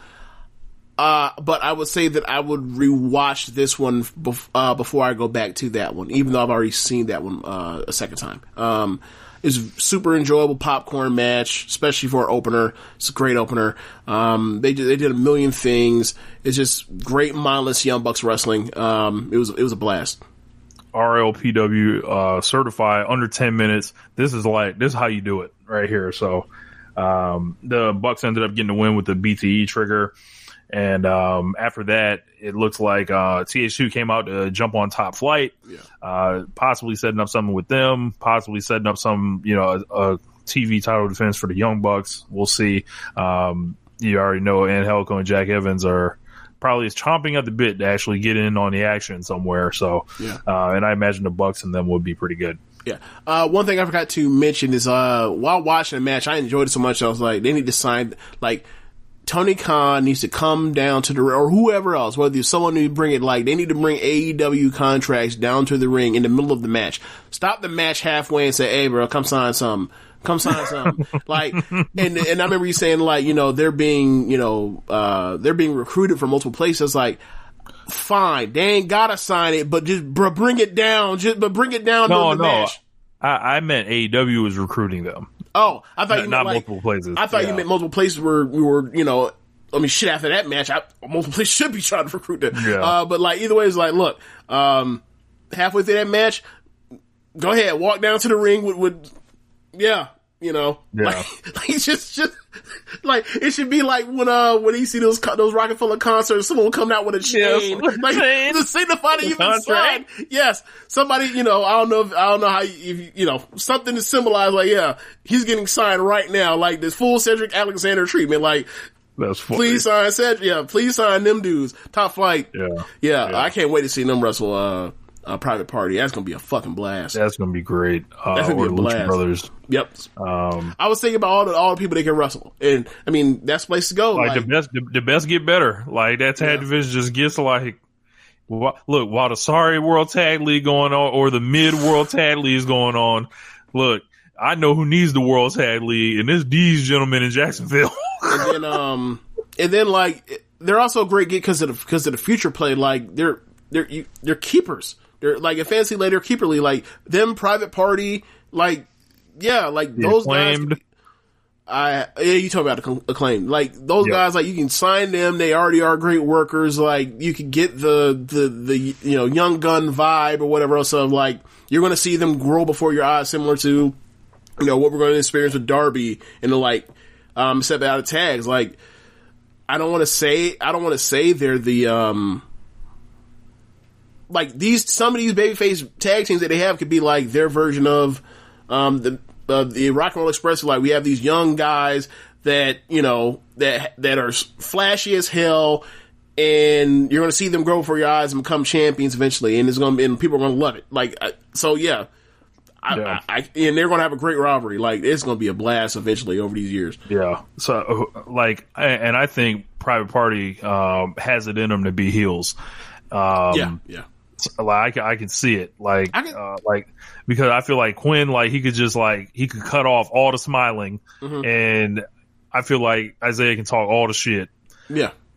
F: But I would say that I would rewatch this one before I go back to that one, even though I've already seen that one a second time. It's a super enjoyable popcorn match, especially for an opener. It's a great opener. They did a million things. It's just great mindless Young Bucks wrestling. It was a blast.
G: RLPW certified under 10 minutes. This is how you do it right here. So the Bucks ended up getting the win with the BTE trigger. And after that, it looks like TH2 came out to jump on Top Flight, possibly setting up something with them, possibly setting up some, a TV title defense for the Young Bucks. We'll see. You already know Angelico and Jack Evans are probably chomping at the bit to actually get in on the action somewhere. So, and I imagine the Bucks and them would be pretty good.
F: Yeah. One thing I forgot to mention is while watching the match, I enjoyed it so much. I was like, they need to sign Tony Khan needs to come down to the ring, or whoever else, whether someone needs to bring it, they need to bring AEW contracts down to the ring in the middle of the match. Stop the match halfway and say, hey, bro, come sign something. And I remember you saying, they're being recruited from multiple places. Fine, they ain't gotta sign it, but just bring it down. Bring it down during the match.
G: I meant AEW was recruiting them.
F: Oh, I thought you meant
G: multiple places.
F: I thought you meant multiple places where we were, shit, after that match, multiple places should be trying to recruit them. Yeah. But either way, it's look, halfway through that match, go ahead, walk down to the ring with it's just it should be when you see those Rockefeller concerts, someone will come out with a chain, to signify that you've been signed. Yes, somebody, I don't know how something to symbolize, he's getting signed right now, this full Cedric Alexander treatment,
G: that's funny.
F: Please sign Cedric, please sign them dudes, Top Flight. Yeah. I can't wait to see them wrestle, Private Party. That's gonna be a fucking blast.
G: That's gonna be great.
F: That's gonna be a blast.
G: Lucha Brothers.
F: Yep. I was thinking about all the people they can wrestle, and I mean that's the place to go.
G: The best get better. That tag division just gets look, while the Sorry World Tag League going on or the Mid World Tag League is going on. Look, I know who needs the World Tag League, and it's these gentlemen in Jacksonville.
F: and then they're also a great get because of the future play. They're keepers. They're a fantasy later keeper league, them Private Party, those
G: Acclaimed.
F: guys. You talk about Acclaimed. Those guys, you can sign them. They already are great workers. You can get the young gun vibe or whatever else. Of you're going to see them grow before your eyes, similar to what we're going to experience with Darby and the step out of tags. I don't want to say they're the some of these babyface tag teams that they have could be their version of the Rock and Roll Express. We have these young guys that that are flashy as hell, and you're going to see them grow before your eyes and become champions eventually, and and people are going to love it. And they're going to have a great rivalry. It's going to be a blast eventually over these years.
G: Yeah. So and I think Private Party has it in them to be heels. Like I can see it, like because I feel like Quinn, like he could cut off all the smiling, and I feel like Isaiah can talk all the shit,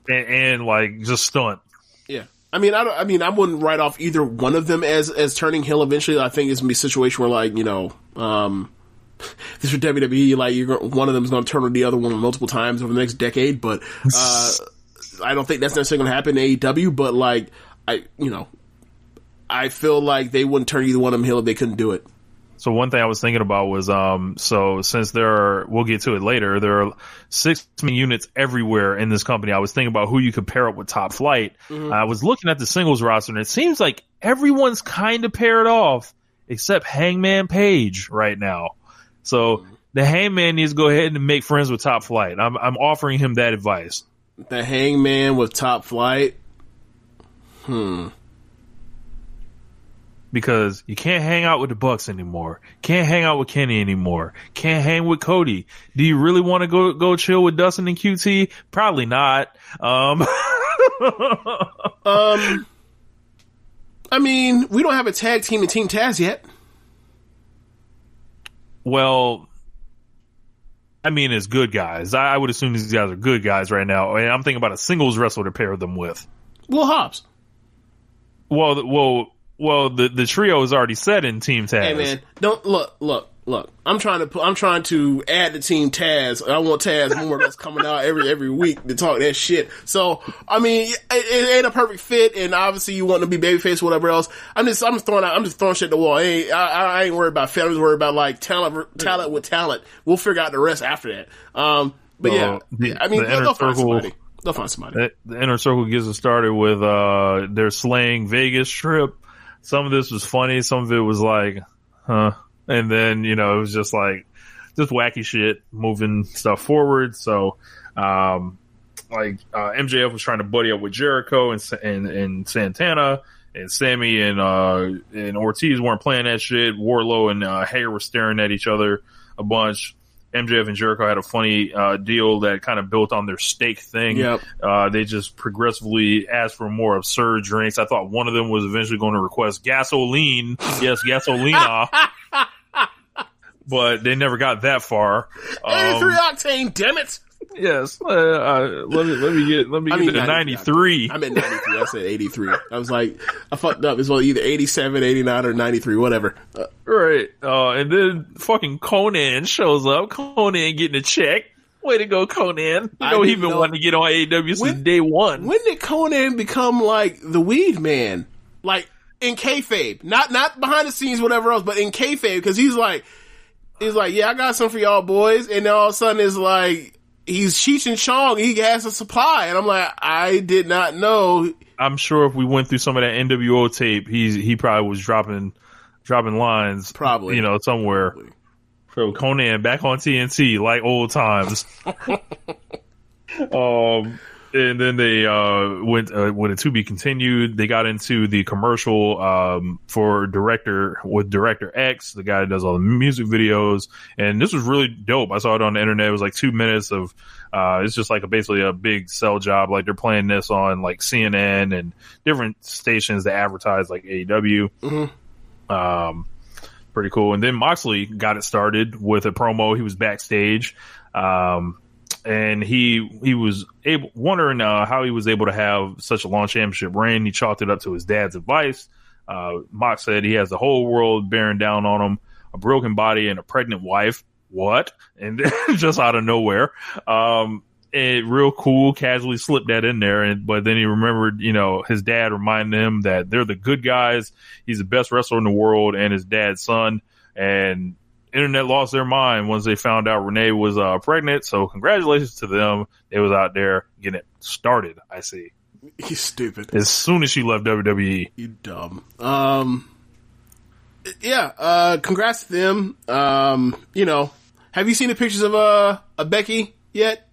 G: and like just stunt. Yeah,
F: I mean, I wouldn't write off either one of them as turning heel eventually. I think it's gonna be a situation where, like, this for WWE, like one of them is gonna turn on the other one multiple times over the next decade, but I don't think that's necessarily gonna happen in AEW. But like, I feel like they wouldn't turn either one of them heel if they couldn't do it.
G: So one thing I was thinking about was, so since we'll get to it later, there are 6 units everywhere in this company. I was thinking about who you could pair up with Top Flight. I was looking at the singles roster, and it seems like everyone's kind of paired off except Hangman Page right now. So the Hangman needs to go ahead and make friends with Top Flight. I'm offering him that advice.
F: The Hangman with Top Flight?
G: Because you can't hang out with the Bucks anymore. Can't hang out with Kenny anymore. Can't hang with Cody. Do you really want to go chill with Dustin and QT? Probably not.
F: I mean, we don't have a tag team in Team Taz yet.
G: Well, I mean, it's good guys. I would assume these guys are good guys right now. And I'm thinking about a singles wrestler to pair them with.
F: Will Hobbs.
G: Well, the trio is already set in Team Taz.
F: Hey man, don't look. I'm trying to add the Team Taz. I want Taz more that's coming out every week to talk that shit. So I mean, it ain't a perfect fit, and obviously you want to be babyface, whatever else. I'm just throwing shit at the wall. I ain't worried about fit. I'm just worried about like talent with talent. We'll figure out the rest after that. But they'll find somebody. They'll find somebody.
G: The Inner Circle gets us started with their Slaying Vegas trip. Some of this was funny. Some of it was like, huh. And then, it was just like, just wacky shit, moving stuff forward. So, MJF was trying to buddy up with Jericho and Santana, and Sammy and Ortiz weren't playing that shit. Wardlow and Hager were staring at each other a bunch. MJF and Jericho had a funny deal that kind of built on their steak thing.
F: Yep.
G: They just progressively asked for more absurd drinks. I thought one of them was eventually going to request gasoline. Yes, gasolina. But they never got that far.
F: 83 octane, damn it!
G: Yes. Let me get to 93.
F: I'm at 93. I said 83. I was like, I fucked up. It's either 87, 89, or 93, whatever.
G: Right. And then fucking Conan shows up. Conan getting a check. Way to go, Conan. He's been wanting to get on AEW since day one.
F: When did Conan become like the weed man? Like in kayfabe. Not behind the scenes, whatever else, but in kayfabe, because he's like, yeah, I got some for y'all boys. And then all of a sudden it's like, he's Cheech and Chong. He has a supply. And I'm like, I did not know.
G: I'm sure if we went through some of that NWO tape, he probably was dropping lines.
F: Probably.
G: Somewhere.
F: Probably.
G: So Conan back on TNT like old times. And then they went with a to be continued. They got into the commercial for Director X, the guy that does all the music videos, and this was really dope. I saw it on the internet. It was like 2 minutes of it's just like basically a big sell job. Like they're playing this on like CNN and different stations that advertise like AEW. Pretty cool. And then Moxley got it started with a promo. He was backstage. And he was wondering how he was able to have such a long championship reign. He chalked it up to his dad's advice. Mox said he has the whole world bearing down on him, a broken body and a pregnant wife. What? And just out of nowhere. It real cool, casually slipped that in there. But then he remembered, his dad reminded him that they're the good guys. He's the best wrestler in the world and his dad's son. And internet lost their mind once they found out Renee was pregnant. So congratulations to them. They was out there getting it started. I see.
F: You stupid.
G: As soon as she left WWE.
F: You dumb. Congrats to them. Have you seen the pictures of Becky yet?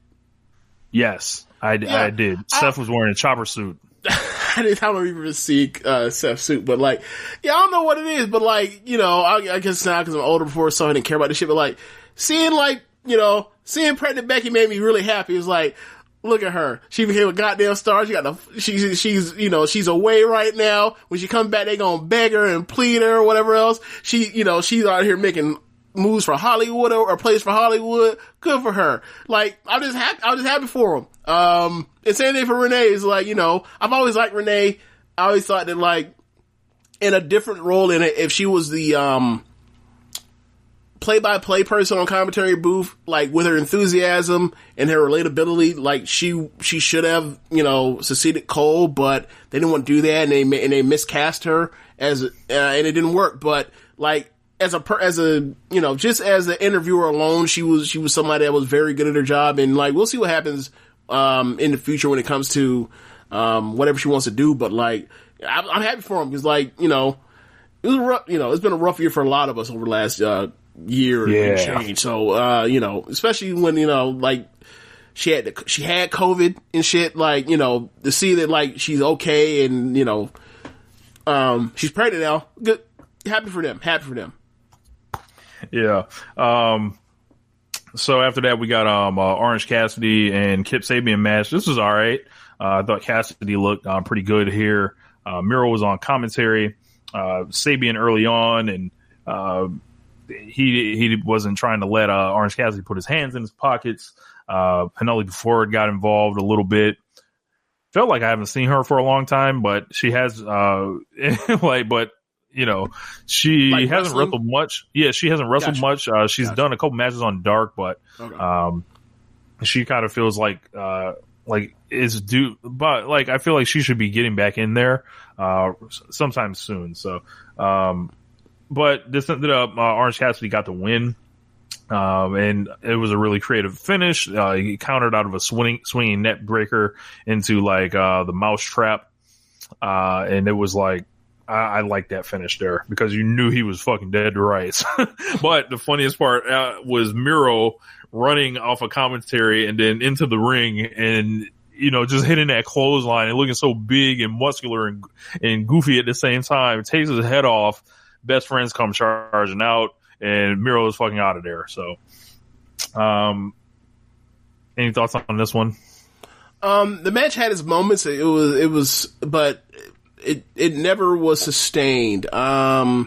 G: Yes, I did. Seth was wearing a chopper suit.
F: I don't even see Seth's suit, but like, I don't know what it is, but like, I guess now because I'm older before, so I didn't care about this shit, but like, seeing pregnant Becky made me really happy. It was like Look at her. She became a goddamn star. She's away right now. When she comes back, they gonna beg her and plead her or whatever else. She's out here making moves for Hollywood or plays for Hollywood. Good for her. Like, I'm just happy for him. And same thing for Renee is like, I've always liked Renee. I always thought that, like, in a different role in it, if she was the, play-by-play person on commentary booth, like, with her enthusiasm and her relatability, like, she should have, succeeded Cole, but they didn't want to do that, and they miscast her and it didn't work. But, like, just as an interviewer alone, she was somebody that was very good at her job, and, like, we'll see what happens, in the future when it comes to, whatever she wants to do. But, like, I'm happy for him, because, like, it was rough, it's been a rough year for a lot of us over the last, year and change. So, especially when, like, she had COVID and shit, like, to see that, like, she's okay and, she's pregnant now. Good. Happy for them.
G: Yeah. So after that, we got, Orange Cassidy and Kip Sabian match. This was all right. I thought Cassidy looked, pretty good here. Miro was on commentary, Sabian early on, and, he wasn't trying to let Orange Cassidy put his hands in his pockets. Penelope Ford got involved a little bit. Felt like I haven't seen her for a long time, but she has she hasn't wrestled much. Yeah, she hasn't wrestled much. She's done a couple matches on Dark, but she kind of feels like it's due. But, like, I feel like she should be getting back in there sometime soon. So. But this ended up, Orange Cassidy got the win. And it was a really creative finish. He countered out of a swinging net breaker into, like, the mouse trap. And it was like, I liked that finish there because you knew he was fucking dead to rights. But the funniest part was Miro running off a commentary and then into the ring and, just hitting that clothesline and looking so big and muscular and goofy at the same time. It takes his head off. Best friends come charging out, and Miro is fucking out of there. So, any thoughts on this one?
F: The match had its moments. But it never was sustained. I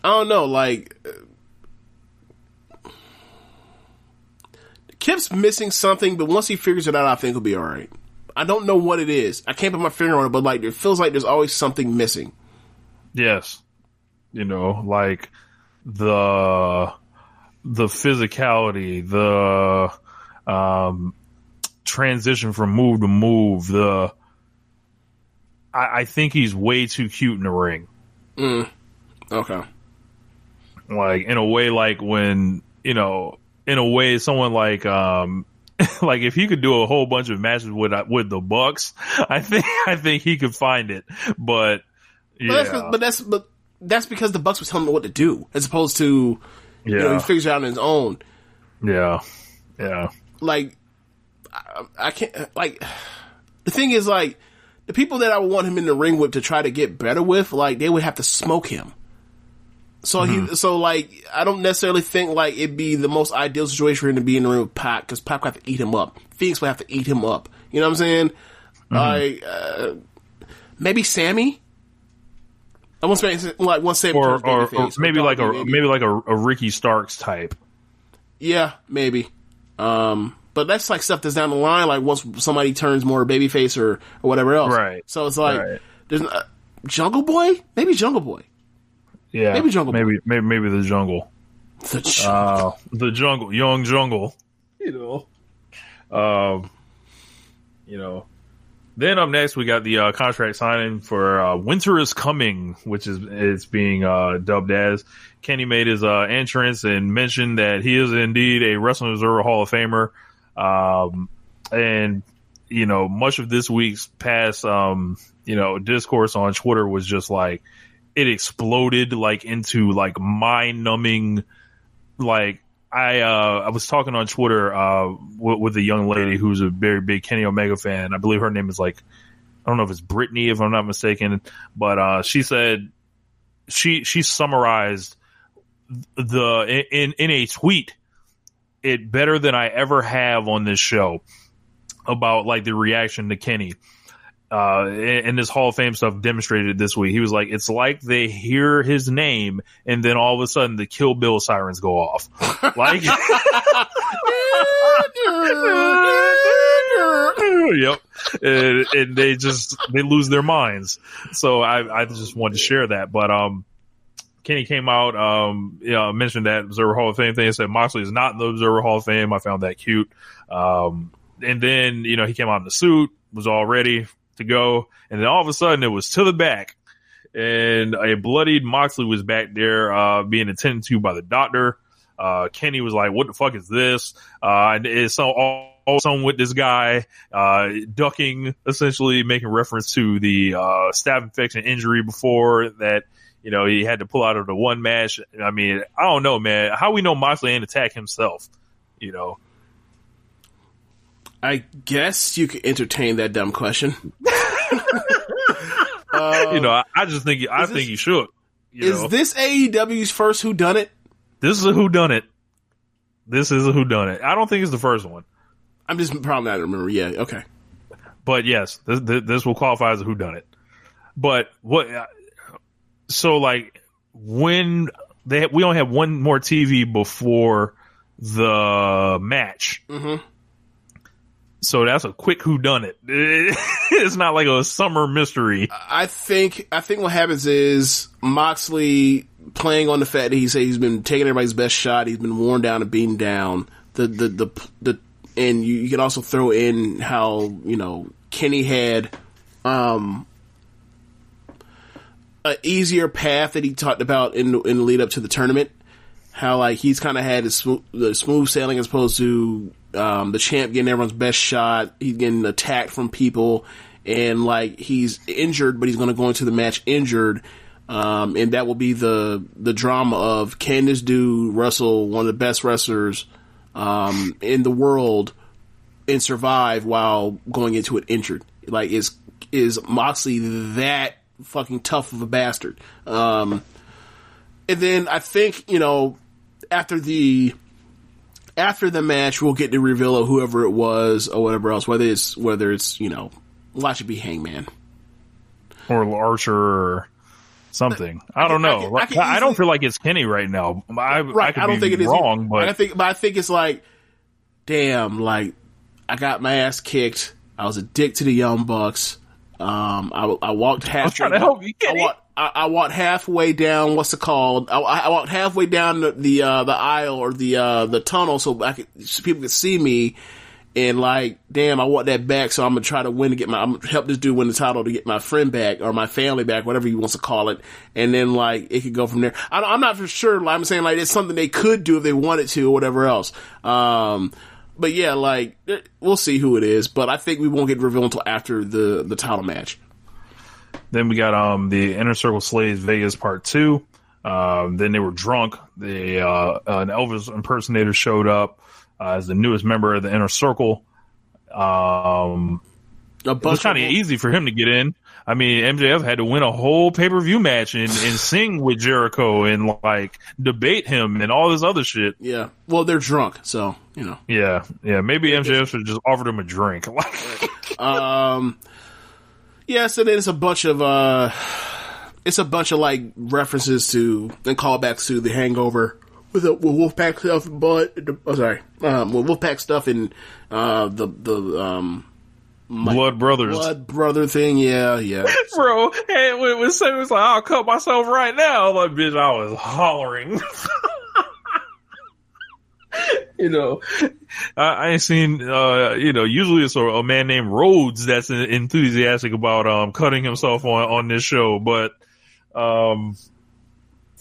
F: don't know, like, Kip's missing something, but once he figures it out, I think he'll be alright. I don't know what it is. I can't put my finger on it, but, like, it feels like there's always something missing.
G: Yes. Like the physicality, the transition from move to move, I think he's way too cute in the ring.
F: Okay.
G: Like, in a way, like when, someone like, like if he could do a whole bunch of matches with the Bucks, I think he could find it. But yeah.
F: But that's because the Bucks was telling him what to do, as opposed to, he figures it out on his own.
G: Yeah.
F: Like, I can't, like, the thing is, like, the people that I would want him in the ring with to try to get better with, like, they would have to smoke him. So like, I don't necessarily think, like, it'd be the most ideal situation for him to be in the ring with Pac, because Pac would have to eat him up. Phoenix would have to eat him up. You know what I'm saying? Like, maybe Sammy? I want to say,
G: or maybe like a Ricky Starks type.
F: Yeah, maybe. But that's like stuff that's down the line. Like once somebody turns more babyface or whatever else.
G: Right.
F: So it's like there's Jungle Boy. Maybe Jungle Boy.
G: Yeah.
F: Maybe Jungle Boy.
G: Maybe the Jungle. The Jungle. Young Jungle. Then up next, we got the contract signing for Winter is Coming, which is being dubbed as. Kenny made his entrance and mentioned that he is indeed a Wrestling Observer Hall of Famer. And, much of this week's past, discourse on Twitter was just like, it exploded like into like mind-numbing, like, I was talking on Twitter with a young lady who's a very big Kenny Omega fan. I believe her name is like, I don't know if it's Brittany, if I'm not mistaken, but she said she summarized in a tweet it better than I ever have on this show about like the reaction to Kenny. And this Hall of Fame stuff demonstrated this week. He was like, it's like they hear his name and then all of a sudden the Kill Bill sirens go off. Like, yep. And they lose their minds. So I just wanted to share that. But, Kenny came out, mentioned that Observer Hall of Fame thing. He said Moxley is not in the Observer Hall of Fame. I found that cute. And then, he came out in the suit, was all ready to go, and then all of a sudden it was to the back, and a bloodied Moxley was back there being attended to by the doctor. Kenny was like, what the fuck is this? And it's all with this guy ducking, essentially making reference to the staph infection injury before that. He had to pull out of the one match. I mean, I don't know, man. How we know Moxley ain't attack himself?
F: I guess you could entertain that dumb question.
G: I just think think he should.
F: Is this AEW's first whodunit?
G: This is a whodunit. I don't think it's the first one.
F: I'm just probably not remember. Yeah, okay.
G: But yes, this will qualify as a whodunit. But what? So like when we only have one more TV before the match. Mm-hmm. So that's a quick whodunit. It's not like a summer mystery.
F: I think what happens is Moxley playing on the fact that he's been taking everybody's best shot. He's been worn down and beaten down. And you can also throw in how, Kenny had, an easier path that he talked about in the lead up to the tournament. How like he's kind of had the smooth sailing as opposed to the champ getting everyone's best shot. He's getting attacked from people, and like he's injured, but he's going to go into the match injured, and that will be the drama of, can this dude wrestle one of the best wrestlers in the world and survive while going into it injured? Like is Moxley that fucking tough of a bastard? And then I think after the match, we'll get the reveal of whoever it was or whatever else, whether it's watch it be Hangman
G: or Archer or something. I don't know. I don't feel like it's Kenny right now. I don't think it is wrong, but I think it's like, damn, like I got my ass kicked. I was a dick to the Young Bucks. I walked halfway. I was trying to help you, Kenny. I walked halfway down. What's it called? I walked halfway down the aisle or the tunnel so people could see me. And like, damn, I want that back. So I'm gonna try to win I'm gonna help this dude win the title to get my friend back or my family back, whatever he wants to call it. And then like it could go from there. I'm not for sure. Like I'm saying, like it's something they could do if they wanted to or whatever else. But yeah, like we'll see who it is. But I think we won't get revealed until after the title match. Then we got the Inner Circle Slaves Vegas Part 2. Then they were drunk. An Elvis impersonator showed up as the newest member of the Inner Circle. It was kind of easy for him to get in. I mean, MJF had to win a whole pay-per-view match and sing with Jericho and like debate him and all this other shit.
F: Yeah. Well, they're drunk, so
G: Yeah. Maybe MJF should have just offered him a drink.
F: Yeah, so then it's a bunch of like references to and callbacks to The Hangover with Wolfpack stuff, with Wolfpack stuff and the
G: Blood Brothers.
F: Blood Brother thing, yeah.
G: Bro, hey, when Sam was like, I'll cut myself right now, like, bitch, I was hollering. I ain't seen, usually it's a man named Rhodes that's enthusiastic about, cutting himself on this show, but,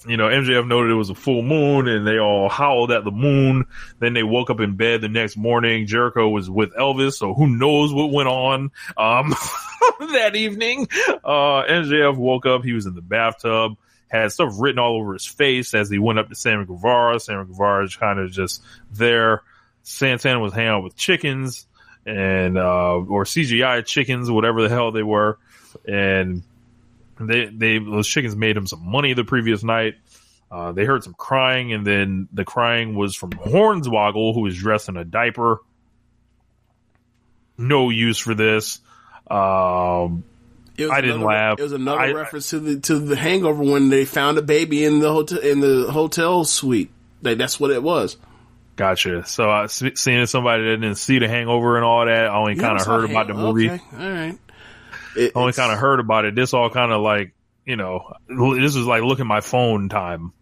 G: MJF noted it was a full moon and they all howled at the moon. Then they woke up in bed the next morning. Jericho was with Elvis, so who knows what went on, that evening. MJF woke up. He was in the bathtub. Had stuff written all over his face as he went up to Sammy Guevara. Sammy Guevara is kind of just there. Santana was hanging out with chickens and or CGI chickens, whatever the hell they were, and those chickens made him some money the previous night. They heard some crying, and then the crying was from Hornswoggle, who was dressed in a diaper. No use for this. I didn't laugh.
F: It was another reference to the Hangover when they found a baby in the hotel suite. Like, that's what it was.
G: Gotcha. So seeing somebody that didn't see the Hangover and all that, I only kind of heard about the movie.
F: Okay. All right.
G: Only kind of heard about it. This all kind of like, this is like look at my phone time.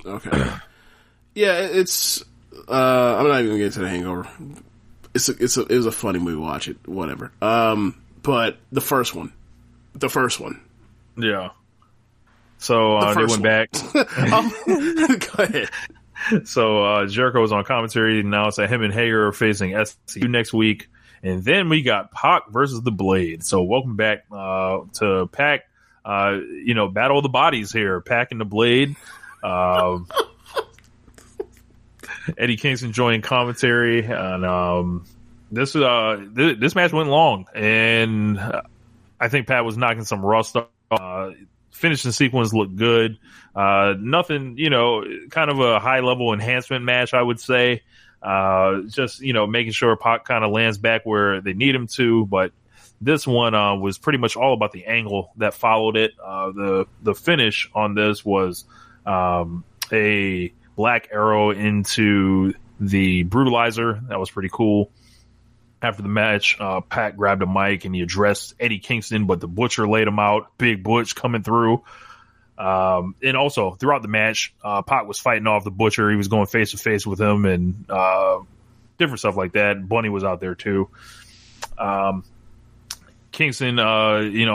F: Okay. Yeah, it's. I'm not even gonna get to the Hangover. It was a funny movie. Watch it, whatever. But the first one.
G: Yeah. So they went back.
F: Go ahead.
G: So Jericho was on commentary and announced that him and Hager are facing SCU next week, and then we got Pac versus the Blade. So welcome back to Pac. Battle of the bodies here. Pac and the Blade. Eddie Kingston joined commentary, and this match went long, and I think Pat was knocking some rust off. Finishing sequence looked good. Nothing, kind of a high level enhancement match, I would say. Just making sure Pac kind of lands back where they need him to, but this one was pretty much all about the angle that followed it. The finish on this was a black arrow into the brutalizer. That was pretty cool. After the match, Pat grabbed a mic and he addressed Eddie Kingston, but the Butcher laid him out. Big Butch coming through. And also throughout the match, Pac was fighting off the Butcher. He was going face to face with him and different stuff like that. Bunny was out there too. Kingston,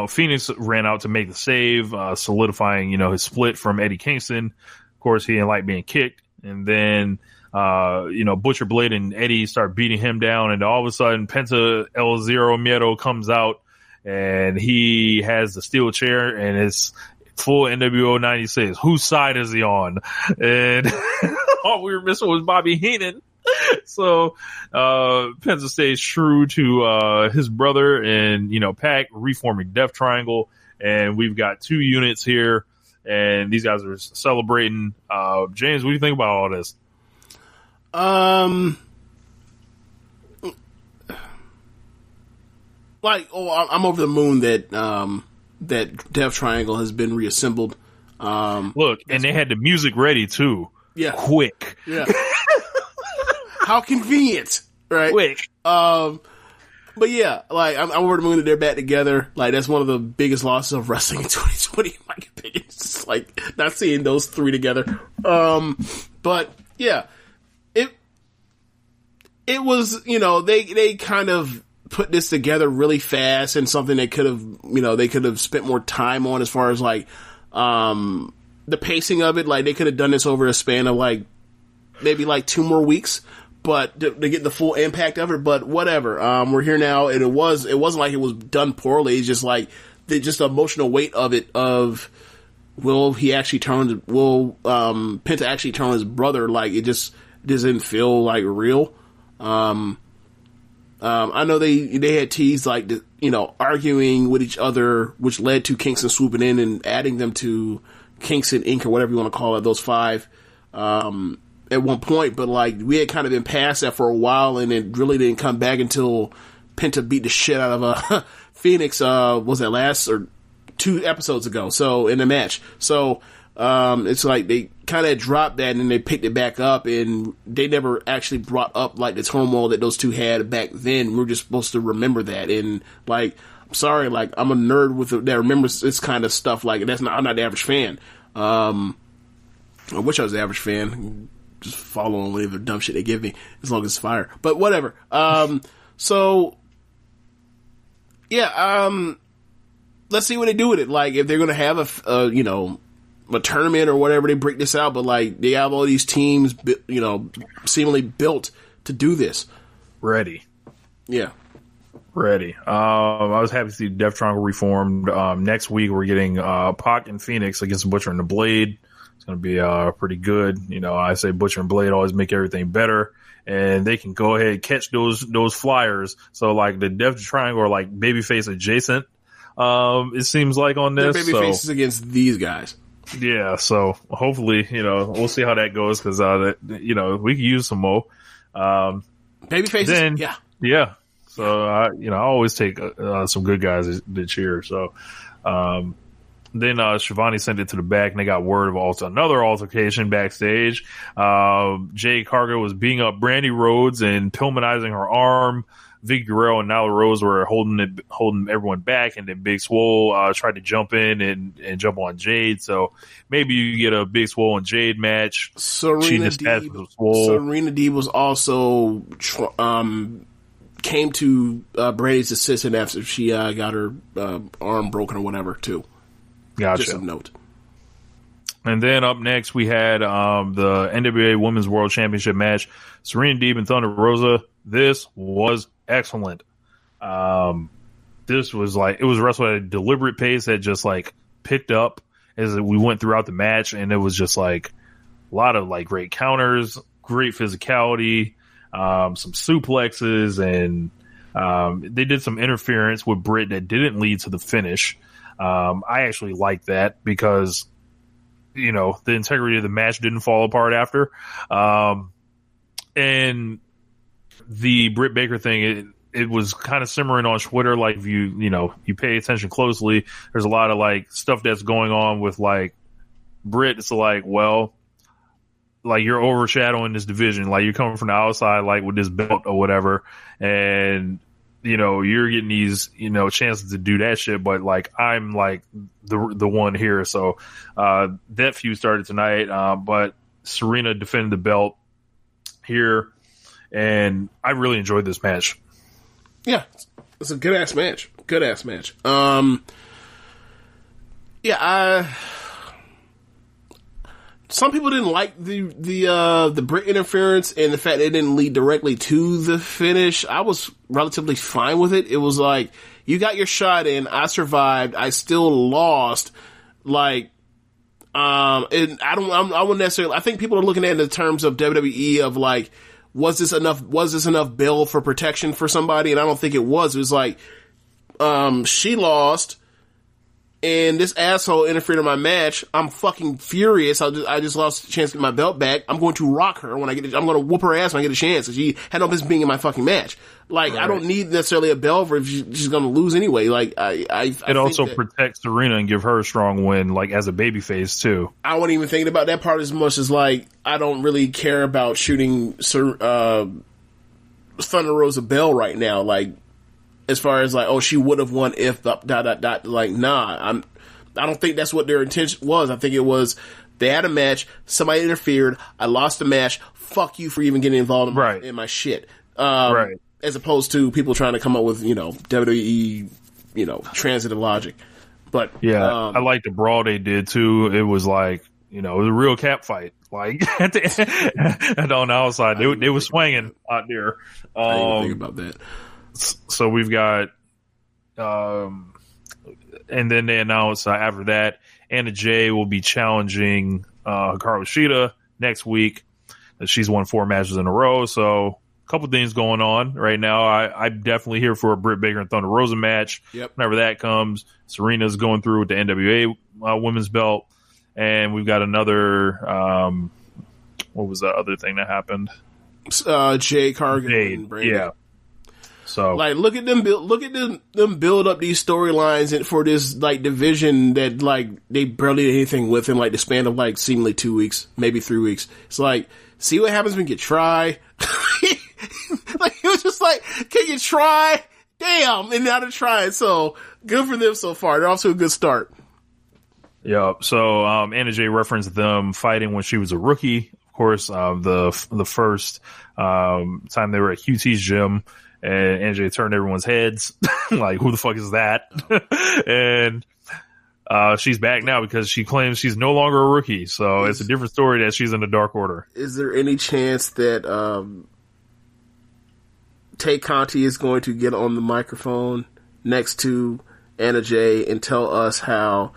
G: Phoenix ran out to make the save, solidifying, his split from Eddie Kingston. Of course, he didn't like being kicked. And then, Butcher Blade and Eddie start beating him down. And all of a sudden, Penta El Zero Miedo comes out and he has the steel chair and it's full NWO 96. Whose side is he on? And all we were missing was Bobby Heenan. So, Penta stays true to, his brother and, Pac reforming Death Triangle. And we've got two units here and these guys are celebrating. James, what do you think about all this?
F: I'm over the moon that that Death Triangle has been reassembled.
G: Look, and they had the music ready too.
F: Yeah,
G: quick.
F: Yeah, how convenient, right?
G: Quick.
F: But yeah, I'm over the moon that they're back together. Like, that's one of the biggest losses of wrestling in 2020, in my opinion. It's just like not seeing those three together. But yeah, it was, they kind of put this together really fast and something they could have spent more time on as far as the pacing of it. Like, they could have done this over a span of maybe 2 more weeks. But to get the full impact of it, but whatever. We're here now, and it wasn't like it was done poorly. It's just the emotional weight of it. Will Penta actually turn his brother? Like, it just doesn't feel real. I know they had teased arguing with each other, which led to Kingston swooping in and adding them to Kingston Inc. or whatever you want to call it. Those 5. At one point, but we had kind of been past that for a while, and it really didn't come back until Penta beat the shit out of Phoenix. Was that last or 2 episodes ago? So in the match, so it's like they kind of dropped that and then they picked it back up, and they never actually brought up the turmoil that those two had back then. We're just supposed to remember that, and I'm sorry, I'm a nerd that remembers this kind of stuff. I'm not the average fan. I wish I was the average fan. Just follow on whatever dumb shit they give me, as long as it's fire. But whatever. So yeah, let's see what they do with it. If they're gonna have a tournament or whatever, they break this out. But they have all these teams, seemingly built to do this.
G: Ready.
F: Yeah.
G: Ready. I was happy to see Death Triangle reformed. Next week we're getting Pac and Phoenix against Butcher and the Blade. It's going to be pretty good. I say Butcher and Blade always make everything better, and they can go ahead and catch those flyers. So the Death Triangle are babyface adjacent. It seems like on this.
F: They're babyfaces against these guys.
G: Yeah, so hopefully, we'll see how that goes because, we can use some more.
F: Baby faces?
G: Yeah. So, I always take some good guys to cheer. So, then Shivani sent it to the back, and they got word of another altercation backstage. Jade Cargill was beating up Brandy Rhodes and Pillmanizing her arm. Vicky Guerrero and Nyla Rose were holding everyone back, and then Big Swole tried to jump in and jump on Jade. So maybe you get a Big Swole and Jade match.
F: Serena Deeb was also came to Brandy's assistant after she got her arm broken or whatever too.
G: Gotcha.
F: Just a note.
G: And then up next we had the NWA Women's World Championship match. Serena Deeb and Thunder Rosa. This was excellent. This was it was wrestled at a deliberate pace that just picked up as we went throughout the match, and it was just a lot of great counters, great physicality, some suplexes, and they did some interference with Britt that didn't lead to the finish. I actually liked that because the integrity of the match didn't fall apart after. And the Britt Baker thing, it was kind of simmering on Twitter. If you pay attention closely, there's a lot of stuff that's going on with Britt. It's you're overshadowing this division. You're coming from the outside, with this belt or whatever. And, you're getting these, chances to do that shit. But I'm the one here. So, that feud started tonight. But Serena defended the belt here. And I really enjoyed this match.
F: Yeah, it's a good ass match. Some people didn't like the Britt interference and the fact that it didn't lead directly to the finish. I was relatively fine with it. It was you got your shot in, I survived, I still lost. And I wouldn't necessarily. I think people are looking at it in terms of WWE of was this enough bail for protection for somebody? And I don't think it was. It was she lost, and this asshole interfered in my match. I'm fucking furious. I just lost a chance to get my belt back. I'm going to rock her when I'm going to whoop her ass when I get a chance. Cause she had no business being in my fucking match. Right. I don't need necessarily a bell for if she's going to lose anyway.
G: It also protects Serena and give her a strong win, as a babyface too.
F: I wasn't even thinking about that part as much as I don't really care about shooting Thunder Rosa bell right now. As far as she would have won if ... Nah, I don't think that's what their intention was. I think it was they had a match, somebody interfered, I lost the match. Fuck you for even getting involved in my shit.
G: Right.
F: As opposed to people trying to come up with WWE transitive logic. But
G: yeah, I like the brawl they did too. It was it was a real cap fight. At on the outside, they were swinging out there.
F: I didn't even think about that.
G: So we've got, and then they announced after that, Anna Jay will be challenging Hikaru Shida next week. She's won 4 matches in a row. So a couple things going on right now. I'm definitely here for a Britt Baker and Thunder Rosa match.
F: Yep.
G: Whenever that comes, Serena's going through with the NWA women's belt. And we've got another, what was that other thing that happened?
F: Jade Cargill and Brandy.
G: Yeah. So
F: look at them build up these storylines for this division that they barely did anything with in the span of seemingly 2 weeks, maybe 3 weeks. It's see what happens when you try. It was just can you try? Damn, and now they're trying. So good for them so far. They're off to a good start.
G: Yeah. So Anna Jay referenced them fighting when she was a rookie. Of course, the first time they were at QT's gym. And Anna Jay turned everyone's heads. Who the fuck is that? And she's back now because she claims she's no longer a rookie. So it's a different story that she's in the Dark Order.
F: Is there any chance that Tay Conti is going to get on the microphone next to Anna Jay and tell us how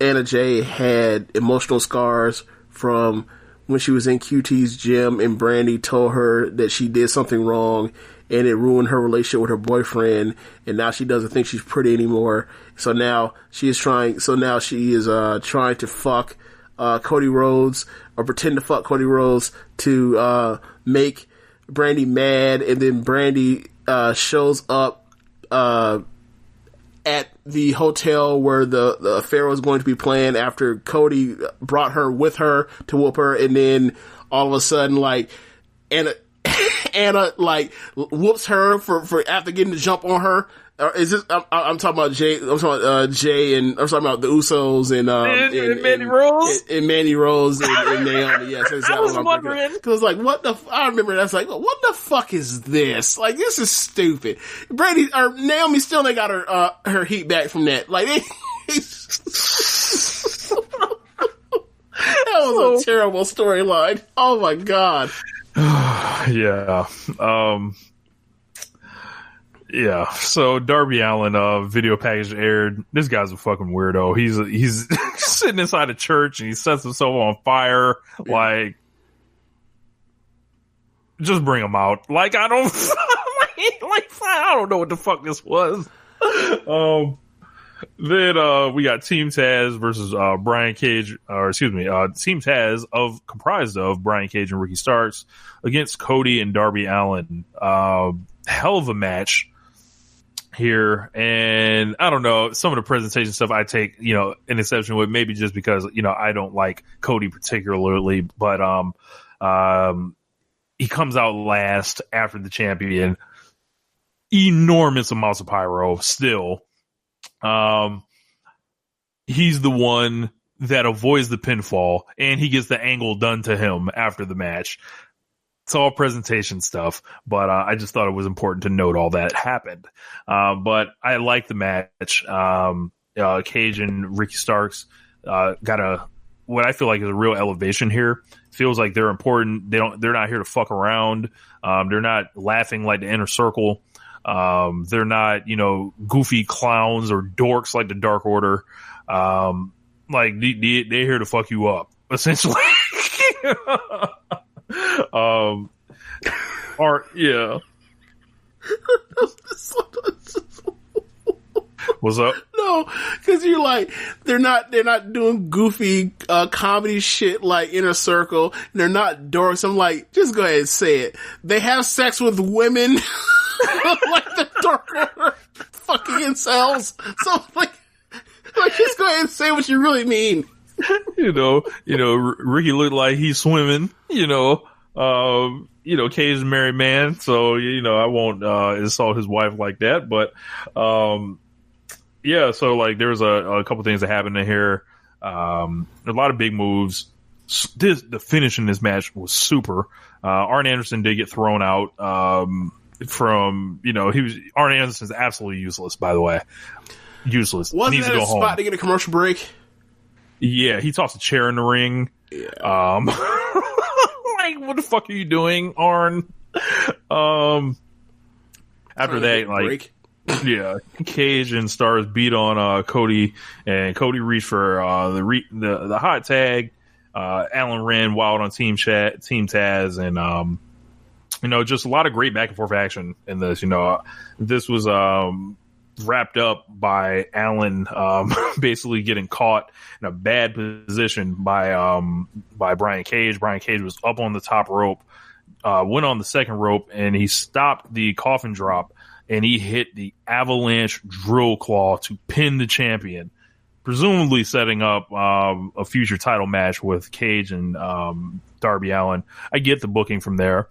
F: Anna Jay had emotional scars from when she was in QT's gym and Brandy told her that she did something wrong and it ruined her relationship with her boyfriend, and now she doesn't think she's pretty anymore. So now she is trying to fuck Cody Rhodes, or pretend to fuck Cody Rhodes to make Brandy mad, and then Brandy shows up at the hotel where the affair was going to be planned after Cody brought her with her to whoop her, and then all of a sudden, like, Anna like whoops her for after getting the jump on her. Is this? I'm talking about Jay. I'm talking about Jay, and I'm talking about the Usos and
G: Mandy Rose
F: and Mandy Rose and Naomi. Yes, that's
G: I was wondering
F: because like what the I remember that's like what the fuck is this? Like this is stupid. Brandy or Naomi still ain't got her heat back from that. Like that was a terrible storyline. Oh my god.
G: Yeah. Yeah, so Darby Allin, video package aired. This guy's a fucking weirdo. He's sitting inside a church and he sets himself on fire. Like, just bring him out. Like, I don't, I don't know what the fuck this was. Then we got Team Taz versus Brian Cage, Team Taz comprised of Brian Cage and Ricky Starks against Cody and Darby Allin. Hell of a match here, and I don't know, some of the presentation stuff I take, an exception with, maybe just because, I don't like Cody particularly, but he comes out last after the champion. Enormous amounts of pyro still. He's the one that avoids the pinfall, and he gets the angle done to him after the match. It's all presentation stuff, but I just thought it was important to note all that happened. But I like the match. Cage and Ricky Starks got what I feel like is a real elevation here. Feels like they're important. They're not here to fuck around. They're not laughing like the Inner Circle. They're not, goofy clowns or dorks like the Dark Order. Like they're here to fuck you up, essentially. Yeah. What's up?
F: No, because you're like they're not doing goofy comedy shit like Inner Circle. They're not dorks. I'm like, just go ahead and say it. They have sex with women like the Dark Order, fucking incels. So like just go ahead and say what you really mean. Ricky looked like he's swimming. Cage is a married man, so I won't insult his wife like that. But yeah, so like there was a couple things that happened in here. A lot of big moves. The finish in this match was super. Arn Anderson did get thrown out from Arn Anderson's absolutely useless, by the way. Useless. Wasn't
G: Needs
F: that
G: to go
F: a spot
G: home.
F: to get a commercial break?
G: Yeah, he tossed a chair in the ring.
F: Yeah.
G: Like, what the fuck are you doing, Arn? After that, like, break. Yeah, Cage and Stars beat on Cody, and Cody reached for the hot tag. Alan ran wild on Team Taz, and just a lot of great back and forth action in this. This was wrapped up by Alan basically getting caught in a bad position by Brian Cage. Brian Cage was up on the top rope, went on the second rope, and he stopped the coffin drop, and he hit the avalanche drill claw to pin the champion, presumably setting up a future title match with Cage and Darby Allin. I get the booking from there.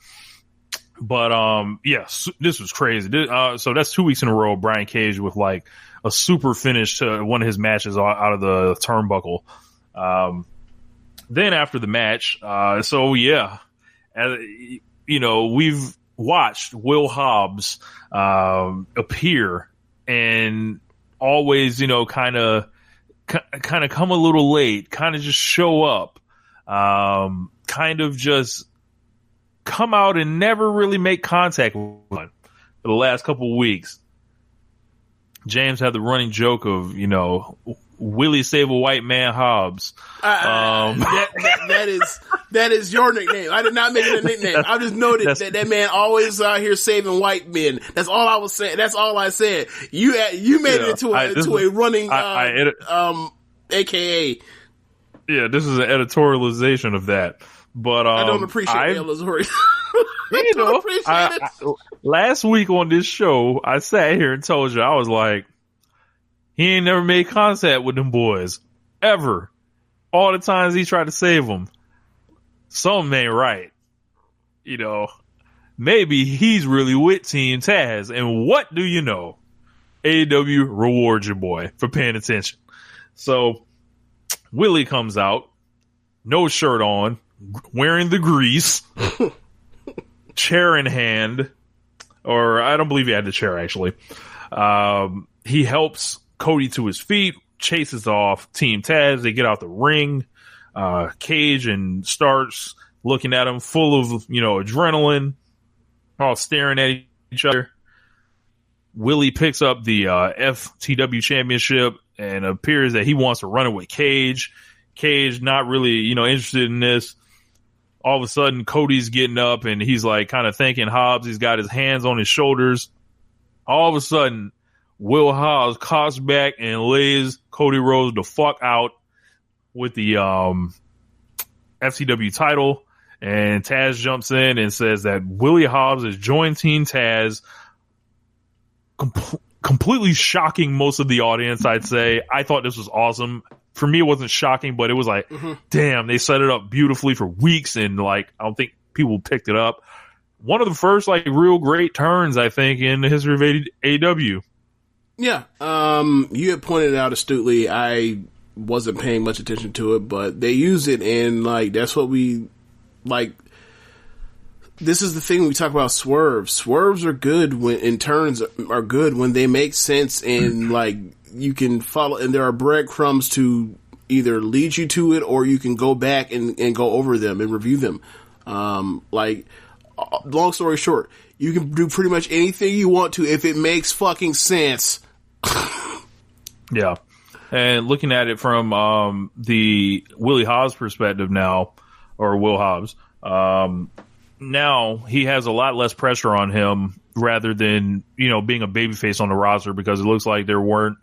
G: But, yes, this was crazy. So that's 2 weeks in a row, Brian Cage with like a super finish to one of his matches out of the turnbuckle. Then after the match, we've watched Will Hobbs, appear and always, kind of come a little late, kind of just show up, kind of just come out and never really make contact with one for the last couple of weeks. James had the running joke of, Willie save a white man Hobbs.
F: That That is your nickname. I did not make it a nickname. I just noted that man always out here saving white men. That's all I was saying. That's all I said. You made it into a running, AKA.
G: Yeah, this is an editorialization of that. But
F: I don't appreciate the editorial. I don't appreciate it.
G: Last week on this show, I sat here and told you, I was like, he ain't never made contact with them boys. Ever. All the times he tried to save them. Something ain't right. You know, maybe he's really with Team Taz. And what do you know? AEW rewards your boy for paying attention. So, Willie comes out, no shirt on, wearing the grease, chair in hand, or I don't believe he had the chair actually. He helps Cody to his feet, chases off Team Taz. They get out the ring. Cage and Starks looking at him, full of adrenaline, all staring at each other. Willie picks up the FTW championship and appears that he wants to run it with Cage. Cage not really interested in this. All of a sudden, Cody's getting up and he's like kind of thanking Hobbs. He's got his hands on his shoulders. All of a sudden, Will Hobbs cocks back and lays Cody Rhodes the fuck out with the FTW title. And Taz jumps in and says that Willie Hobbs has joined Team Taz. Completely shocking most of the audience, I'd say. I thought this was awesome. For me, it wasn't shocking, but it was like, damn, they set it up beautifully for weeks, and I don't think people picked it up. One of the first real great turns, I think, in the history of AEW.
F: Yeah, you had pointed out astutely. I wasn't paying much attention to it, but they use it, and that's what we like. This is the thing when we talk about swerves. Swerves are good when turns are good when they make sense and you can follow, and there are breadcrumbs to either lead you to it or you can go back and go over them and review them. Long story short, you can do pretty much anything you want to if it makes fucking sense.
G: Yeah. And looking at it from the Willie Hobbs perspective now, or Will Hobbs, now he has a lot less pressure on him rather than, being a babyface on the roster, because it looks like there weren't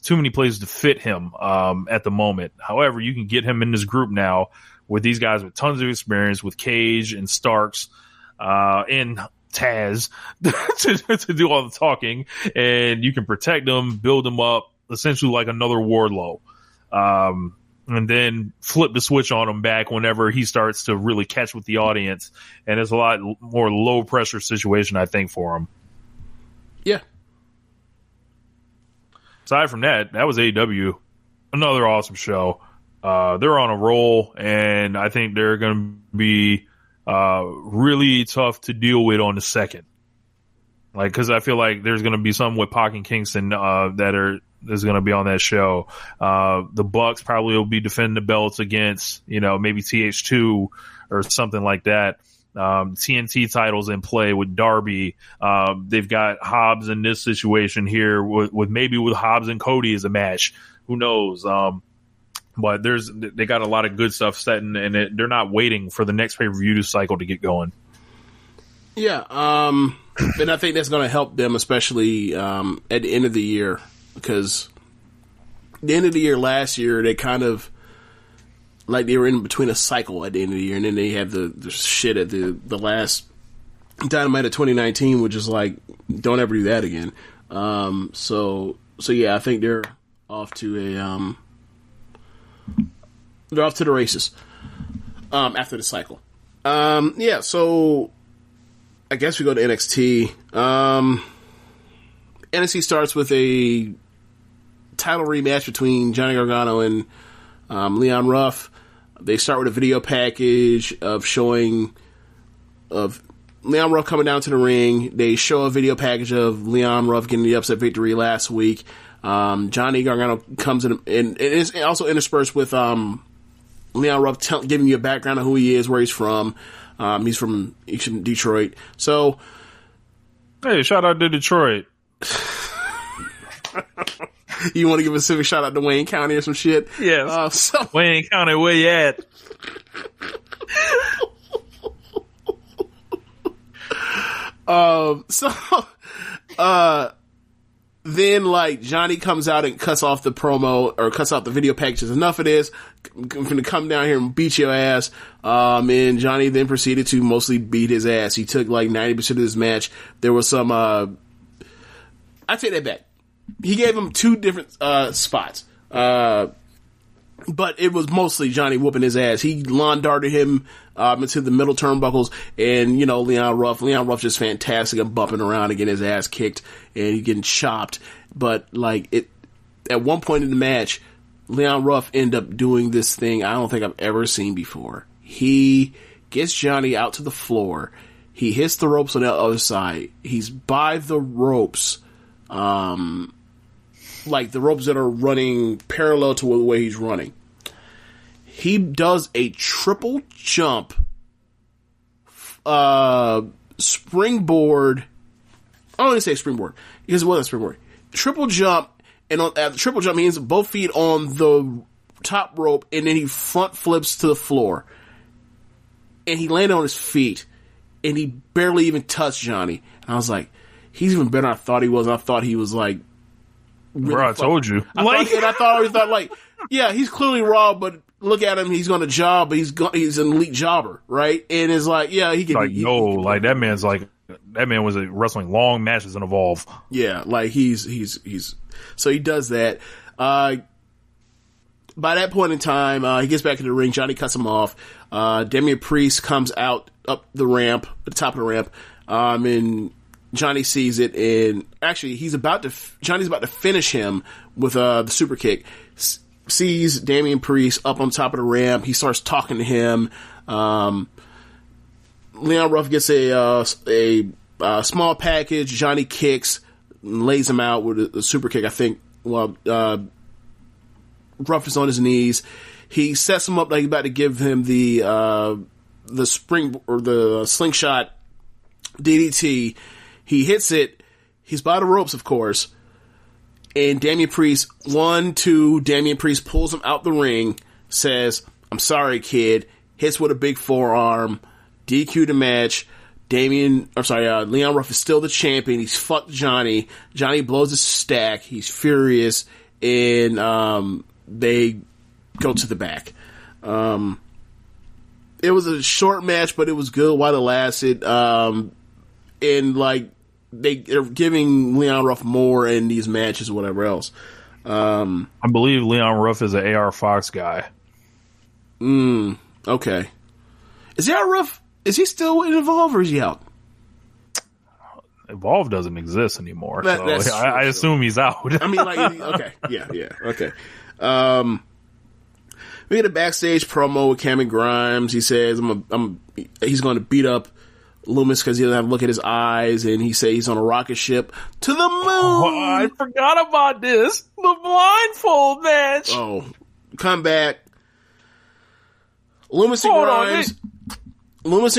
G: too many places to fit him at the moment. However, you can get him in this group now with these guys with tons of experience, with Cage and Starks and Taz to do all the talking, and you can protect them, build them up, essentially like another Wardlow. And then flip the switch on him back whenever he starts to really catch with the audience. And it's a lot more low pressure situation, I think, for him.
F: Yeah.
G: Aside from that, that was AEW. Another awesome show. They're on a roll, and I think they're going to be really tough to deal with on the second. Because I feel like there's going to be some with Pac and Kingston is going to be on that show. The Bucks probably will be defending the belts against, maybe TH2 or something like that. TNT titles in play with Darby. They've got Hobbs in this situation here with Hobbs and Cody as a match. Who knows? But they got a lot of good stuff set, and they're not waiting for the next pay-per-view cycle to get going.
F: Yeah. And I think that's going to help them, especially at the end of the year. Because the end of the year last year, they kind of they were in between a cycle at the end of the year, and then they had the shit at the last Dynamite of 2019, which is don't ever do that again. So yeah, I think they're off to the races after the cycle. Yeah, so I guess we go to NXT. NXT starts with a title rematch between Johnny Gargano and Leon Ruff. They start with a video package of showing of Leon Ruff coming down to the ring. They show a video package of Leon Ruff getting the upset victory last week. Johnny Gargano comes in, and it's also interspersed with Leon Ruff giving you a background of who he is, where he's from. He's from Detroit. So,
G: hey, shout out to Detroit.
F: You want to give a civic shout out to Wayne County or some shit?
G: Yes. Wayne County, where you at?
F: Then like Johnny comes out and cuts off the promo or cuts out the video packages. Enough of this. I'm gonna come down here and beat your ass. And Johnny then proceeded to mostly beat his ass. He took like 90% of this match. There was some, I take that back. He gave him two different, spots. But it was mostly Johnny whooping his ass. He lawn darted him into the middle turnbuckles, and Leon Ruff just fantastic and bumping around and getting his ass kicked, and he getting chopped. But at one point in the match, Leon Ruff ended up doing this thing I don't think I've ever seen before. He gets Johnny out to the floor. He hits the ropes on the other side. He's by the ropes, like the ropes that are running parallel to the way he's running. He does a triple jump, springboard. I don't want to say springboard because it wasn't a springboard. Triple jump, and at the triple jump, he ends both feet on the top rope, and then he front flips to the floor. And he landed on his feet, and he barely even touched Johnny. And I was like, he's even better than I thought he was. I thought he was like, really
G: bro, I told you.
F: I always thought like, yeah, he's clearly raw, but look at him, he's going to job, but he's an elite jobber, right? And it's like, yeah, he can.
G: Like, that man was wrestling long matches in Evolve.
F: Yeah, like he's so he does that. By that point in time, he gets back in the ring. Johnny cuts him off. Damian Priest comes out up the ramp, at the top of the ramp, and Johnny sees it, and actually Johnny's about to finish him with the super kick. Sees Damian Priest up on top of the ramp. He starts talking to him. Leon Ruff gets a small package. Johnny kicks, lays him out with a super kick, I think. Well, Ruff is on his knees. He sets him up like he's about to give him the spring or the slingshot DDT. He hits it. He's by the ropes, of course. And Damian Priest pulls him out the ring, says, "I'm sorry, kid." Hits with a big forearm, DQ the match. Leon Ruff is still the champion. He's fucked Johnny. Johnny blows his stack. He's furious, and they go to the back. It was a short match, but it was good while it lasted. And like, they're giving Leon Ruff more in these matches or whatever else.
G: I believe Leon Ruff is an AR Fox guy.
F: Okay. Is AR Ruff, is he still in Evolve or is he out?
G: Evolve doesn't exist anymore. I assume he's out.
F: I mean, like, okay. Yeah, okay. We get a backstage promo with Cameron Grimes. He says he's going to beat up Loomis because he doesn't have to look at his eyes, and he says he's on a rocket ship to the moon.
G: Oh, I forgot about this. The blindfold match.
F: Oh, come back. Loomis and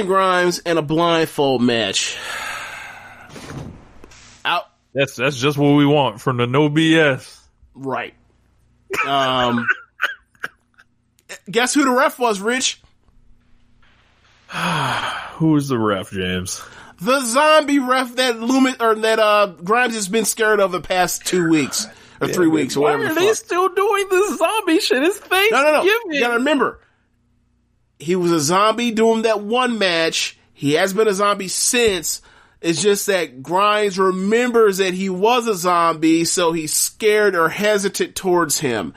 F: Grimes and a blindfold match. Out.
G: That's just what we want from the No BS.
F: Right. Guess who the ref was, Rich?
G: Who is the ref, James?
F: The zombie ref that Grimes has been scared of the past 2 weeks or 3 weeks or whatever.
G: Why are they still doing this zombie shit? His face.
F: No. You gotta remember, he was a zombie doing that one match. He has been a zombie since. It's just that Grimes remembers that he was a zombie, so he's scared or hesitant towards him.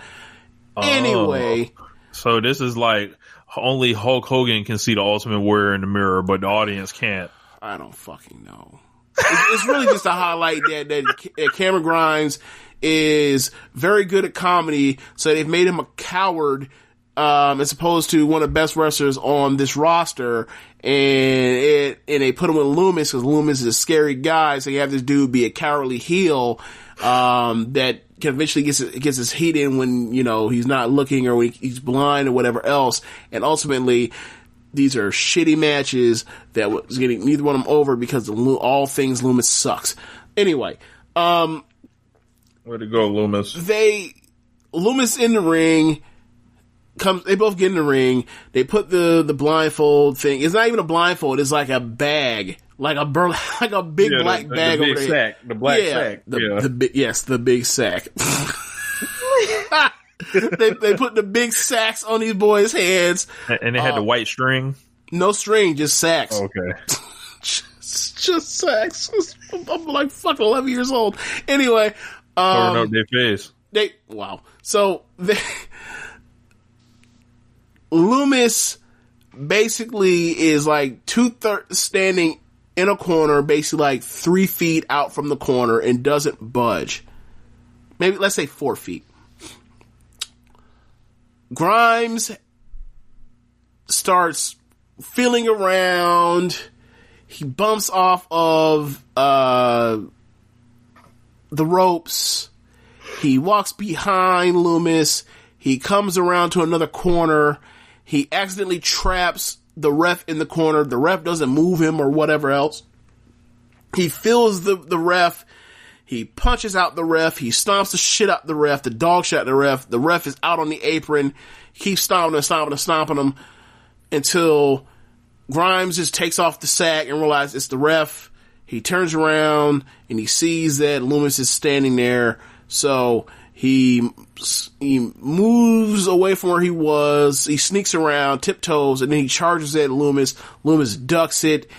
F: Anyway.
G: So this is like only Hulk Hogan can see the Ultimate Warrior in the mirror, but the audience can't.
F: I don't fucking know. It's really just a highlight that Cameron Grimes is very good at comedy, so they've made him a coward as opposed to one of the best wrestlers on this roster, and they put him with Loomis because Loomis is a scary guy, so you have this dude be a cowardly heel that can eventually gets his heat in when he's not looking or when he's blind or whatever else, and ultimately these are shitty matches that was getting neither one of them over because all things Loomis sucks. Anyway,
G: way to go, Loomis.
F: Loomis in the ring. they both get in the ring. They put the blindfold thing. It's not even a blindfold. It's like a bag, like a big black bag over there.
G: Sack, the black sack.
F: The big sack. they put the big sacks on these boys' heads,
G: and they had the white string.
F: No string, just sacks.
G: Okay,
F: just sacks. I'm like fucking 11 years old. Anyway,
G: covering up their face.
F: Loomis basically is like 2/3 standing in a corner, basically like 3 feet out from the corner, and doesn't budge. Maybe let's say 4 feet. Grimes starts feeling around. He bumps off of the ropes. He walks behind Loomis. He comes around to another corner. He accidentally traps the ref in the corner. The ref doesn't move him or whatever else. He feels the ref. He punches out the ref. He stomps the shit out the ref. The dog shit out the ref. The ref is out on the apron. He keeps stomping him until Grimes just takes off the sack and realizes it's the ref. He turns around and he sees that Loomis is standing there. So he moves away from where he was. He sneaks around, tiptoes, and then he charges at Loomis. Loomis ducks it.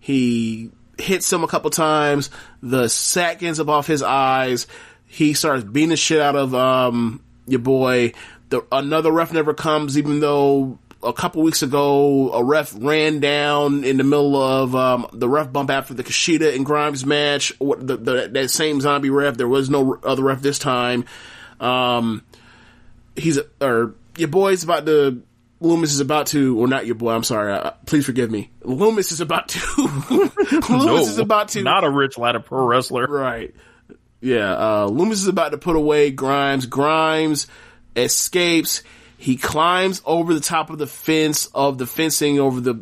F: He hits him a couple times. The sack ends up off his eyes. He starts beating the shit out of your boy. Another ref never comes, even though a couple weeks ago a ref ran down in the middle of the ref bump after the Kushida and Grimes match. That same zombie ref. There was no other ref this time. Your boy's about to. Loomis is about to, or not your boy, I'm sorry, please forgive me. Loomis is about to,
G: not a rich ladder pro wrestler.
F: Right. Yeah, Loomis is about to put away Grimes. Grimes escapes. He climbs over the top of the fence, of the fencing over the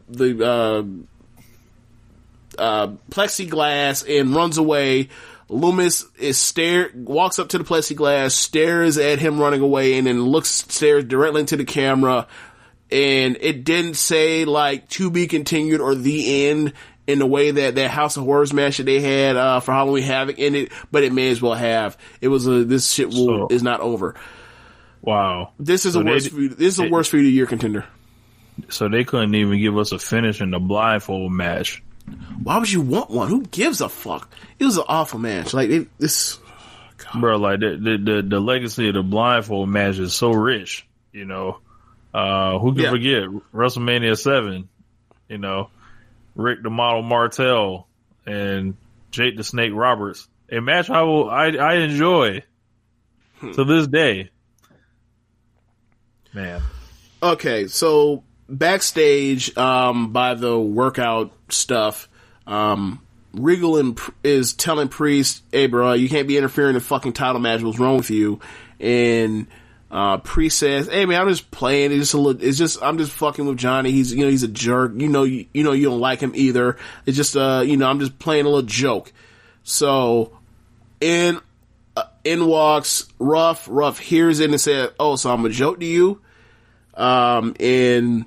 F: plexiglass and runs away. Loomis walks up to the plexiglass, stares at him running away, and then stares directly into the camera. And it didn't say like to be continued or the end in the way that House of Horrors match that they had for Halloween Havoc ended, but it may as well have. It was this shit is not over.
G: Wow,
F: this is a worst feud of the year contender.
G: So they couldn't even give us a finish in the blindfold match.
F: Why would you want one? Who gives a fuck? It was an awful match. Like
G: bro. Like the legacy of the blindfold match is so rich. You know. Who can forget WrestleMania 7, you know, Rick the Model Martel and Jake the Snake Roberts, a match I enjoy to this day. Man. Okay. So backstage, by the workout stuff, Regal is telling Priest, hey bro, you can't be interfering in the fucking title match. What's wrong with you? And, Priest says, "Hey man, I'm just playing. I'm just fucking with Johnny. He's a jerk. You don't like him either. It's just, I'm just playing a little joke." So, in walks Ruff. Ruff hears it and says, "Oh, so I'm a joke to you?" And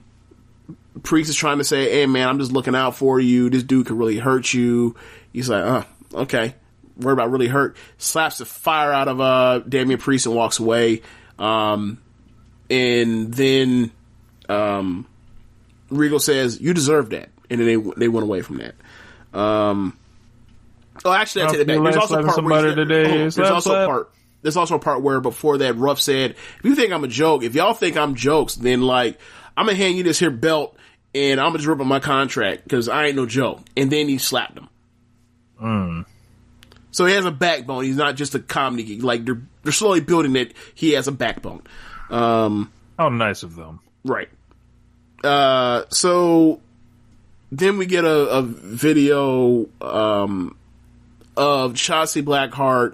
G: Priest is trying to say, "Hey man, I'm just looking out for you. This dude could really hurt you." He's like, okay. Worried about really hurt. Slaps the fire out of Damian Priest and walks away. And then Regal says, "You deserve that," and then they went away from that. Actually, I take it back. There's also a part there's also a part where before that, Ruff said, "If you think I'm a joke, if y'all think I'm jokes, then like I'm gonna hand you this here belt and I'm gonna just rip up my contract because I ain't no joke." And then he slapped him. So he has a backbone. He's not just a comedy geek. Like they're slowly building that he has a backbone. How nice of them.
F: Right. So then we get a video of Shotzi Blackheart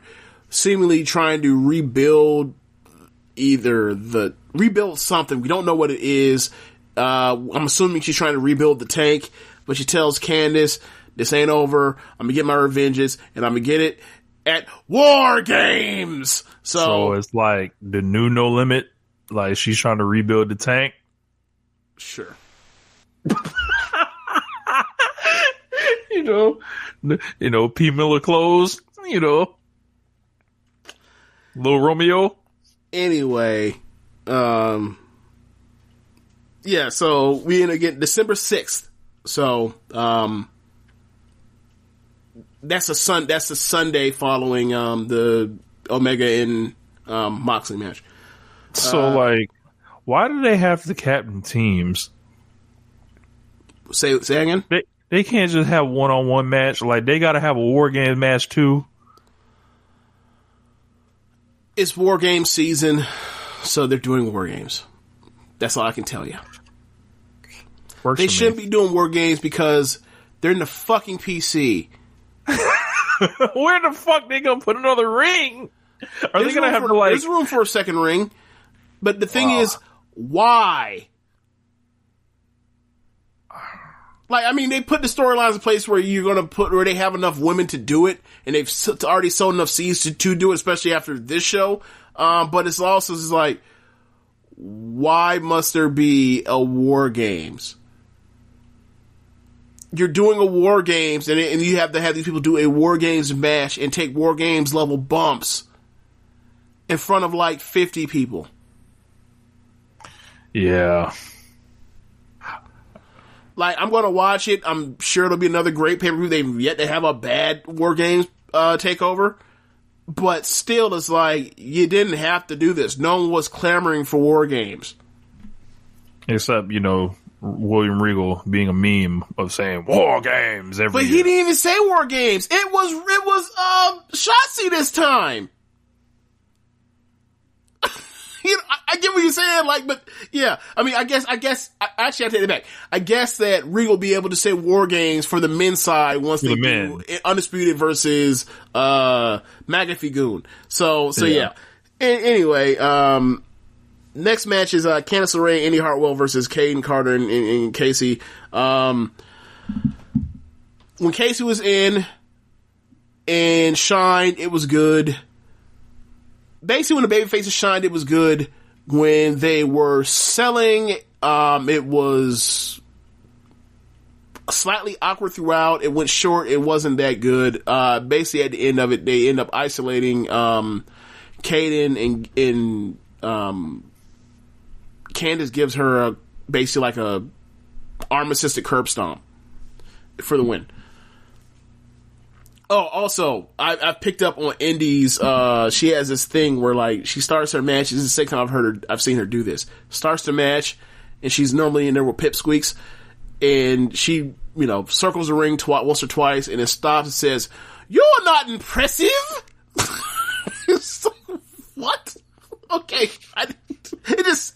F: seemingly trying to rebuild something. We don't know what it is. I'm assuming she's trying to rebuild the tank, but she tells Candice, "This ain't over. I'm gonna get my revenges, and I'm gonna get it at War Games." So
G: it's like the new No Limit. Like she's trying to rebuild the tank.
F: Sure.
G: You know, P. Miller clothes, Little Romeo.
F: Anyway, yeah, so we end up getting December 6th. So, that's a Sunday following, the Omega and, Moxley match.
G: So, why do they have the captain teams?
F: Say again?
G: They can't just have one-on-one match. Like, they gotta have a War Games match, too.
F: It's War Games season, so they're doing War Games. That's all I can tell you. They shouldn't be doing War Games because they're in the fucking PC.
G: Where the fuck they gonna put another ring? Are they gonna have to
F: There's room for a second ring, but the thing is, why? Like, I mean, they put the storylines in place where where they have enough women to do it, and they've already sold enough seeds to do it, especially after this show. But it's also just like, why must there be a War Games? You're doing a War Games, and you have to have these people do a War Games match and take War Games level bumps in front of like 50 people.
G: Yeah.
F: Like, I'm going to watch it. I'm sure it'll be another great pay-per-view. They've yet to have a bad War Games takeover. But still, it's like, you didn't have to do this. No one was clamoring for War Games.
G: Except, William Regal being a meme of saying War Games every year.
F: He didn't even say War Games. It was Shotzi this time. I get what you're saying, but yeah, I mean, I guess, actually I take it back. I guess that Regal will be able to say War Games for the men's side once they do Undisputed versus, McAfee Goon. So yeah. Anyway, next match is, Candice LeRae, Indy Hartwell versus Caden Carter and Casey. When Casey was in and shined, it was good. Basically, when the babyfaces shined, it was good. When they were selling, it was slightly awkward throughout. It went short. It wasn't that good. Basically, at the end of it, they end up isolating Kaden, and Candice gives her basically like a arm-assisted curb stomp for the win. Oh, also, I've picked up on Indy's, she has this thing where, she starts her match. This is the second time I've seen her do this. Starts the match, and she's normally in there with pipsqueaks, and she, circles the ring once or twice, and it stops and says, "You're not impressive!" It's like, what? Okay. It is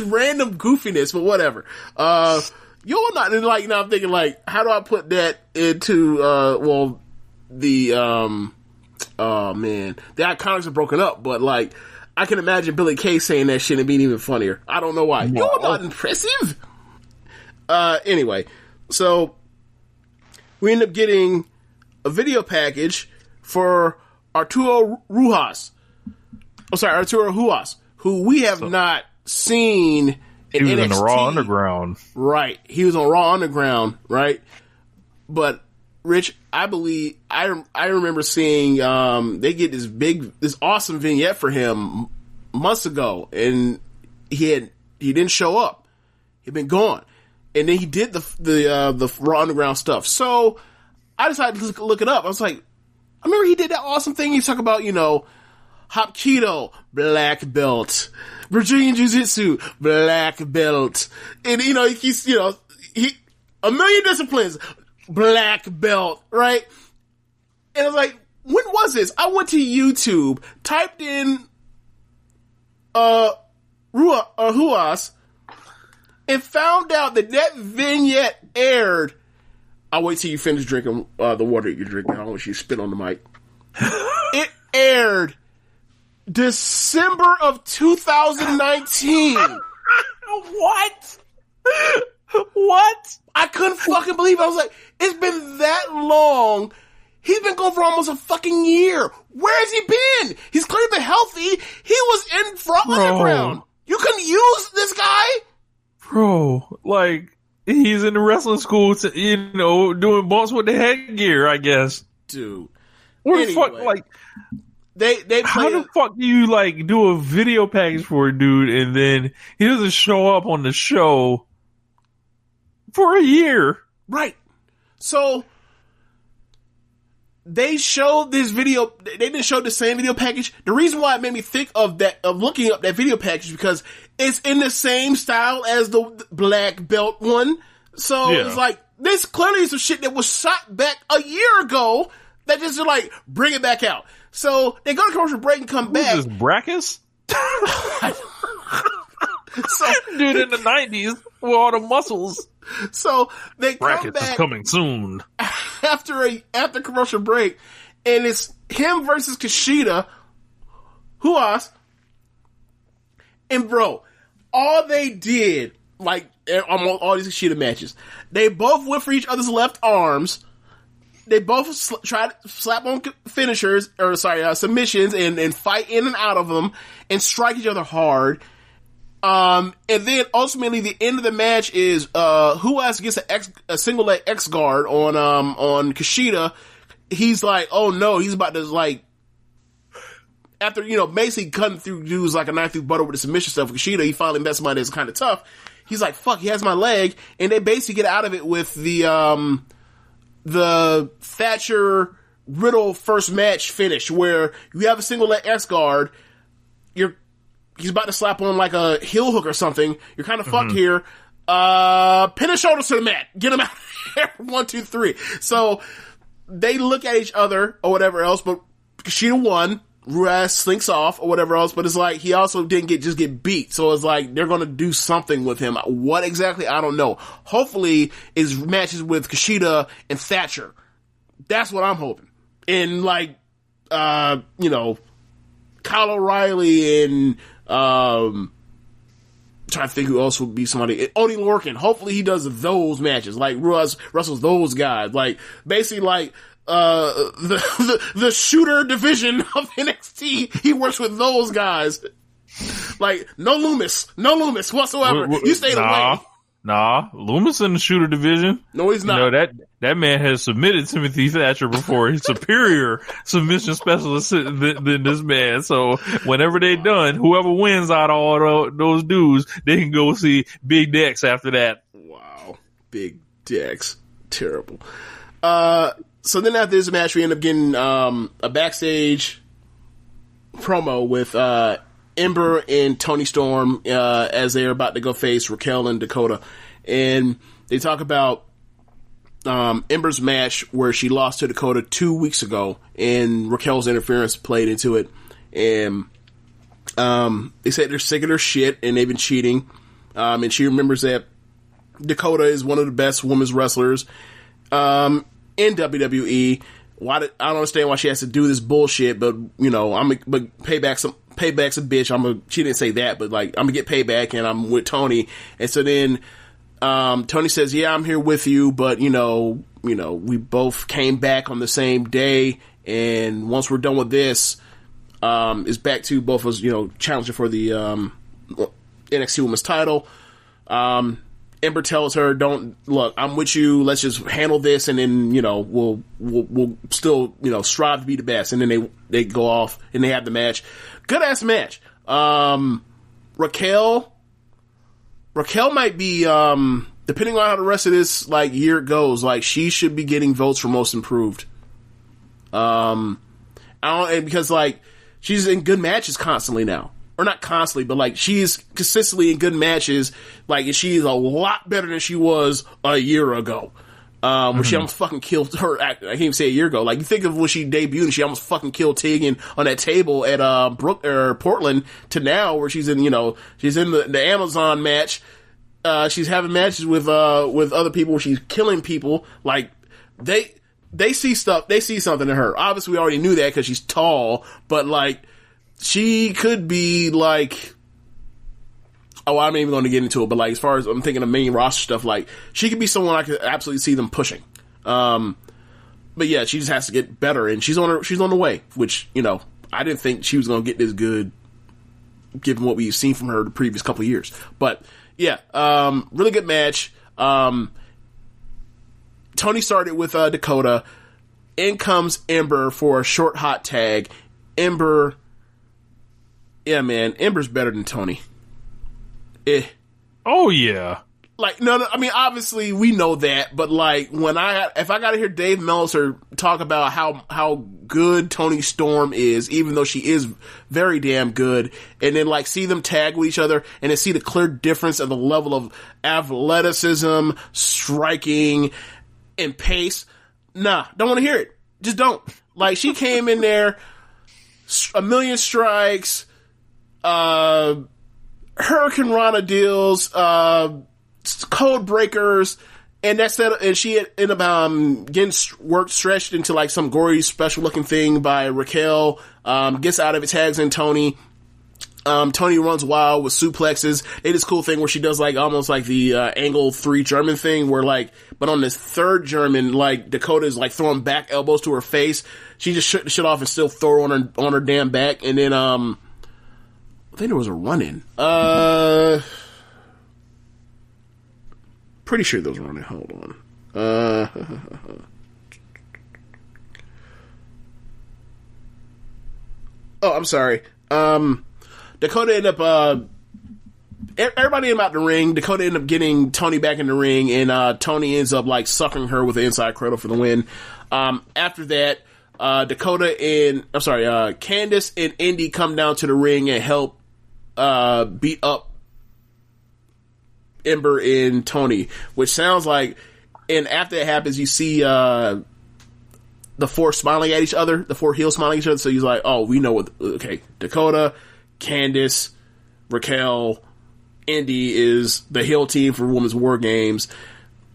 F: random goofiness, but whatever. You're not, and now I'm thinking, how do I put that into, the Iconics are broken up, but I can imagine Billy Kay saying that shit and being even funnier. I don't know why. No. You're not impressive. Anyway, so we end up getting a video package for Arturo Ruas, who we have not seen in NXT.
G: He was in the Raw Underground.
F: Right. He was on Raw Underground, right? But Rich, I believe I remember seeing they get this awesome vignette for him months ago, and he didn't show up. He'd been gone, and then he did the Raw Underground stuff. So I decided to look it up. I was like, I remember he did that awesome thing. He talked about Hapkido, black belt, Brazilian Jiu-Jitsu, black belt, and he's he a million disciplines. Black belt, right? And I was like, when was this? I went to YouTube, typed in Ruas, and found out that vignette aired. I'll wait till you finish drinking the water you're drinking. I don't want you to spit on the mic. It aired December of 2019.
G: What? What?
F: I couldn't fucking believe it. I was like, it's been that long. He's been gone for almost a fucking year. Where has he been? He's clearly been healthy. He was in Raw Underground. use this guy?
G: Bro, like, he's in the wrestling school, doing bumps with the headgear, I guess.
F: Dude.
G: What the fuck, like...
F: They
G: how the fuck do you, like, do a video package for a dude and then he doesn't show up on the show for a year?
F: Right. So, they showed this video, they didn't show the same video package. The reason why it made me think of looking up that video package, because it's in the same style as the black belt one. So, It's like, this clearly is some shit that was shot back a year ago that just, like, bring it back out. So, they go to commercial break and come back.
G: Is this Brackus? Dude in the 90s with all the muscles.
F: So, they come
G: Brackus
F: back
G: is coming soon.
F: After commercial break, and it's him versus Kushida. Who else? And bro, all they did, like, almost all these Kushida matches, they both went for each other's left arms. They both tried to slap on submissions and fight in and out of them and strike each other hard. And then ultimately the end of the match is, who else gets a single leg X guard on Kushida. He's like, oh no, he's about to, like, after, basically cutting through dudes like a knife through butter with the submission stuff with Kushida, he finally met somebody that's kind of tough. He's like, fuck, he has my leg. And they basically get out of it with the Thatcher Riddle first match finish, where you have a single leg X guard, he's about to slap on like a heel hook or something, you're kind of fucked here, pin his shoulders to the mat, get him out of here, 1, 2, 3. So, they look at each other, or whatever else, but Kushida won, Ruas slinks off, or whatever else, but it's like, he also didn't get beat, so it's like, they're gonna do something with him. What exactly? I don't know. Hopefully, is matches with Kushida and Thatcher. That's what I'm hoping. And like, Kyle O'Reilly and, trying to think who else would be somebody. Oney Lorcan. Hopefully he does those matches. Like, Ruas wrestles those guys. Like, basically like, the shooter division of NXT, he works with those guys. Like, no Loomis whatsoever. You stayed away.
G: Nah, Loomis in the shooter division.
F: No, he's not.
G: That man has submitted Timothy Thatcher before. He's superior submission specialist than this man. So whenever they done, whoever wins out of all those dudes, they can go see Big Dex after that.
F: Wow, Big Dex, terrible. So then after this match, we end up getting a backstage promo with Ember and Toni Storm as they're about to go face Raquel and Dakota. And they talk about Ember's match where she lost to Dakota 2 weeks ago, and Raquel's interference played into it. And they said they're sick of their shit and they've been cheating. And she remembers that Dakota is one of the best women's wrestlers in WWE. I don't understand why she has to do this bullshit, but payback's a bitch. She didn't say that, but like, I'm gonna get payback, and I'm with Tony. And so then Tony says, yeah, I'm here with you, but we both came back on the same day, and once we're done with this, it's back to both of us, challenging for the NXT Women's title. Ember tells her, look, I'm with you, let's just handle this, and then, we'll still, strive to be the best. And then they go off and they have the match. Good ass match. Raquel might be, depending on how the rest of this, like, year goes, like, she should be getting votes for most improved. Because, like, she's in good matches constantly now. Or not constantly, but like, she's consistently in good matches. Like, she's a lot better than she was a year ago. Where she almost fucking killed her. I can't even say a year ago. Like, you think of when she debuted and she almost fucking killed Tegan on that table at Portland, to now where she's in, she's in the Amazon match. She's having matches with other people where she's killing people. Like, they see stuff. They see something in her. Obviously, we already knew that because she's tall, but like, she could be like, I'm not even going to get into it, but like, as far as I'm thinking of main roster stuff, like, she could be someone I could absolutely see them pushing. But yeah, she just has to get better, and she's on the way, which, I didn't think she was going to get this good given what we've seen from her the previous couple of years. But yeah, really good match. Tony started with Dakota. In comes Ember for a short hot tag. Ember, yeah, man, Ember's better than Tony.
G: Oh yeah.
F: Like, no, I mean, obviously we know that, but like, if I gotta hear Dave Meltzer talk about how good Toni Storm is, even though she is very damn good, and then like see them tag with each other, and then see the clear difference of the level of athleticism, striking, and pace, nah, don't want to hear it. Just don't. Like, she came in there, a million strikes, Hurricane Rana deals, code breakers, and and she ended up getting worked stretched into like some gory special looking thing by Raquel. Gets out of it, tags in Tony. Tony runs wild with suplexes. They did this cool thing where she does like almost like the angle 3 German thing, where like, but on this third German, like Dakota is like throwing back elbows to her face. She just shook the shit off and still throw her on her damn back. And then I think there was a run in. Pretty sure there was a run in. Hold on. Oh, I'm sorry. Dakota ended up, everybody ended up out the ring. Dakota ended up getting Tony back in the ring, and Tony ends up like sucking her with the inside cradle for the win. After that, Candice and Indy come down to the ring and help beat up Ember and Tony, which sounds like, and after that happens, you see the four smiling at each other, the four heels smiling at each other, so he's like, oh, we know what, okay, Dakota, Candice, Raquel, Indy is the heel team for Women's War Games.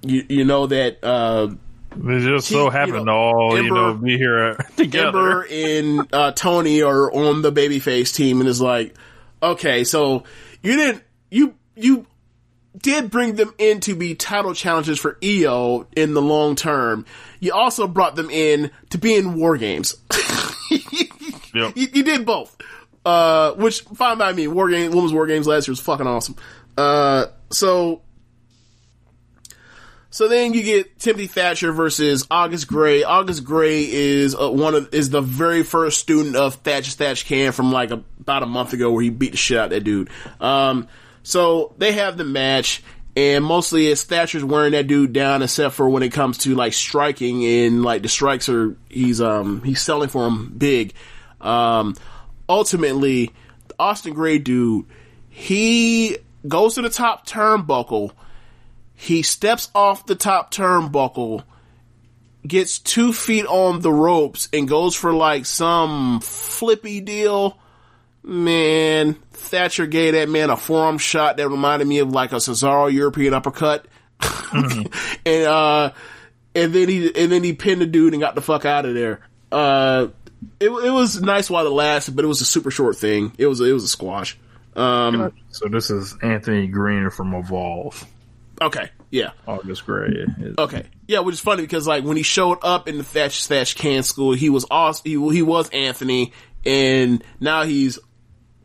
F: You know that
G: they just so happen to all be here together.
F: Ember and Tony are on the babyface team, and it's like, okay, so you did bring them in to be title challengers for EO in the long term. You also brought them in to be in War Games.
G: Yep.
F: You did both. Which, fine by me. Women's War Games last year was fucking awesome. So then you get Timothy Thatcher versus August Gray. August Gray is the very first student of Thatch Can from like about a month ago, where he beat the shit out of that dude. So they have the match, and mostly it's Thatcher's wearing that dude down, except for when it comes to like striking, and like the strikes he's selling for him big. Ultimately, the Austin Gray dude, he goes to the top turnbuckle, he steps off the top turnbuckle, gets 2 feet on the ropes, and goes for like some flippy deal. Man, Thatcher gave that man a forearm shot that reminded me of like a Cesaro European uppercut. Mm-hmm. and then he pinned the dude and got the fuck out of there. It was nice while it lasted, but it was a super short thing. It was a squash.
G: So this is Anthony Green from Evolve.
F: Okay, yeah.
G: August Gray.
F: Okay, yeah, which is funny because like when he showed up in the Thatch Can school, he was awesome. He was Anthony, and now he's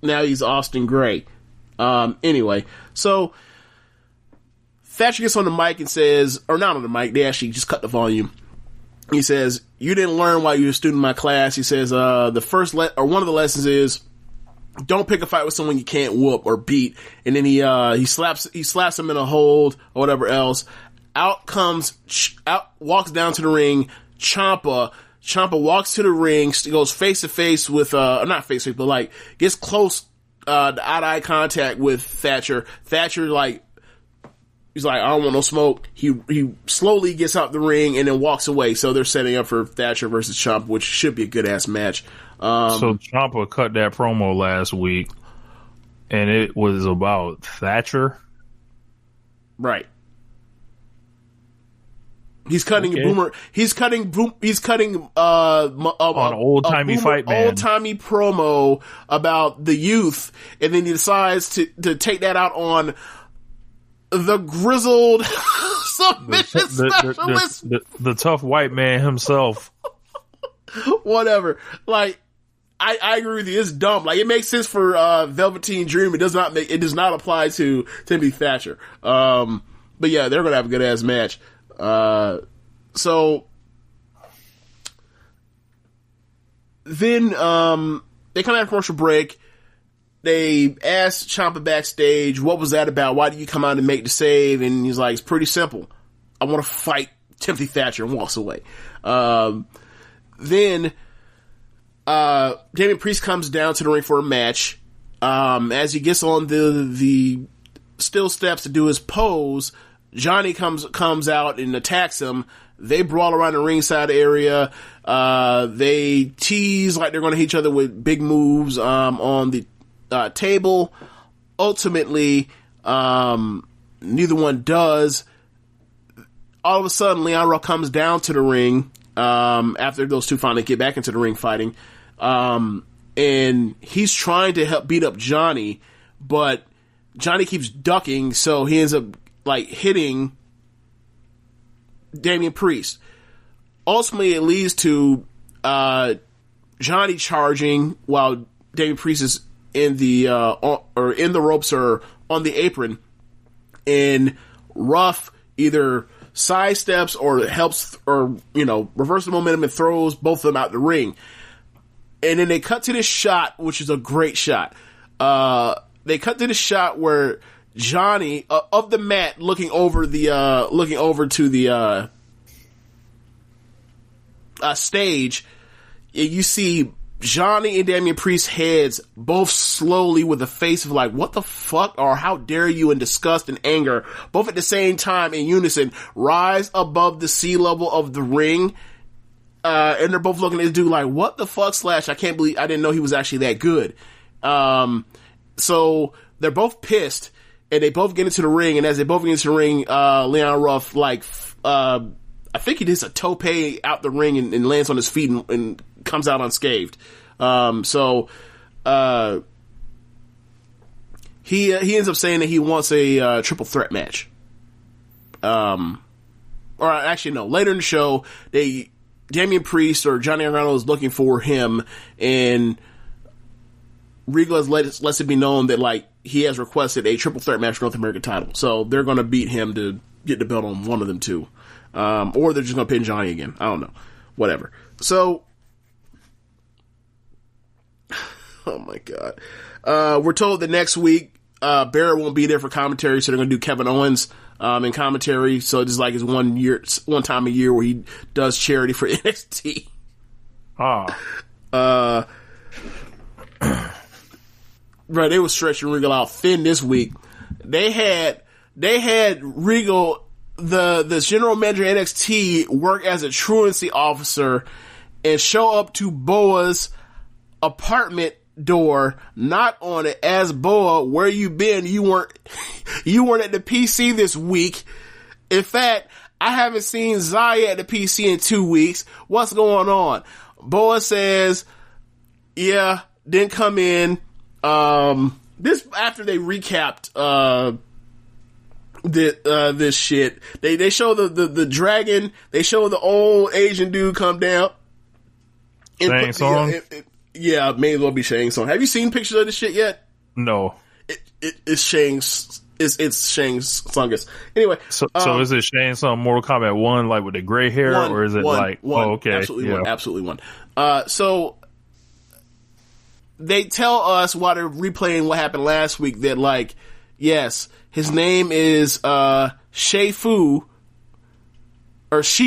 F: Austin Gray. Anyway, so Thatcher gets on the mic and says, or not on the mic, they actually just cut the volume. He says, you didn't learn while you were a student in my class. He says, the first one of the lessons is, don't pick a fight with someone you can't whoop or beat. And then he slaps him in a hold or whatever else. Walks down to the ring, Ciampa. Ciampa walks to the ring, goes face to face with, not face to face, but like, gets close, to eye-to-eye contact with Thatcher. Thatcher, like, he's like, I don't want no smoke. He slowly gets out the ring and then walks away. So they're setting up for Thatcher versus Ciampa, which should be a good ass match.
G: So Ciampa cut that promo last week, and it was about Thatcher.
F: Right. He's cutting boomer. He's cutting an
G: old timey fight man.
F: Old timey promo about the youth, and then he decides to take that out on the grizzled submission specialist,
G: the tough white man himself.
F: Whatever. Like, I agree with you. It's dumb. Like, it makes sense for Velveteen Dream. It does not apply to Timothy Thatcher. But yeah, they're gonna have a good ass match. So then they come out of commercial break. They asked Ciampa backstage, what was that about? Why did you come out and make the save? And he's like, it's pretty simple. I want to fight Timothy Thatcher, and walks away. Then Damian Priest comes down to the ring for a match. As he gets on the steel steps to do his pose, Johnny comes out and attacks him. They brawl around the ringside area. They tease like they're going to hit each other with big moves on the table. Ultimately, neither one does. All of a sudden, Leon Ruff comes down to the ring after those two finally get back into the ring fighting. And he's trying to help beat up Johnny, but Johnny keeps ducking, so he ends up like hitting Damian Priest. Ultimately, it leads to Johnny charging while Damian Priest is in the in the ropes or on the apron, and Ruff either sidesteps or helps or reverses the momentum and throws both of them out the ring. And then they cut to this shot, which is a great shot. They cut to the shot where Johnny of the mat looking over to the stage. You see Johnny and Damian Priest's heads both slowly with a face of like, what the fuck, or how dare you, in disgust and anger, both at the same time in unison, rise above the sea level of the ring. And they're both looking at this dude like, what the fuck, / I can't believe, I didn't know he was actually that good. So they're both pissed, and they both get into the ring, and as they both get into the ring, Leon Ruff, I think he does a tope out the ring and lands on his feet and comes out unscathed. He ends up saying that he wants a triple threat match. Or actually, no, later in the show, Damian Priest or Johnny Gargano is looking for him, and Regal has lets it be known that like he has requested a triple threat match for North American title. So they're going to beat him to get the belt on one of them too. Or they're just going to pin Johnny again. I don't know. Whatever. So, oh my God. We're told that next week, Barrett won't be there for commentary, so they're going to do Kevin Owens in commentary. So it's like his one time a year where he does charity for NXT. Right, they were stretching Regal out thin this week. They had Regal, the general manager of NXT, work as a truancy officer and show up to Boa's apartment door, knock on it, ask Boa, where you been? You weren't at the PC this week. In fact, I haven't seen Zaya at the PC in 2 weeks. What's going on? Boa says, yeah, didn't come in. This after they recapped this shit. They show the dragon. They show the old Asian dude come down.
G: Shang Tsung?
F: Yeah, may as well be Shang Tsung. Have you seen pictures of this shit yet?
G: No.
F: It's Shang's. It's Shang Tsung's. Anyway,
G: so is it Shang Tsung Mortal Kombat 1, like with the gray hair, or is it
F: one?
G: Oh, okay,
F: Absolutely one. So they tell us while they're replaying what happened last week that, like, yes, his name is Shifu, because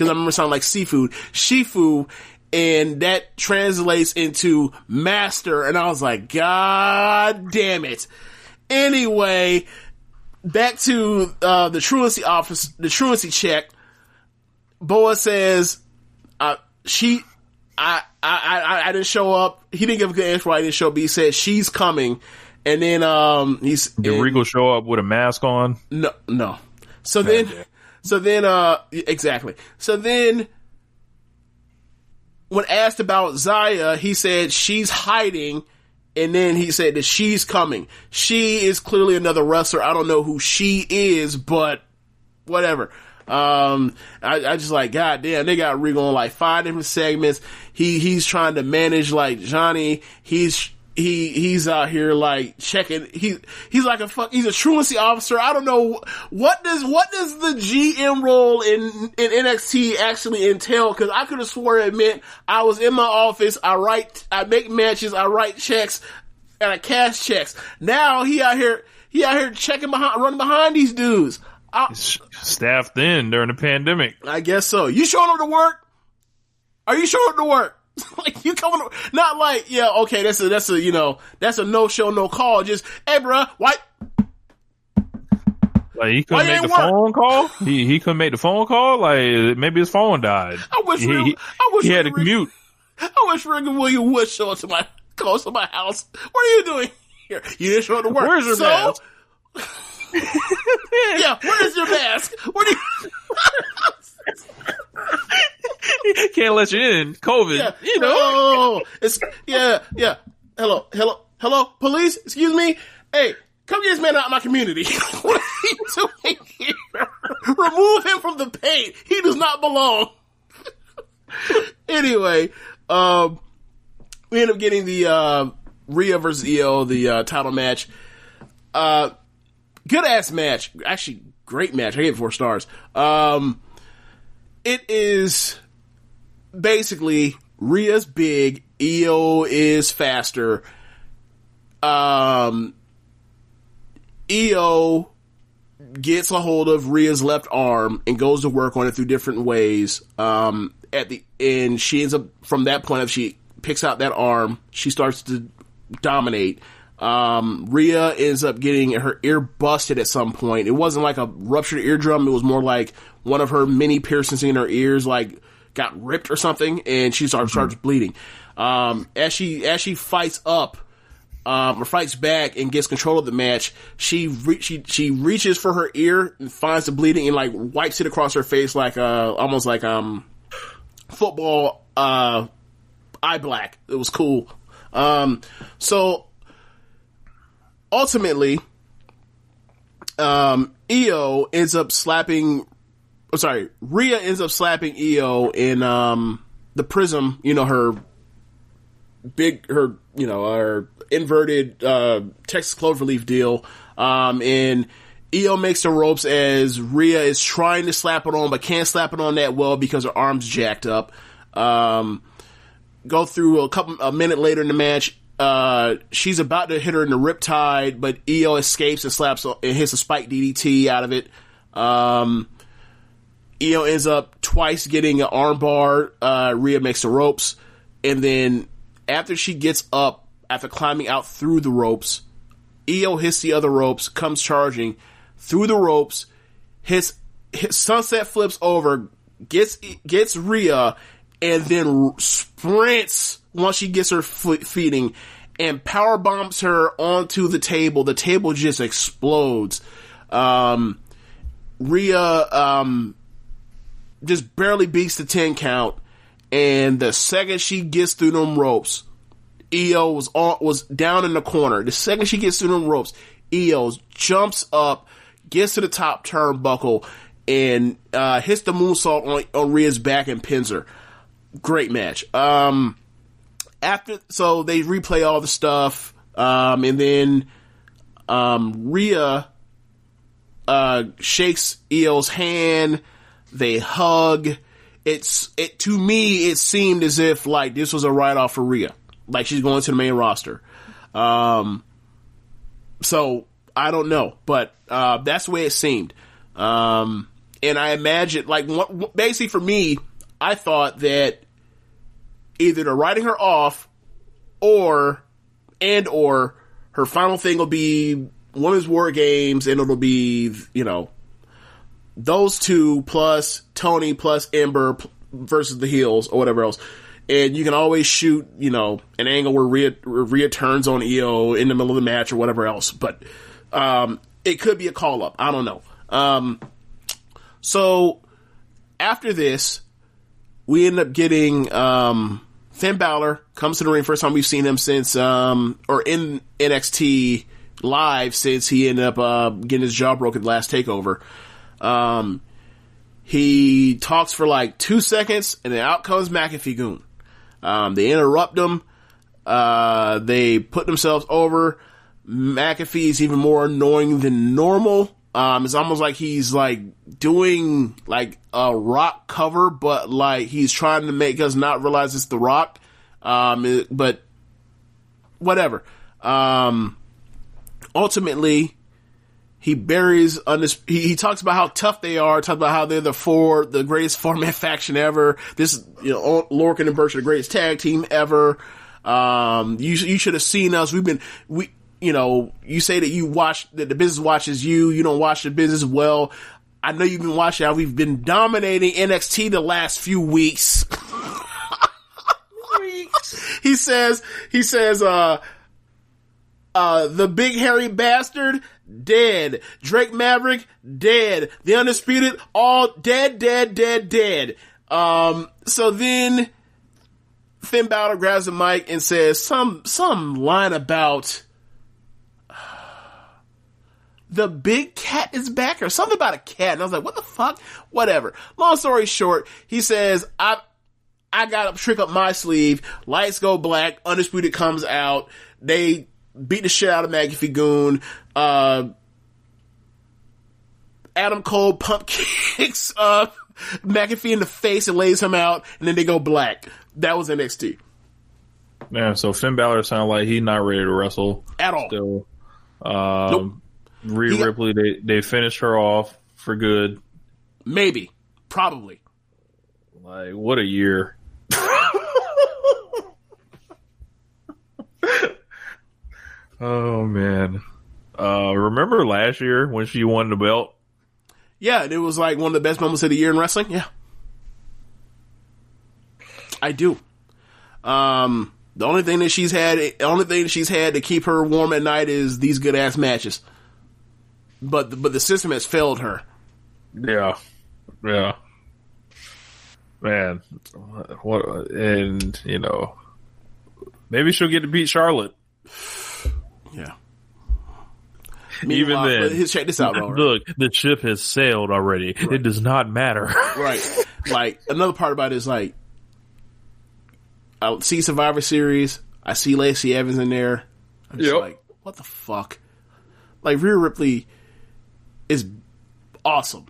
F: I remember it sounded like seafood. Shifu, and that translates into master, and I was like, God damn it. Anyway, back to the truancy office, the truancy check. Boa says, I didn't show up. He didn't give a good answer why I didn't show up, but he said she's coming. And then
G: did Regal show up with a mask on?
F: No. So then exactly. So then when asked about Zaya, he said she's hiding, and then he said that she's coming. She is clearly another wrestler. I don't know who she is, but whatever. I just like, God damn, they got Regal on like 5 different segments. He's trying to manage like Johnny. He's out here like checking. He's like he's a truancy officer. I don't know what does the GM role in NXT actually entail? Because I could have swore it meant I was in my office. I make matches. I write checks and I cash checks. Now he out here checking running behind these dudes.
G: Staffed in during the pandemic.
F: I guess so. You showing up to work? Are you showing up to work? Like, you coming, not like, yeah, okay, that's a no show, no call. Just, hey, bruh, why?
G: Like, he couldn't make the phone call? He couldn't make the phone call? Like, maybe his phone died.
F: I wish
G: he had to commute.
F: I wish Ricky Williams would show up to my house. What are you doing here? You didn't show up to work.
G: Where's your mask?
F: Yeah, where's your mask? Where do you...
G: Can't let you in. COVID.
F: Yeah.
G: You know.
F: Oh, it's yeah. Hello, police. Excuse me. Hey, come get this man out of my community. What are you doing here? Remove him from the paint. He does not belong. Anyway, we end up getting the Rhea versus Io, the title match. Good ass match. Actually, great match. I gave it 4 stars. It is basically Rhea's big, Io is faster. Io gets a hold of Rhea's left arm and goes to work on it through different ways. At the end, she ends up, from that point, if she picks out that arm, she starts to dominate. Rhea ends up getting her ear busted at some point. It wasn't like a ruptured eardrum. It was more like one of her mini piercings in her ears, like, got ripped or something, and she starts bleeding. As she fights up, or fights back and gets control of the match, she reaches for her ear and finds the bleeding and like wipes it across her face like almost like football eye black. It was cool. So ultimately, Rhea ends up slapping Io in the prism, her inverted Texas cloverleaf deal. And Io makes the ropes as Rhea is trying to slap it on, but can't slap it on that well because her arm's jacked up. Go through a minute later in the match. She's about to hit her in the riptide, but Io escapes and hits a spike DDT out of it. Io ends up twice getting an armbar. Rhea makes the ropes. And then after she gets up, after climbing out through the ropes, Io hits the other ropes, comes charging through the ropes, hits sunset flips over, gets Rhea, and then sprints once she gets her feeding and power bombs her onto the table. The table just explodes. Rhea just barely beats the 10 count, and the second she gets through them ropes, Io was down in the corner. The second she gets through them ropes, Io jumps up, gets to the top turnbuckle, and hits the moonsault on Rhea's back and pins her. Great match. So they replay all the stuff, and then Rhea shakes Io's hand. They hug. To me, it seemed as if like this was a write-off for Rhea. Like she's going to the main roster. So I don't know, but that's the way it seemed. And I imagine, like, basically for me, I thought that either they're writing her off, or her final thing will be Women's War Games, and it'll be, those two plus Tony plus Ember versus the heels or whatever else. And you can always shoot, an angle where Rhea turns on Io in the middle of the match or whatever else. But it could be a call-up. I don't know. So after this, we end up getting Finn Balor comes to the ring. First time we've seen him since, or in NXT live since he ended up getting his jaw broken last takeover. He talks for like 2 seconds, and then out comes McAfee Goon. They interrupt him. They put themselves over. McAfee is even more annoying than normal. It's almost like he's like doing like a Rock cover, but like he's trying to make us not realize it's The Rock. But whatever. Ultimately, he buries he talks about how tough they are, talks about how they're the greatest four-man faction ever. This is, Lorcan and Birch are the greatest tag team ever. You should have seen us. You say that that the business watches you. You don't watch the business well. I know you've been watching how we've been dominating NXT the last few weeks. He says, the big hairy bastard, dead. Drake Maverick, dead. The Undisputed, all dead. So then Finn Balor grabs the mic and says some line about the big cat is back or something about a cat. And I was like, what the fuck? Whatever. Long story short, he says, I got a trick up my sleeve. Lights go black. Undisputed comes out. They beat the shit out of McAfee Goon. Adam Cole pump kicks McAfee in the face and lays him out, and then they go black. That was NXT.
G: Yeah, so Finn Balor sounded like he's not ready to wrestle
F: at all.
G: Still,
F: nope.
G: Rhea Ripley, they finished her off for good.
F: Maybe, probably.
G: Like, what a year! Oh man, remember last year when she won the belt?
F: Yeah, it was like one of the best moments of the year in wrestling. Yeah, I do. The only thing that she's had to keep her warm at night is these good ass matches. But the system has failed her.
G: Yeah. Man, what? And maybe she'll get to beat Charlotte.
F: Yeah.
G: Even then,
F: check this out, though.
G: Look, the ship has sailed already. Right. It does not matter.
F: Right. Like, another part about it is like, I see Survivor Series. I see Lacey Evans in there. I'm just like, what the fuck? Like, Rhea Ripley is awesome.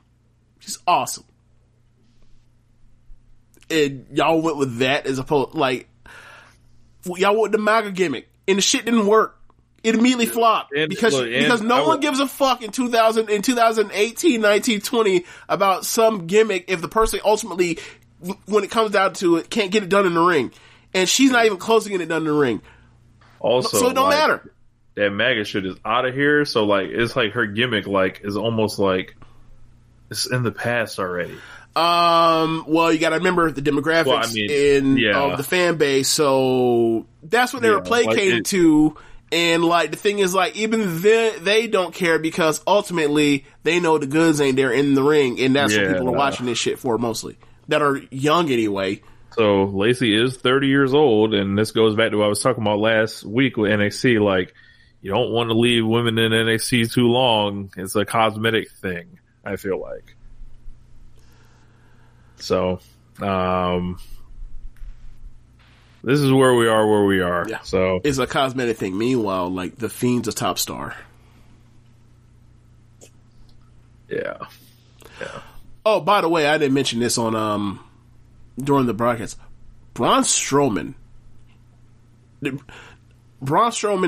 F: She's awesome. And y'all went with that as opposed, like, y'all went with the MAGA gimmick, and the shit didn't work. It immediately flopped because no one gives a fuck in 2018, 19, 20 about some gimmick if the person ultimately, when it comes down to it, can't get it done in the ring. And she's not even close to getting it done in the ring.
G: Also,
F: so it don't matter.
G: That MAGA shit is out of here. So like, it's like her gimmick is almost like it's in the past already.
F: Well, you got to remember the demographics of the fan base. So that's what they were placating to. And like the thing is, like, even they don't care because ultimately they know the goods ain't there in the ring, and that's what people are watching this shit for mostly. That are young anyway.
G: So Lacey is 30 years old, and this goes back to what I was talking about last week with NXT. Like, you don't want to leave women in NXT too long. It's a cosmetic thing, I feel like. So, this is where we are.
F: Yeah.
G: So
F: it's a cosmetic thing. Meanwhile, like, the Fiend's a top star.
G: Yeah.
F: Oh, by the way, I didn't mention this on during the broadcast. Braun Strowman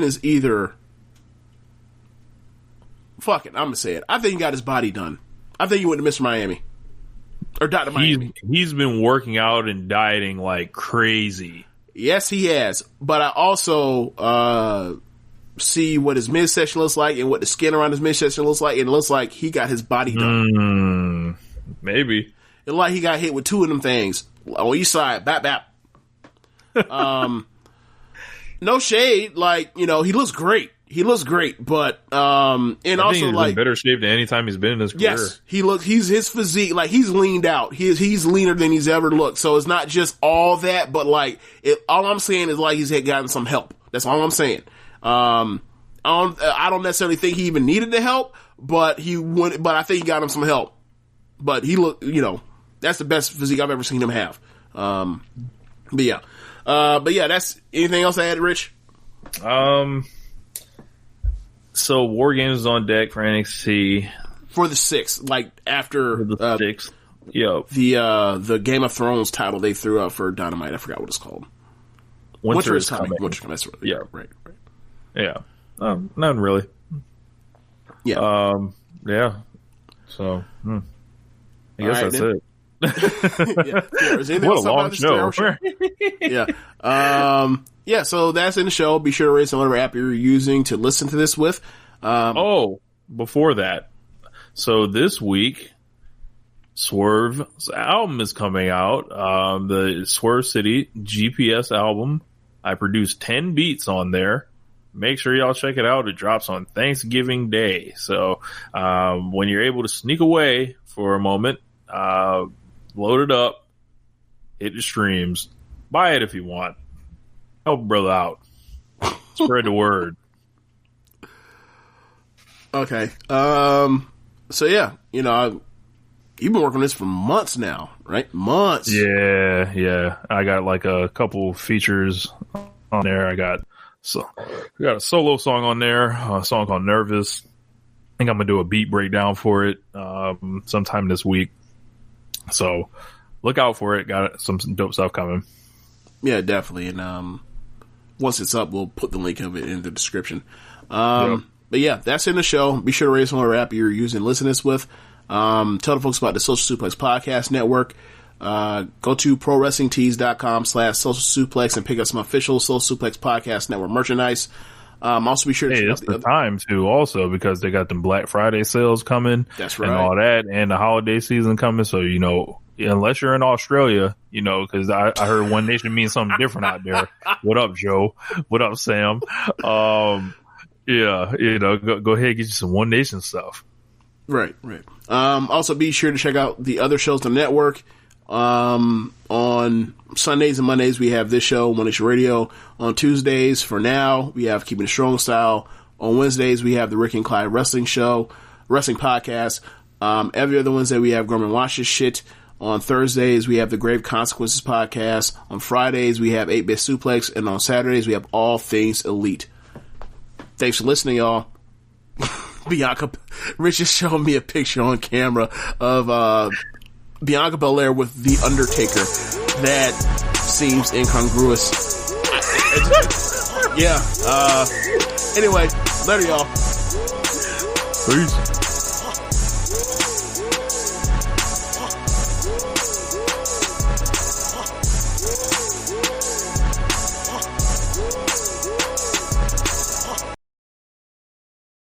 F: is either, fuck it, I'm gonna say it. I think he got his body done. I think he went to Mr. Miami or Dr. Miami.
G: He's been working out and dieting like crazy.
F: Yes, he has. But I also see what his midsection looks like and what the skin around his midsection looks like, and it looks like he got his body done.
G: Maybe.
F: It like he got hit with two of them things on each side. Bap, bap. No shade. Like, he looks great. He looks great, but and I also
G: think he's in better shape than any time he's been in his career.
F: Yes, he's his physique, like, he's leaned out. He's leaner than he's ever looked. So it's not just all that, but like all I'm saying is like he's had gotten some help. That's all I'm saying. I don't necessarily think he even needed the help, but I think he got him some help. But he look, that's the best physique I've ever seen him have. But yeah, that's anything else I added, Rich?
G: So War Games is on deck for NXT
F: for the 6th, like after
G: the 6th. Yep.
F: The Game of Thrones title they threw out for Dynamite. I forgot what it's called.
G: Winter is coming.
F: Winter's coming. That's right.
G: Yeah.
F: Right.
G: Yeah. None really.
F: Yeah.
G: Yeah. So, I guess that's it.
F: What a long show. Yeah. So that's in the show. Be sure to rate on whatever app you're using to listen to this with.
G: Before that. So this week, Swerve's album is coming out. The Swerve City GPS album. I produced 10 beats on there. Make sure y'all check it out. It drops on Thanksgiving Day. So, when you're able to sneak away for a moment, load it up, hit the streams, buy it if you want. Help a brother out. Spread the word.
F: Okay. So yeah, you've been working on this for months now, right? Months.
G: Yeah. I got like a couple features on there. I got a solo song on there, a song called Nervous. I think I'm gonna do a beat breakdown for it sometime this week. So look out for it. Got some dope stuff coming. Yeah,
F: definitely. And once it's up, we'll put the link of it in the description. But yeah, that's in the show. Be sure to rate us on whatever app you're using to listen to this with. Tell the folks about the Social Suplex Podcast Network. Go to prowrestlingtees.com/Social Suplex and pick up some official Social Suplex Podcast Network merchandise. Also be sure to check out
G: the time too, also, because they got them Black Friday sales coming.
F: That's right.
G: And all that, and the holiday season coming. So, unless you're in Australia, because I heard One Nation means something different out there. What up, Joe? What up, Sam? Go ahead and get you some One Nation stuff.
F: Right. Also be sure to check out the other shows on the network. On Sundays and Mondays, we have this show, One Nation Radio. On Tuesdays, for now, we have Keepin It Strong Style. On Wednesdays, we have the Ricky Clive Wrestling Show, Wrestling Podcast. Every other Wednesday, we have Gorman Watch This Shit. On Thursdays, we have the Grave Consequences Podcast. On Fridays, we have 8-Bit Suplex. And on Saturdays, we have All Things Elite. Thanks for listening, y'all. Bianca, Rich is showing me a picture on camera of, Bianca Belair with The Undertaker. That seems incongruous. Yeah. Anyway, later, y'all.
G: Peace.